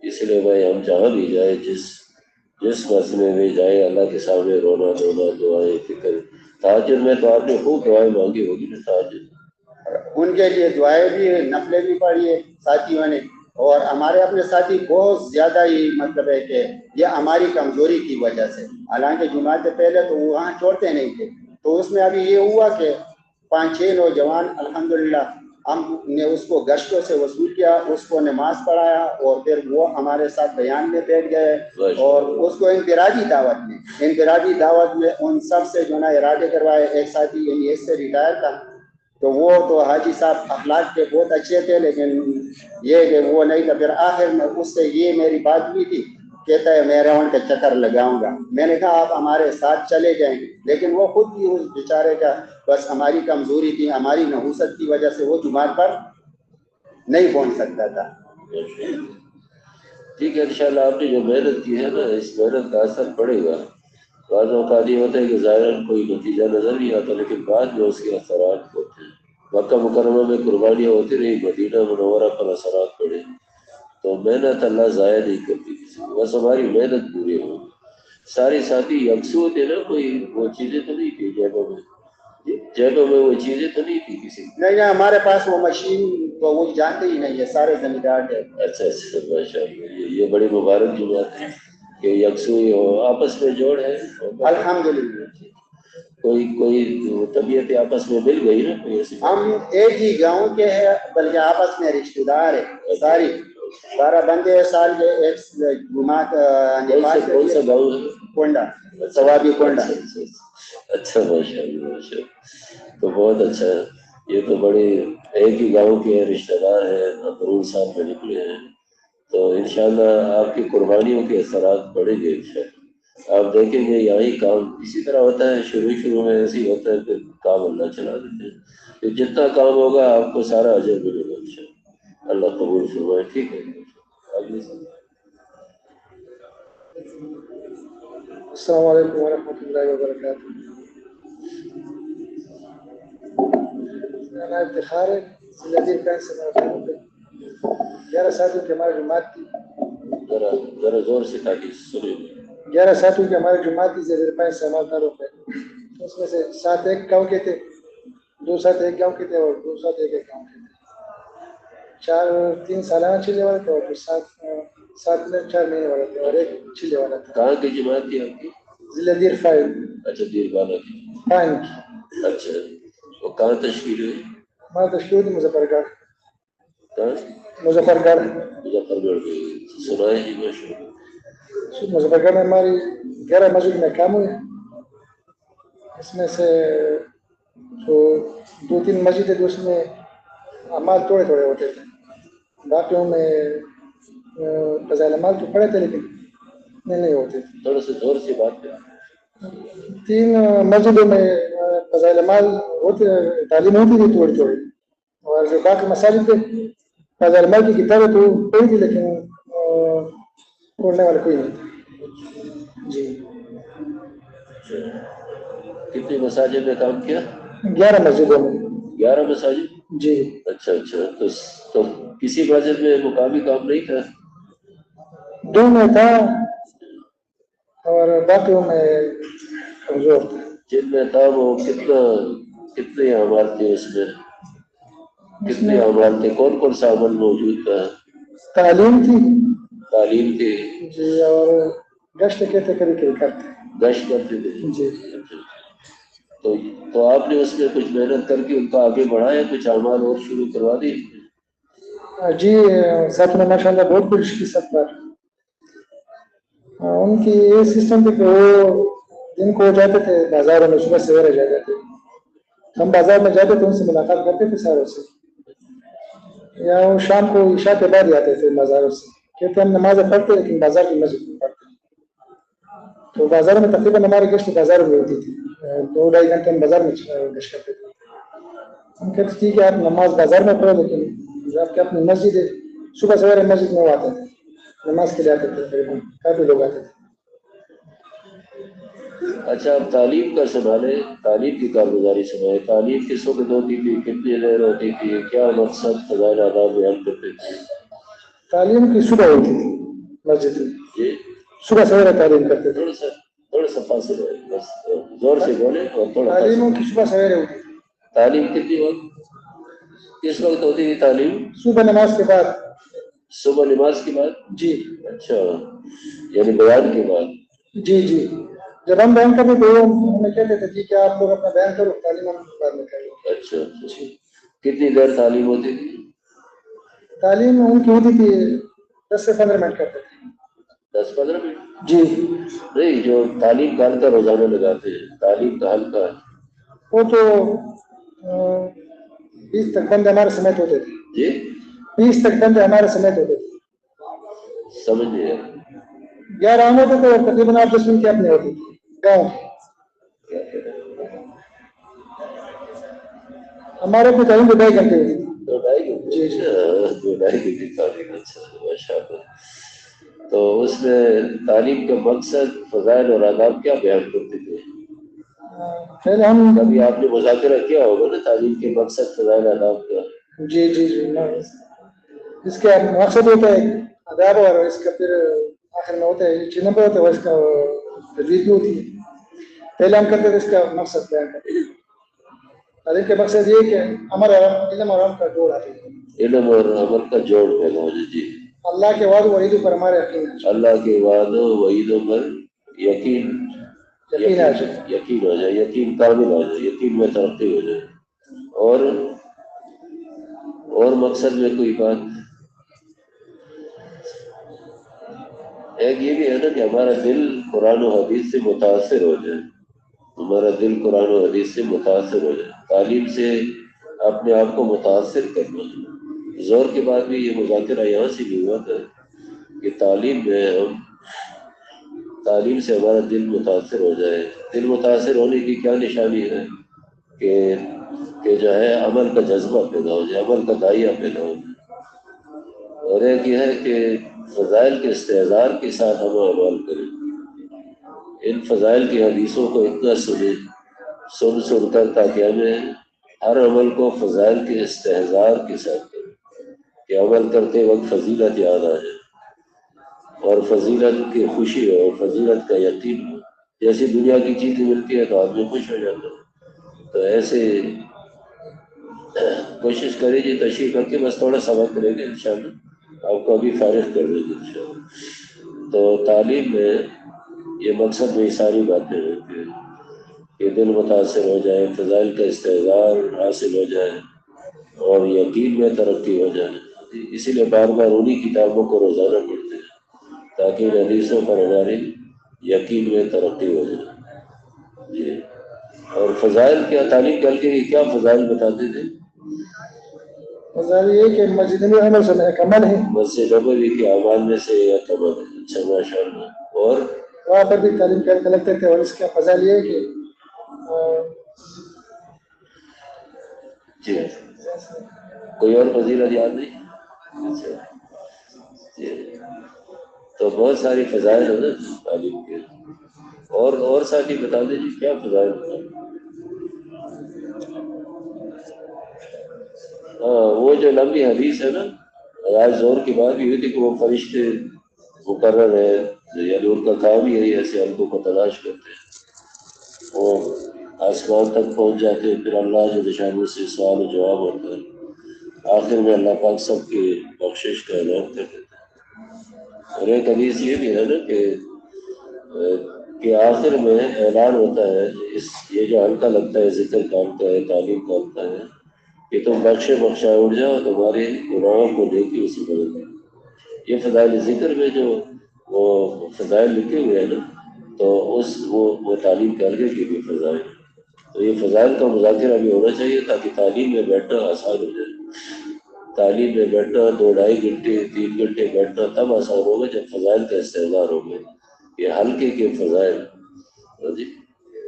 اس لیے بھائی ہم جہاں بھی جائیں, جس مسجد میں بھی جائیں, اللہ کے سامنے رونا دھونا, دعائیں, فکر. تہجد میں تو آپ نے خوب دعائیں مانگی ہوگی نا تہجد. ان کے لیے دعائیں بھی, نفلیں بھی پڑھی ہے ساتھیوں نے. اور ہمارے اپنے ساتھی بہت زیادہ ہی مطلب ہے کہ یہ ہماری کمزوری کی وجہ سے, حالانکہ جماعت سے پہلے تو وہاں چھوڑتے نہیں تھے. تو اس میں ابھی یہ ہوا کہ 5-6 نوجوان الحمدللہ ہم نے اس کو گشتوں سے وصول کیا, اس کو نماز پڑھایا اور پھر وہ ہمارے ساتھ بیان میں بیٹھ گئے اور اس کو انفرادی دعوت میں ان سب سے جو نا ارادے کروائے. ایک ساتھی یعنی اس سے ریٹائر تھا تو وہ تو حاجی صاحب اخلاق کے بہت اچھے تھے لیکن یہ کہ وہ نہیں تھا. پھر آخر میں اس سے یہ میری بات ہوئی تھی, کہتا ہے میں راؤنڈ کا چکر لگاؤں گا. میں نے کہا آپ ہمارے ساتھ چلے جائیں گے, لیکن وہ خود بھی اس بیچارے کا بس ہماری کمزوری تھی, ہماری نحوست کی وجہ سے وہ جمعہ پر نہیں پہنچ سکتا تھا. ٹھیک ہے انشاءاللہ آپ نے جو محنت کی ہے نا اس محنت کا اثر پڑے گا. بعض اوقات یہ ہوتا ہے کہ ظاہراً کوئی نتیجہ نظر نہیں آتا لیکن بعد میں اس کے اثرات ہوتے ہیں. مکہ مکرمہ میں قربانیاں ہوتی رہی, مدینہ منورہ پر اثرات پڑے. تو محنت اللہ ضائع نہیں کرتی کسی کو, بس ہماری محنت پوری ہو. سارے ساتھی یکسو تھے نا, کوئی وہ چیزیں تو نہیں تھی جیبوں میں وہ چیزیں تو نہیں تھی کسی کی. نہیں ہمارے پاس وہ مشین تو وہ جانتے ہی نہیں ہے, سارے زمیندار تھے. اچھا ماشاء اللہ, یہ بڑی مبارک کی بات ہے کہ یکسوئی ہو, آپس میں جوڑ ہے الحمدللہ. کوئی طبیعت آپس میں مل گئی نا کوئی ایسی. ہم ایک ہی گاؤں کے ہیں بلکہ آپس میں رشتہ دار ہیں, سارا بندے سال کے ایک جماعت. کون سا گاؤں ہے؟ کونڈا, ثوابی کونڈا. اچھا ماشاء اللہ. تو بہت اچھا ہے, یہ تو بڑے ایک ہی گاؤں کے رشتہ دار ہیں, ضرور ساتھ میں نکلے ہیں. تو انشاءاللہ آپ کی قربانیوں کے اثرات بڑھیں گے انشاءاللہ. آپ دیکھیں گے یہی کام اسی طرح ہوتا ہے, شروع میں ایسے ہی ہوتا ہے کہ کام اللہ چلا دیتے ہیں. تو جتنا کام ہوگا آپ کو سارا اجر ملے گا انشاءاللہ. اللہ قبول فرمائے. ٹھیک ہے, السلام علیکم ورحمۃ اللہ وبرکاتہ. میرا نام افتخار ہے, ضلع پینٹ سے میرا تعلق ہے. 11 ساتھیوں کی ہماری جماعت تھی, ذرا زور سے تاکہ سنیں. 11 ساتھیوں کی ہماری جماعت تھی, ضلع پینٹ سے ہمارا تعلق ہے. اس میں سے 7 ایک گاؤں کے تھے, 2 ساتھ ایک گاؤں کے تھے اور 2 ساتھ ایک گاؤں کے تھے. 3 سالانہ چلے والے تھے اور 7 میں 4 مہینے والے تھے اور 1 چلے والا تھا. کہاں کی جماعت تھی آپ کی؟ ضلع دیر فائل. اچھا دیر بالا کی. اچھا, وہ کہاں تشکیل ہوئی؟ ہمارا تشکیل تھی مظفر گڑھ. کہاں؟ مظفر گڑھ. مظفر گڑھ میں سنا ہے جی ماشاء. مظفر گڑھ میں ہماری 11 مسجد میں کام ہوئے. اس میں سے جو 2-3 مسجد ہے اس میں اعمال تھوڑے ہوتے تھے, باقیوں میں فضائل اعمال تو پڑے تھے لیکن نہیں ہوتے تھے. تھوڑا سا زور سے بات کریں. 3 مسجدوں میں فضائل اعمال ہوتے, تعلیم ہوتی تھی تھوڑی, اور جو باقی مساجد تھے فضائل اعمال کی کتابیں تو پڑھی تھی لیکن پڑھنے والے کوئی نہیں تھے. جی. کتنی مساجد میں کام کیا؟ 11 مسجدوں میں. 11 مساجد؟ جی. اچھا. تو کسی مسجد میں مقامی کام نہیں تھا؟ 2 میں تھا اور باقیوں میں کمزور تھا. جن میں تھا وہ کتنے اعمال تھے اس میں؟ کتنے اعمال تھے؟ کون سا عمل موجود تھا؟ تعلیم تھی جی, اور گشت کہتے کبھی کرتے. گشت کرتے تھے جی. تو آپ نے اس میں کچھ محنت کر کے ان کا آگے بڑھایا, کچھ اعمال اور شروع کروا دی؟ جی ساتھ میں ماشاء اللہ بہت کچھ کی سب پر. ان کی یہ سسٹم تھے کہ وہ دن کو جاتے تھے بازاروں میں, صبح سویرے جاتے تھے. ہم بازار میں جاتے تھے, ان سے ملاقات کرتے تھے ساروں سے, یا وہ شام کو عشاء کے بعد آتے تھے بازاروں سے. کہتے ہم نمازیں پڑھتے لیکن بازار کی مسجد میں پڑھتے. تو بازار میں تقریباً ہماری گشت بازار میں ہوتی تھی, 2-2.5 گھنٹے ہم بازار میں گشت کرتے تھے. ہم کہتے ٹھیک ہے آپ نماز بازار میں پڑھو لیکن آپ کے اپنی مسجد ہے, صبح سویرے مسجد میں آتے تھے, نماز کے لیے آتے تھے. تقریباً کافی لوگ آتے تھے. اچھا, آپ تعلیم کا سنبھالے, تعلیم کی کارگزاری سنبھالے. تعلیم کس وقت ہوتی تھی, کتنی دیر ہوتی تھی, کیا مقصد فضائل آداب بیان کرتے تھے؟ تعلیم کی صبح ہوتی تھی مسجد میں. جی, صبح سویرے تعلیم کرتے تھے. تھوڑا سا فاصلہ ہے, بس زور سے بولے اور تھوڑا. تعلیموں کی صبح سویرے ہوتی تھی. تعلیم کتنی وقت, کس وقت ہوتی تھی تعلیم؟ صبح نماز کے بعد. صبح نماز کے بعد؟ جی. اچھا, یعنی بیان کے بعد. جی. جب ہم بیان کرتے تو ہمیں کہتے تھے جی کہ آپ لوگ اپنا بیان کرو, تعلیم ہم بعد میں کریں. اچھا. جی. کتنی دیر تعلیم ہوتی تھی؟ تعلیم ان کی ہوتی تھی 10 سے 15 منٹ کرتے تھے 10-15 منٹ؟ جی. نہیں، جو تعلیم کا حلقہ روزانہ لگاتے ہیں، تعلیم کا حلقہ وہ تو 20 تک بندے ہمارے سمیت ہوتے تھے. جی 20 تک بندے ہمارے سمیت ہوتے تھے. سمجھ نہیں 11 عام ہوتے تھے، تقریباً 8-10 منٹ کی اپنی ہوتی تھی گاؤں کی. ہمارے اپنی تعلیم 2.5 گھنٹے ہوتی تھی. 2.5 گھنٹے؟ جی جی 2.5 گھنٹے تعلیم. اچھا، ماشاء اللہ. تو اس میں تعلیم کا مقصد، فضائل اور آداب کیا بیان کرتے تھے؟ پہلے ہم کبھی آپ نے مذاکرہ کیا ہوگا نا تعلیم کے مقصد، فضائل، آداب کا؟ جی جی جی اس کا مقصد ہوتا ہے آداب، اور اس کا پھر آخر میں ہوتا ہے 6 نمبر ہوتا ہے، اس کا تجویز بھی ہوتی ہے. پہلے ہم کرتے تھے اس کا مقصد بیان کرتے ہیں. تعلیم کا مقصد یہ ہے کہ ہمارا علم اور عمل کا جوڑ آتی ہے. علم اور عمل کا جوڑ پیدا ہو جائے. جی. اللہ کے وعد و وعیدوں پر ہمارا یقین ہے. اللہ کے وعد و وعیدوں پر یقین ہو جائے، یقین کامل ہو جائے، یقین میں ترقی ہو جائے. اور مقصد میں کوئی بات؟ ایک یہ بھی ہے نا کہ ہمارا دل قرآن و حدیث سے متاثر ہو جائے. ہمارا دل قرآن و حدیث سے متاثر ہو جائے. تعلیم سے اپنے آپ کو متاثر کرنا. زور کے بعد بھی یہ مذاکرہ یہاں سے بھی ہوا تھا کہ تعلیم سے ہمارا دل متاثر ہو جائے. دل متاثر ہونے کی کیا نشانی ہے؟ کہ جو ہے عمل کا جذبہ پیدا ہو جائے، عمل کا دائیہ پیدا ہو جائے. اور ایک یہ ہے کہ فضائل کے استحضار کے ساتھ ہم عمل کریں. ان فضائل کی حدیثوں کو اتنا سن کر تاکہ ہمیں ہر عمل کو فضائل کے استحضار کے ساتھ کریں کہ عمل کرتے وقت فضیلت یاد آ جائے اور فضیلت کی خوشی ہو، فضیلت کا یقین ہو. جیسی دنیا کی چیزیں ملتی ہے تو آدمی خوش ہو جاتا ہے. تو ایسے کوشش کریں جی تشریح کر کے بس تھوڑا سا وقت رہے گا انشاءاللہ، آپ کو ابھی فارغ کر دیں گے انشاءاللہ. تو تعلیم میں یہ مقصد میں ساری باتیں ہوتی ہیں کہ دل متاثر ہو جائے، فضائل کا استحضار حاصل ہو جائے اور یقین میں ترقی ہو جائے. اسی لیے بار بار انہی کتابوں کو روزانہ پڑھتے ہیں تاکہ ان حدیثوں پر ہماری یقین میں ترقی ہو جائے. جی. اور فضائل کیا تعلیم کر کے کیا فضائل بتاتے تھے؟ فضائل یہ کہ مسجد میں عمل سے ایک عمل ہے، مسجد نبوی کے اعمال میں سے ایک عمل ہے. اچھا ماشاء اللہ. اور وہاں پر بھی تعلیم کر کے لگتے تھے. اور اس کا فضائل یہ ہے کہ جی کوئی اور فضیلت یاد نہیں؟ اچھا جی. تو بہت ساری فضائل ہیں نا تعلیم کے. اور ساتھی بتا دیں جی کیا فضائل ہیں؟ وہ جو لمبی حدیث ہے نا، آج زور کی بات بھی ہوئی تھی کہ وہ فرشتے مقرر ہے، یعنی ان کا کام یہی ایسے ہم کو تلاش کرتے ہیں. وہ آسمان تک پہنچ جاتے ہیں، پھر اللہ جو نشانوں سے سوال و جواب ہوتا ہے، آخر میں اللہ پاک سب کی بخشش کا اعلان کر دیتے ہیں. اور ایک حدیث یہ بھی ہے نا کہ آخر میں اعلان ہوتا ہے، یہ جو حلقہ لگتا ہے ذکر کا حلقہ ہے، تعلیم کا حلقہ ہے کہ تم بخشا اٹھ جاؤ، تمہارے گناہوں کو نیکی سے بدل دیں. یہ فضائل ذکر میں جو وہ فضائل لکھے ہوئے ہیں نا، تو وہ تعلیم کے حلقے کی بھی فضائل. تو یہ فضائل کا مذاکرہ بھی ہونا چاہیے تاکہ تعلیم میں بیٹھنا آسان ہو جائے. تعلیم میں بیٹھنا 2-2.5 گھنٹے 3 گھنٹے بیٹھنا تب آسان ہوگا جب فضائل کا استحضار ہوگا. یہ حلقے کے فضائل. جی.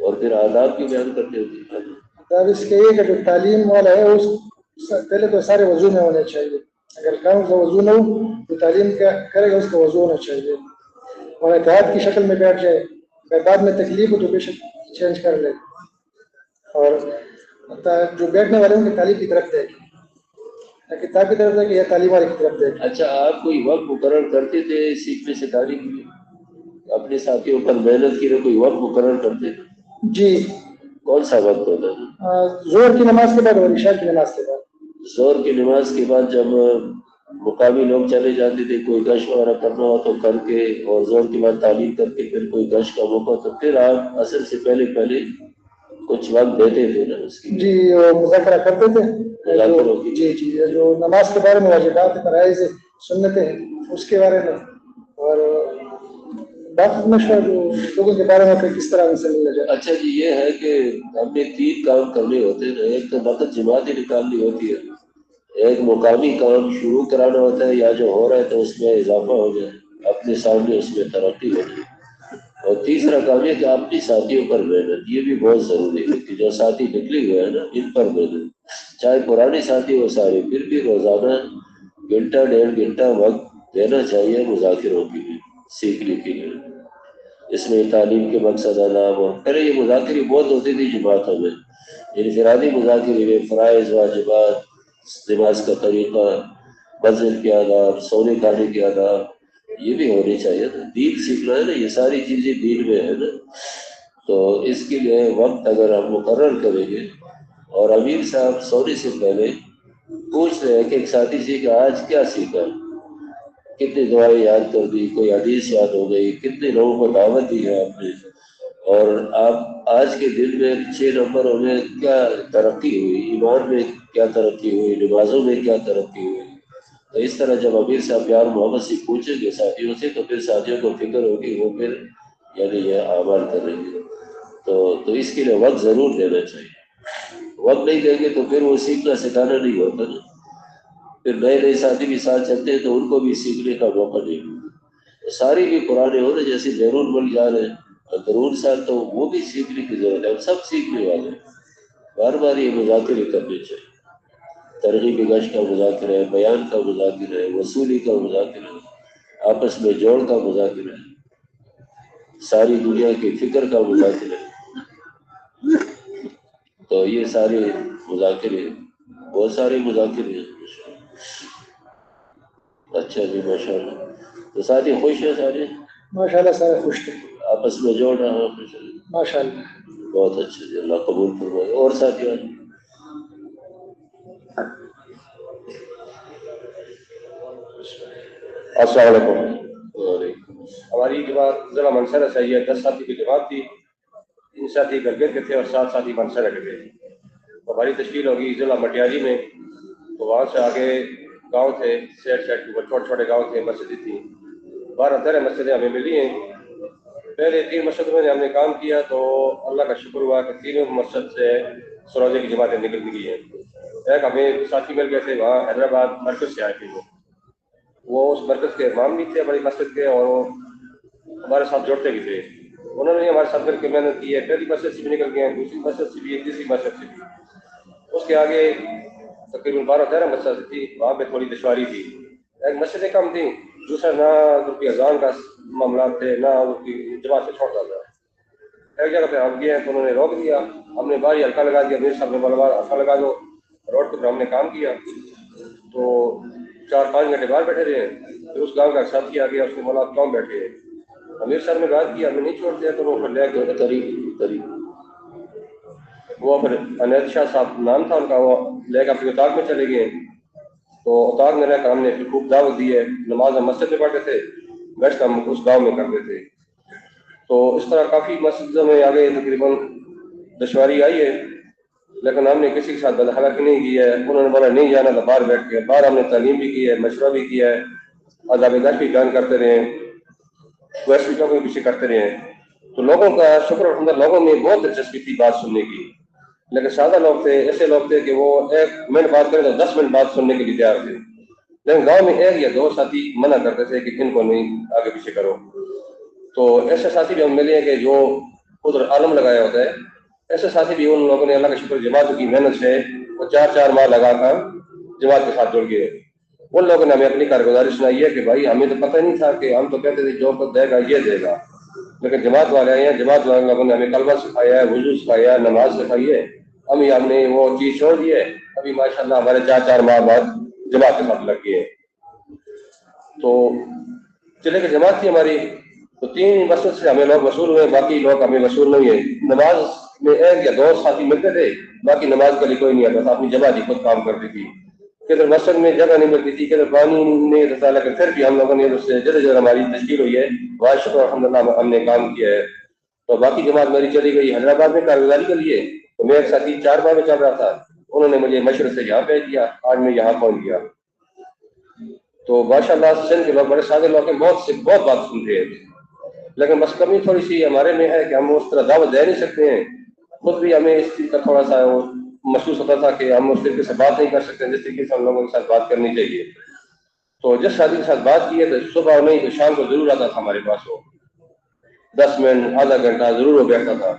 اور پھر آداب کی بیان کرتے ہوتے ہیں. اب اس کے یہ کہ جو تعلیم والا ہے اس پہلے تو سارے وضو میں ہونے چاہیے. اگر کام کا وضو نہ ہو تو تعلیم کیا کرے گا، اس کا وضو ہونا چاہیے. اور اتحاد کی شکل میں بیٹھ جائے، اگر بعد میں تکلیف ہو تو بے شک چینج کر لے. اور جو بیٹھنے والے ان کی تعلیم کی طرف دیکھیں، کتاب کی طرف دیکھیں یا تعلیم والے کی طرف دیکھیں. اچھا آپ کوئی وقت مقرر کرتے تھے سیکھنے سے تعلیم میں؟ اپنے ساتھیوں پر محنت کی کوئی وقت مقرر کرتے تھے؟ جی. کون سا وقت ہوتا ہے؟ زور کی نماز کے بعد اور عشاء کی نماز کے بعد. زور کی نماز کے بعد جب مقامی لوگ چلے جاتے تھے، کوئی گشت وغیرہ کرنا ہو تو کر کے، اور زور کے بعد تعلیم کر کے پھر کوئی گشت کا موقع تو پھر آپ اصل سے پہلے کچھ وقت دیتے تھے نا اس کی. جی مذاکرہ کرتے تھے. مذاکروں کی جی جی جو نماز کے بارے میں واجبات فرائض سنتیں ہیں اس کے بارے میں، اور باقی مشورہ جو لوگوں کے بارے میں پھر کس طرح ان سے ملا جائے. اچھا جی، یہ ہے کہ ہم نے 3 کام کرنے ہوتے ہیں. ایک تو نقد جماعت ہی نکالنی ہوتی ہے، ایک مقامی کام شروع کرانا ہوتا ہے یا جو ہو رہا ہے تو اس میں اضافہ ہو جائے، اپنے سامنے اس میں ترقی ہو جائے. اور تیسرا کام یہ کہ اپنی ساتھیوں پر محنت، یہ بھی بہت ضروری ہے کہ جو ساتھی نکلی ہوئے ہیں نا ان پر محنت، چاہے پرانے ساتھی ہو سارے، پھر بھی روزانہ 1.5 گھنٹہ وقت دینا چاہیے مذاکروں کے لیے، سیکھنے کے لیے. اس میں تعلیم کے مقصد ادا ہو. پہلے یہ مذاکرے بہت ہوتی تھی جماعتوں میں، انفرادی مذاکرے میں فرائض واجبات، نماز کا طریقہ، منزل کے آداب، سونے کھانے کے آداب، یہ بھی ہونی چاہیے. دین سیکھنا ہے نا، یہ ساری چیزیں دین میں ہے نا. تو اس کے لیے وقت اگر ہم مقرر کریں گے، اور امیر صاحب سونے سے پہلے پوچھ رہے ہیں کہ ایک ساتھی سے کہ آج کیا سیکھا، کتنی دعائیں یاد کر دی، کوئی حدیث یاد ہو گئی، کتنے لوگوں کو دعوت دی ہے آپ نے، اور آپ آج کے دن میں 6 نمبروں میں کیا ترقی ہوئی، ایمان میں کیا ترقی ہوئی، نمازوں میں کیا ترقی ہوئی. تو اس طرح جب امیر صاحب پیار محبت سے پوچھیں گے ساتھیوں سے تو پھر ساتھیوں کو فکر ہوگی، وہ پھر یعنی یہ اعمال کریں گے. تو اس کے لیے وقت ضرور دینا چاہیے. وقت نہیں دیں گے تو پھر وہ سیکھنا سکھانا نہیں ہوتا نا. پھر نئے نئے ساتھی بھی ساتھ چلتے ہیں تو ان کو بھی سیکھنے کا موقع نہیں ملتا. ساری بھی پرانے ہو رہے، جیسے بیرون ملک جا رہے ہیں درون صاحب، تو وہ بھی سیکھنے کی ضرورت ہے. ہم سب سیکھنے والے ہیں. بار بار یہ مذاکرے کرنے چاہیے. ترغیب گشت کا مذاکرہ ہے، بیان کا مذاکرہ ہے، وصولی کا مذاکرہ ہے، آپس میں جوڑ کا مذاکرہ ہے، ساری دنیا کی فکر کا مذاکرہ ہے. تو یہ سارے مذاکرے، بہت سارے مذاکرے ہیں. اچھا جی، ماشاء اللہ. تو ساتھی خوش ہیں سارے؟ ماشاء اللہ سارے خوش تھے، آپس میں جوڑ رہا ہوں. ماشاء اللہ. بہت اچھا جی، اللہ قبول فرمائے. اور ساتھی السلام علیکم. وعلیکم. ہماری جماعت ضلع منصورہ سے ہے. 10 ساتھی کی جماعت تھی. 3 ساتھی گرگیر کے تھے اور 7 ساتھی منصورہ کے تھے. ہماری تشکیل ہوگی ضلع مٹیاری میں. تو وہاں سے آگے گاؤں تھے، سیٹ کے اوپر چھوٹے چھوٹے گاؤں تھے، مسجد تھی. 12-13 مسجدیں ہمیں ملی ہیں. پہلے 3 مسجدوں میں ہم نے کام کیا تو اللہ کا شکر ہوا کہ 3 مسجد سے سروجے کی جماعتیں نکل گئی ہیں. ایک ہمیں ساتھی مل گئے تھے وہاں حیدرآباد مرکز سے آئے تھے. وہ اس مرکز کے امام بھی تھے بڑی مسجد کے، اور وہ ہمارے ساتھ جڑتے بھی تھے. انہوں نے ہمارے ساتھ مل کے محنت کی ہے. پہلی مسجد سے بھی نکل گئے ہیں، دوسری مسجد سے بھی، تیسری مسجد سے بھی. اس کے آگے تقریباً 12-13 مسجد تھی، وہاں پہ تھوڑی دشواری تھی. ایک مسجدیں کم تھیں، دوسرا نہ ان کی اذان کا معاملات تھے، نہ ان کی جماعت سے چھوڑتا تھا. ایک جگہ پہ ہم گئے ہیں تو انہوں نے روک دیا. ہم نے باری ہلکا لگا دیا، میرے صاحب نے بولا ہلکا لگا دو. روڈ پہ ہم نے کام کیا تو 4-5 گھنٹے باہر بیٹھے رہے. پھر اس گاؤں کا ایک ساتھی آ گیا، اس نے بولا آپ کیوں بیٹھے ہیں؟ امیر صاحب نے بات کی ہمیں نہیں چھوڑتے تو وہ پھر لے کے قریب وہ پھر انیت شاہ صاحب نام تھا ان کا، وہ لے کے اپنے اتاق میں چلے گئے. تو اتاق میں رہ کر ہم نے پھر خوب دعوت دی ہے. نماز ہم مسجد میں پڑھتے تھے، گشت ہم اس گاؤں میں کرتے تھے. تو اس طرح کافی مسجدوں میں آگے تقریباً دشواری آئی ہے، لیکن ہم نے کسی کے ساتھ بدخلاقی نہیں کی ہے. انہوں نے بولا نہیں جانا تو باہر بیٹھ کے، باہر ہم نے تعلیم بھی کی ہے، مشورہ بھی کیا ہے، آداب گشت بھی بیان کرتے رہے ہیں، ویسے لوگوں کے پیچھے کرتے رہے ہیں. تو لوگوں کا شکر الحمد، لوگوں میں بہت دلچسپی تھی بات سننے کی. لیکن سادہ لوگ تھے، ایسے لوگ تھے کہ وہ 1 منٹ بات کریں تو 10 منٹ بات سننے کے لیے تیار تھے. لیکن گاؤں میں 1 یا 2 ساتھی منع کرتے تھے کہ ان کو نہیں آگے پیچھے کرو. تو ایسے ساتھی بھی ہم ملے ہیں کہ جو ادھر عالم لگایا ہوتا ہے. ایسے ساتھی بھی ان لوگوں نے اللہ کا شکر جماعت کی محنت سے وہ 4 ماہ لگا کر جماعت کے ساتھ جڑ گئے. ان لوگوں نے ہمیں اپنی کارگزاری سنائی ہے کہ بھائی ہمیں تو پتہ نہیں تھا، کہ ہم تو کہتے تھے جو کچھ دے گا یہ دے گا، لیکن جماعت والے آئے ہیں، جماعت والے لوگوں نے ہمیں کلمہ سکھایا ہے، وضو سکھایا ہے، نماز سکھائی ہے. ہم نے وہ چیز چھوڑ دی ہے. ابھی ماشاءاللہ ہمارے 4 ماہ بعد جماعت کے ساتھ لگ گئے ہیں. تو چلے کہ جماعت تھی ہماری، تو 3 مسجد سے ہمیں لوگ وصول ہوئے، باقی لوگ ہمیں وصول نہیں ہے. نماز میں 1 یا 2 ساتھی ملتے تھے، باقی نماز کے لیے کوئی نہیں آتا تھا. اپنی جگہ ہی خود کام کرتی تھی. کدھر مسجد میں جگہ نہیں ملتی تھی، کدھر پانی نہیں رہتا، لیکن پھر بھی ہم لوگوں نے اس سے جدھر ہماری تشکیل ہوئی ہے وہاں شکر الحمدللہ ہم نے کام کیا ہے. تو باقی جماعت میری چلی گئی حیدرآباد میں کارگزاری کے لیے. تو میں ایک ساتھی 4 ماہ میں چل رہا تھا، انہوں نے مجھے مشورے سے یہاں بھیج دیا، آج میں یہاں پہنچ گیا۔ تو ماشاء اللہ سندھ کے لوگ بڑے سادے لوگ ہیں، بہت بات سنتے ہیں، لیکن بس کمی تھوڑی سی ہمارے میں ہے کہ ہم اس طرح دعوت دے نہیں سکتے ہیں۔ خود بھی ہمیں اس چیز کا تھوڑا سا محسوس ہوتا تھا کہ ہم اس طریقے سے بات نہیں کر سکتے جس طریقے سے ہم لوگوں کے ساتھ بات کرنی چاہیے۔ تو جس شادی کے ساتھ بات کی ہے تو صبح نہیں تو شام کو ضرور آتا تھا ہمارے پاس، وہ 10 منٹ آدھا گھنٹہ ضرور وہ بیٹھتا تھا۔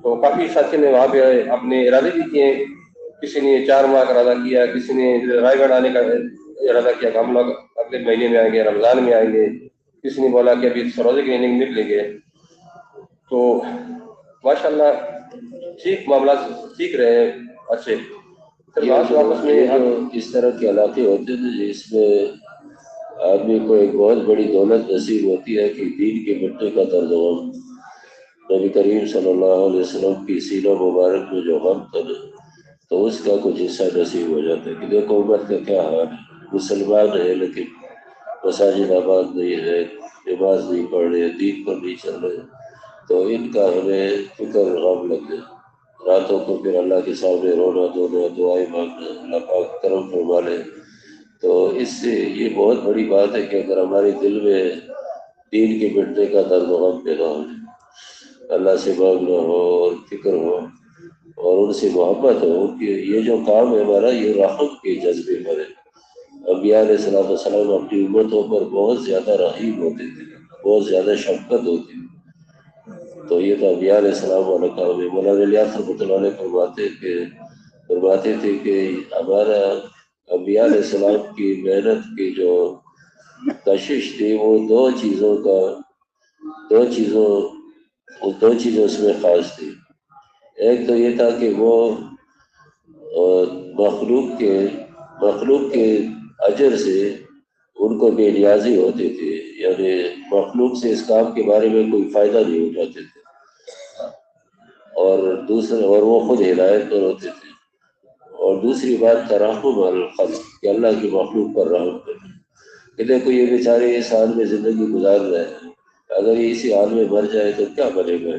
تو کافی ساتھی نے وہاں پہ اپنے ارادے بھی کیے، کسی نے 4 ماہ کا ارادہ کیا، کسی نے رائے گڑھ آنے کا ارادہ کیا کہ ہم لوگ اگلے مہینے میں آئیں گے، رمضان میں آئیں گے، کسی نے بولا کہ ابھی روزے کی اننگ نکلیں گے۔ تو ماشاء اللہ ٹھیک معاملات ٹھیک رہے، اچھے۔ پھر واپس میں یہ جو اس طرح کے علاقے ہوتے ہیں جس میں آدمی کو ایک بہت بڑی دولت نصیب ہوتی ہے کہ دین کے مٹنے کا درد غم، نبی کریم صلی اللہ علیہ وسلم کی سینہ مبارک میں جو غم تھا تو اس کا کچھ حصہ نصیب ہو جاتا ہے کہ دیکھو امت کا کیا حال ہے، مسلمان ہے لیکن مساجد آباد نہیں ہے، نماز نہیں پڑھ رہے، دین پر نہیں چل رہے، تو ان کا ہمیں فکر غم لگ گیا۔ راتوں کو پھر اللہ کے سامنے رونا دھونا، دعائیں مانگنا، اللہ پاک کرم فرما لے۔ تو اس سے یہ بہت بڑی بات ہے کہ اگر ہمارے دل میں دین کے مٹنے کا درد و غم پیدا ہو جائے، اللہ سے مانگنا ہو اور فکر ہو اور ان سے محبت ہو کہ یہ جو کام ہے ہمارا یہ رحم کے جذبے پر ہے۔ انبیاء علیہ السلام اپنی امتوں پر بہت زیادہ رحیم ہوتے تھے، بہت زیادہ شفقت ہوتی تھی۔ تو یہ تو انبیاء علیہ السلام والا کام ہے۔ مولانا الیاس رحمۃ اللہ علیہ فرماتے تھے کہ ہمارا انبیاء علیہ السلام کی محنت کی جو کشش تھی وہ دو چیزوں اس میں خاص تھی۔ ایک تو یہ تھا کہ وہ مخلوق کے اجر سے ان کو بے نیازی ہوتی تھی، یعنی مخلوق سے اس کام کے بارے میں کوئی فائدہ نہیں اٹھاتے تھے، اور وہ خود ہدایت پر ہوتے تھے۔ اور دوسری بات ترحم علی الخلق کہ اللہ کی مخلوق پر رحم کرنا کہ دیکھو یہ بیچارے اس حال میں زندگی گزار رہے ہیں، اگر یہ اسی حال میں مر جائے تو کیا بنے گا،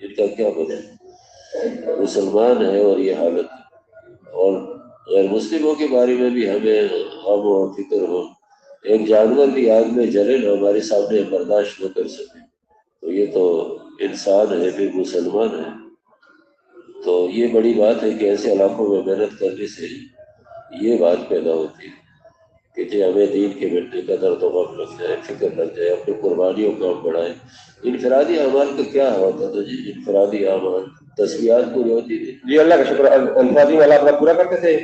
ان کا کیا بنے؟ مسلمان ہے اور یہ حالت ہے۔ اور غیر مسلموں کے بارے میں بھی ہمیں غم و فکر ہو، ایک جانور بھی آگ میں جلے نہ ہمارے سامنے برداشت نہ کر سکے تو یہ تو انسان ہے پھر مسلمان ہے۔ تو یہ بڑی بات ہے کہ ایسے علاقوں میں محنت کرنے سے یہ بات پیدا ہوتی ہے کہ جی ہمیں دین کے مٹنے کا درد و غم لگ جائے، فکر لگ جائے، اپنی قربانیوں کو ہم بڑھائیں۔ انفرادی اعمال کا کیا ہوتا تھا جی؟ انفرادی اعمال تسبیحات پوری ہوتی تھی جی اللہ کا شکر، انفرادی والا اپنا پورا کرتے تھے،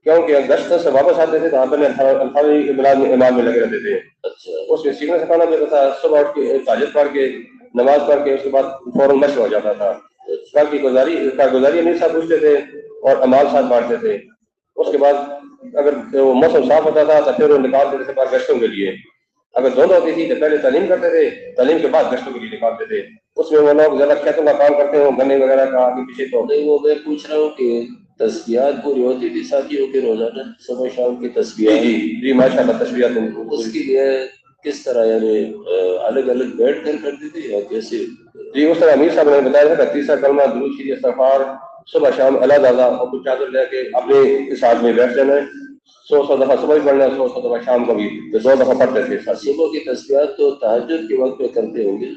کیونکہ گشت سے واپس آتے تھے تو وہاں پہ انفرادی امام میں لگے رہتے تھے۔ اچھا، اس میں سیکھنا سکھانا بھی ہوتا تھا، صبح اٹھ کے تہجد پڑھ کے نماز پڑھ کے اس کے بعد فوراً مشق ہو جاتا تھا۔ کارگزاری امیر صاحب پوچھتے تھے اور امال صاحب بانٹتے تھے۔ اس کے بعد اگر وہ موسم صاف ہوتا تھا تو پھر وہ نکال دیتے تھے بعد گشتوں کے لیے۔ اگر دونوں ہوتی تھی تو پہلے تعلیم کرتے تھے، تعلیم کے بعد گشتوں کے لیے نکالتے تھے۔ اس میں وہ لوگ زیادہ کھیتوں کا کام کرتے ہوں، گنے وغیرہ کا آگے پیچھے تو نہیں وہ میں پوچھ رہا ہوں کہ تسبیحات پوری ہوتی تھی ساتھیوں کے روزانہ صبح شام کی تسبیحات؟ جی ماشاء اللہ تسبیحات اس کے لیے کس طرح یعنی الگ الگ بیٹھ کر کرتے تھے یا کیسے؟ جی اس طرح امیر صاحب نے بتایا تھا کہ تیسرا کلمہ درود شریف استغفار صبح شام علیحدہ اور کچھ چادر لے کے اپنے اس حال میں بیٹھ جانا ہے، 100 دفعہ صبح بھی پڑھنا ہے، 100 دفعہ شام کو بھی، تو 2 دفعہ پڑھتے تھے ساتھ۔ صبح کی تسبیحات تو تہجد کے وقت میں کرتے ہوں گے؟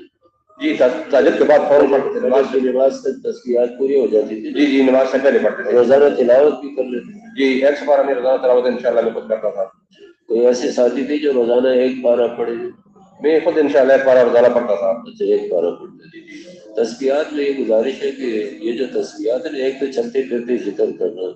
جی تہجد کے بعد فوراً پڑھتے تھے، نماز تک تسبیحات پوری ہو جاتی تھی؟ جی نماز سے پہلے پڑھتے تھے۔ روزانہ تلاوت بھی کر لیتے تھے؟ جی 100 پارہ میں روزانہ تلاوت انشاءاللہ میں خود کرتا تھا۔ کوئی ایسے ساتھی تھے جو روزانہ 1 پارہ پڑھے؟ میں خود انشاءاللہ 1 پارہ روزانہ پڑھتا تھا۔ اچھا 1 پارہ پڑھتے تھے۔ تسبیحات میں یہ گزارش ہے کہ یہ جو تسبیحات ہے ایک تو چلتے پھرتے ذکر کرنا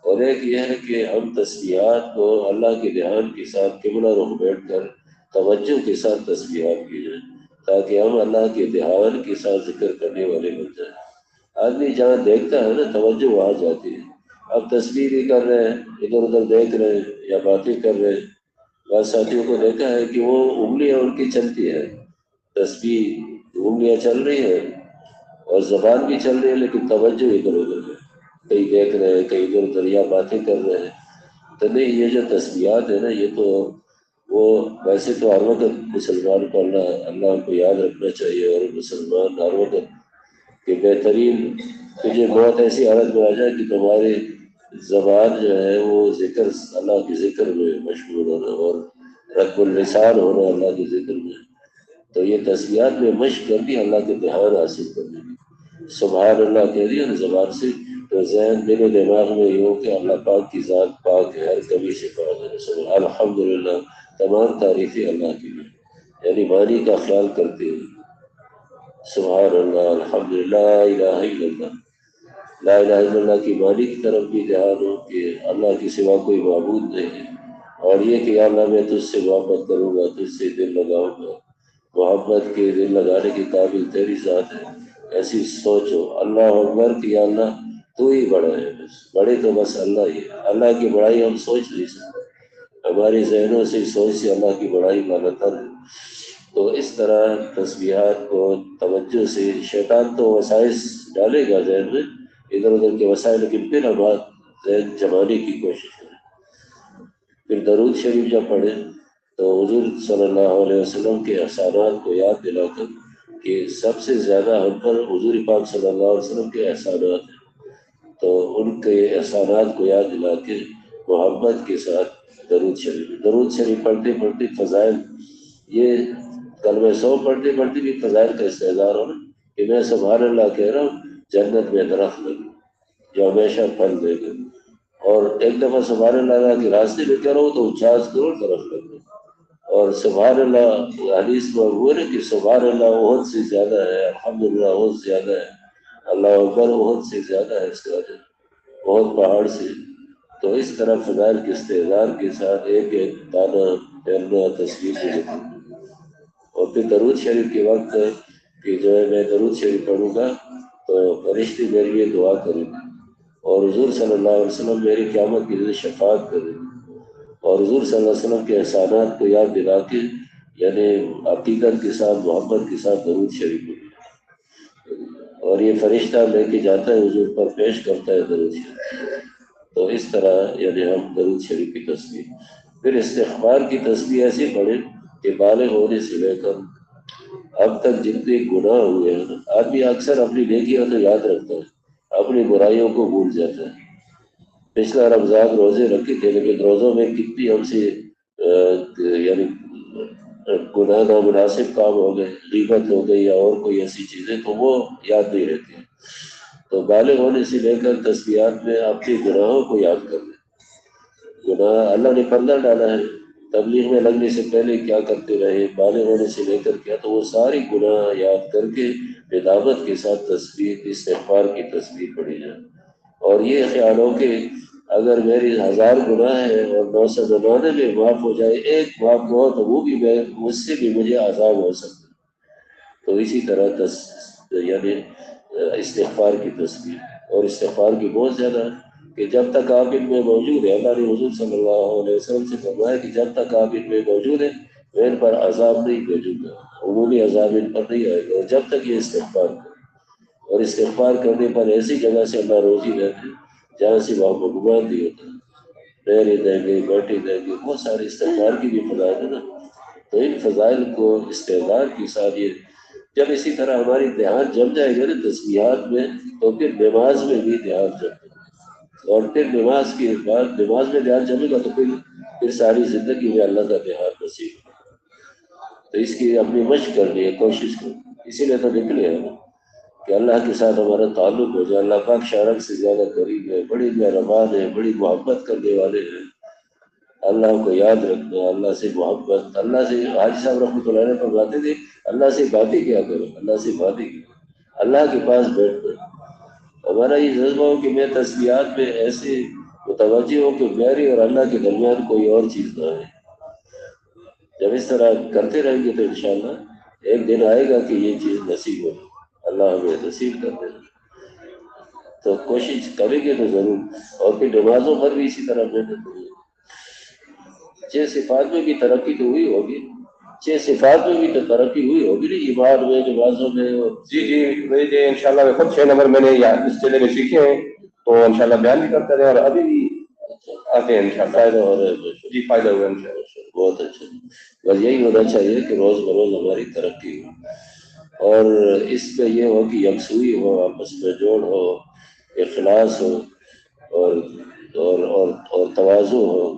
اور ایک یہ ہے کہ ہم تسبیحات کو اللہ کے دھیان کے ساتھ قبلہ رخ بیٹھ کر توجہ کے ساتھ تسبیحات کی جائیں تاکہ ہم اللہ کے دھیان کے ساتھ ذکر کرنے والے بن جائیں۔ آدمی جہاں دیکھتا ہے نا توجہ وہاں جاتی ہے۔ اب تسبیح بھی کر رہے ہیں، ادھر ادھر دیکھ رہے ہیں یا باتیں کر رہے ہیں، بعض ساتھیوں کو دیکھا ہے کہ وہ انگلیاں ان کی چلتی ہے، تسبیح انگلیاں چل رہی ہیں اور زبان بھی چل رہی ہے لیکن توجہ ادھر ادھر ہے، کہیں دیکھ رہے ہیں کہیں ادھر ادھر یا باتیں کر رہے ہیں۔ تو نہیں یہ جو تسبیحات ہے نا یہ تو وہ ویسے تو ہر وقت مسلمان کو اللہ کو یاد رکھنا چاہیے اور مسلمان ہر وقت کہ بہترین تجھے بہت ایسی حالت میں آ جائے کہ تمہارے زبان جو ہے وہ ذکر اللہ کے ذکر میں مشغول ہونا اور رب اللسان ہونا اللہ کے ذکر میں، تو یہ تسبیحات میں مشق کر دی اللہ کے دھیان حاصل کرنے کی۔ سبحان اللہ کہہ دیا نا زبان سے، تو ذہن دل و دماغ میں یہ ہو کہ اللہ پاک کی ذات پاک ہے، ہر کمی سے پاک ہے۔ الحمدللہ، تمام تعریفیں اللہ کی ہیں، یعنی معنی کا خیال کرتے ہیں۔ سبحان اللہ، الحمدللہ، لا الہ الا اللہ، لا الہ الا اللہ کی معنی کی طرف بھی دھیان ہو کہ اللہ کے سوا کوئی معبود نہیں ہے، اور یہ کہ یا اللہ میں تجھ سے محبت کروں گا، تجھ سے دل لگاؤں گا، محبت کے دل لگانے کی قابل تیری ذات ہے، ایسی سوچو۔ اللہ اکبر کہ یا اللہ تو ہی بڑا ہے، بس بڑے تو بس اللہ ہی ہے، اللہ کی بڑائی ہم سوچ نہیں سکتے، ہماری ذہنوں سے سوچ سے اللہ کی بڑائی غلط ہے۔ تو اس طرح تسبیحات کو توجہ سے، شیطان تو وسائل ڈالے گا ذہن میں، ادھر ادھر کے وسائل، لیکن پھر ہم ذہن جمانے کی کوشش کریں۔ پھر درود شریف جب پڑھیں تو حضور صلی اللہ علیہ وسلم کے احسانات کو یاد دلا کر کہ سب سے زیادہ ہم پر حضور پاک صلی اللہ علیہ وسلم کے احسانات ہیں، تو ان کے احسانات کو یاد دلا کے محبت کے ساتھ درود شریف پڑھتے پڑھتے فضائل، یہ کلمہ سو پڑھتے پڑھتے بھی فضائل کا استحضار ہونا کہ میں سبحان اللہ کہہ رہا ہوں، جنت میں درخت لگے جو ہمیشہ پھل دے گا، اور ایک دفعہ سبحان اللہ کے راستے میں کہہ رہا ہوں تو 50 کروڑ درخت لگ گئے، اور سبحان اللہ حدیث میں وہ ہے کہ سبحان اللہ احد سے زیادہ ہے، الحمدللہ احد سے زیادہ ہے، اللہ اکبر احد سے زیادہ ہے اس کا اجر، احد پہاڑ سے۔ تو اس طرح فضائل کے استحضار کے ساتھ ایک ایک دانہ پھیرنا تصویر سے ذکر، اور پھر درود شریف کے وقت کہ جو ہے میں درود شریف پڑھوں گا تو فرشتے میرے لیے دعا کریں گے، اور حضور صلی اللہ علیہ وسلم میری قیامت کے لیے شفاعت کریں گے، اور حضور صلی اللہ علیہ وسلم کے احسانات کو یاد دلا کے یعنی عقیدت کے ساتھ محبت کے ساتھ درود شریف پڑھیں، اور یہ فرشتہ لے کے جاتا ہے حضور پر، پیش کرتا ہے درود شریف۔ تو اس طرح یعنی ہم درود شریف کی تسبیح، پھر استغفار کی تسبیح ایسی پڑھیں کہ بالغ ہونے سے لے کر اب تک جتنے گناہ ہوئے ہیں، آدمی اکثر اپنی نیکیاں تو یاد رکھتا ہے، اپنی برائیوں کو بھول جاتا ہے۔ پچھلا رمضان روزے رکھے تھے، لیکن روزوں میں کتنی ہم سے یعنی گناہ نامناسب کام ہو گئے، غیبت ہو گئی یا اور کوئی ایسی چیزیں، تو وہ یاد نہیں رہتی ہیں۔ تو بالغ ہونے سے لے کر تسبیحات میں اپنے گناہوں کو یاد کر لیں۔ گناہ اللہ نے پردہ ڈالا ہے، تبلیغ میں لگنے سے پہلے کیا کرتے رہے، بالغ ہونے سے لے کر کیا، تو وہ ساری گناہ یاد کر کے ندامت کے ساتھ تسبیح استغفار کی تسبیح پڑھی جائے، اور یہ خیال ہو کہ اگر میری 1000 گناہ ہے اور 999 معاف ہو جائے، ایک معاف ہو تو وہ بھی مجھ سے بھی مجھے عذاب ہو سکتا ہے۔ تو اسی طرح یعنی استغفار کی تسبیح، اور استغفار کی بہت زیادہ کہ جب تک آپ ان میں موجود ہیں، اللہ نے حضور صلی اللہ علیہ وسلم سے فرمایا کہ جب تک آپ ان میں موجود ہیں میں ان پر عذاب نہیں بھیجوں گا، عمومی عذاب ان پر نہیں آئے گا، اور جب تک یہ استغفار کریں، اور استغفار کرنے پر ایسی جگہ سے اللہ روزی دیتے جہاں سے وہاں مغمان بھی ہوتا ہے، پیرے دیں گے، بیٹھے دیں گے، بہت سارے استغفار کی بھی فضائل ہے نا۔ تو ان فضائل کو استغفار کی ساتھ یہ جب اسی طرح ہماری دھیان جم جائے گا نا تسبیحات میں، تو پھر نماز میں بھی دھیان جم جائے گا، اور پھر نماز کے بعد نماز میں دھیان جمے گا تو پھر ساری زندگی میں اللہ کا دھیان نصیب ہوگا۔ تو اس کی اپنی مشق کرنی ہے، کوشش کرنی، اسی لیے تو نکلے ہیں نا کہ اللہ کے ساتھ ہمارا تعلق ہو جائے۔ اللہ پاک شارک سے زیادہ قریب ہے، بڑی مہربان ہے، بڑی محبت کرنے والے ہیں۔ اللہ کو یاد رکھنا، اللہ سے محبت، اللہ سے حاجی صاحب رحمۃ اللہ علیہ فرماتے تھے اللہ سے باتیں کیا کرو، اللہ سے باتیں کیا، اللہ کے پاس بیٹھ کر ہمارا یہ جذبہ ہو کہ میں تسبیحات میں ایسے متوجہ ہوں کہ میری اور اللہ کے درمیان کوئی اور چیز نہ ہے۔ جب اس طرح کرتے رہیں گے تو انشاءاللہ ایک دن آئے گا کہ یہ چیز نصیب ہوگی، اللہ ہمیں نصیب کر دے۔ تو کوشش کریں گے تو ضرور، اور پھر نمازوں پر بھی اسی طرح محنت ہوگی۔ 6 صفات میں بھی ترقی تو ہوئی ہوگی، 6 صفات میں بھی تو ترقی ہوئی ہوگی نا، ایمان میں، نمازوں میں۔ جی انشاءاللہ میں خود 6 نمبر میں نے اس چلے میں سیکھے ہیں، تو انشاءاللہ بیان بھی کرتے رہے، اور ابھی بھی آتے ہیں انشاءاللہ، فائدہ ہو رہا ہے جی فائدہ ہوا انشاءاللہ۔ بہت اچھا، بس یہی ہونا چاہیے کہ روز بروز ہماری ترقی ہو، اور اس میں یہ ہو کہ یکسوئی ہو، آپس میں جوڑ ہو، اخلاص ہو، اور اور تواضع ہو،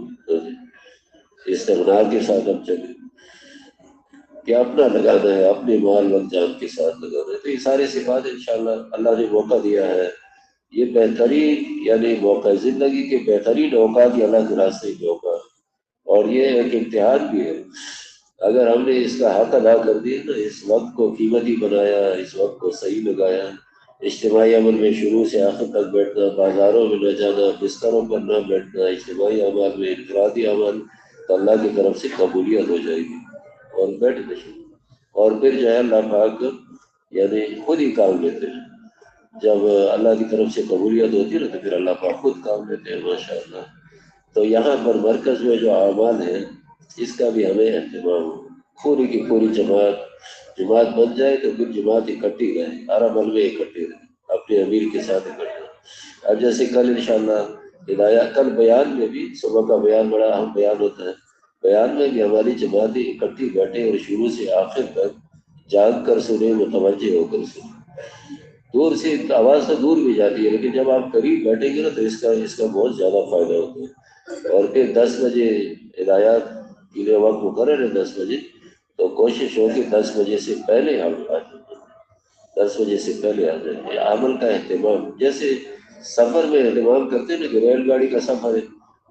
استغنا کے ساتھ ہم چلیں کہ اپنا لگانا ہے، اپنے مال وقت جان کے ساتھ لگانا ہے. تو یہ سارے صفات انشاءاللہ اللہ نے موقع دیا ہے. یہ بہترین یعنی موقع زندگی کے بہترین اوقات یہ اللہ کے راستے کے اوقات، اور یہ ایک امتحان بھی ہے. اگر ہم نے اس کا حق ادا کر دیا نا، اس وقت کو قیمتی بنایا، اس وقت کو صحیح لگایا، اجتماعی عمل میں شروع سے آخر تک بیٹھنا، بازاروں میں نہ جانا، بستروں پر نہ بیٹھنا، اجتماعی عمل میں انفرادی عمل، تو اللہ کی طرف سے قبولیت ہو جائے گی اور بیٹھنے شروع. اور پھر جو ہے اللہ پاک یعنی خود ہی کام لیتے ہیں. جب اللہ کی طرف سے قبولیت ہوتی ہے نا تو پھر اللہ پاک خود کام لیتے ہیں ماشاء اللہ. تو یہاں پر مرکز میں جو اعمال ہیں اس کا بھی ہمیں اہتمام ہو. پوری کی پوری جماعت بن جائے تو پھر جماعت اکٹھی رہے، ہر عمل میں اکٹھی رہے، اپنے امیر کے ساتھ اکٹھے. اب جیسے کل انشاءاللہ ہدایات، کل بیان میں بھی صبح کا بیان بڑا اہم بیان ہوتا ہے. بیان میں بھی ہماری جماعتیں اکٹھی بیٹھے اور شروع سے آخر تک جاگ کر سنے، متوجہ ہو کر سنے. دور سے آواز تو دور بھی جاتی ہے لیکن جب آپ قریب بیٹھیں گے نا تو اس کا بہت زیادہ فائدہ ہوتا ہے. اور پھر 10 بجے ہدایات کے لیے وقت مقرر ہے 10 بجے، تو کوشش ہو کہ 10 بجے سے پہلے ہم آ جائیں، 10 بجے سے پہلے آ جائیں. عمل کا اہتمام جیسے سفر میں اہتمام کرتے ہیں نا کہ ریل گاڑی کا سفر ہے،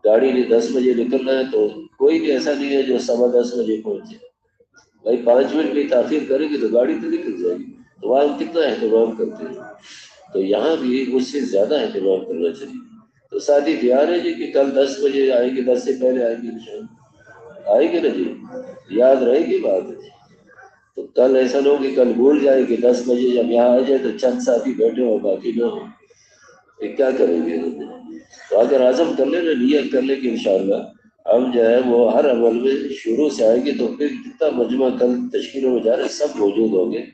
گاڑی نے 10 بجے نکلنا ہے تو کوئی بھی ایسا نہیں ہے جو 10:15 بجے پہنچے. بھائی 5 منٹ بھی تاخیر کریں گے تو گاڑی تو نکل جائے گی. تو وہاں ہم کتنا اہتمام کرتے ہیں، تو یہاں بھی اس سے زیادہ اہتمام کرنا چاہیے. تو ساتھی تیار ہے جی کہ کل 10 بجے آئیں گے، 10 سے پہلے آئیں گے انشاءاللہ، آئیں گے نا جی؟ یاد رہے گی بات ہے. تو کل ایسا نہ ہو کہ کل بھول جائے کہ 10 بجے جب یہاں آ جائے تو چند ساتھی بیٹھے ہو باقی نہ ہو، یہ کیا کریں گے؟ تو اگر عزم کر لیں نا، نیت کر لیں کہ انشاءاللہ ہم جو ہے وہ ہر عمل میں شروع سے آئیں گے، تو پھر جتنا مجمع کل تشکیلوں میں جا رہے سب موجود ہوں گے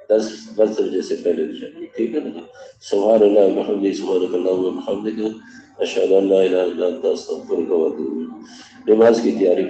10 بجے سے پہلے انشاءاللہ. ٹھیک ہے نا جی؟ سبحان اللہ وبحمدہ، سبحانک اللہم وبحمدک، اشہد ان لا الہ الا انت، استغفرک واتوب الیک. نماز کی تیاری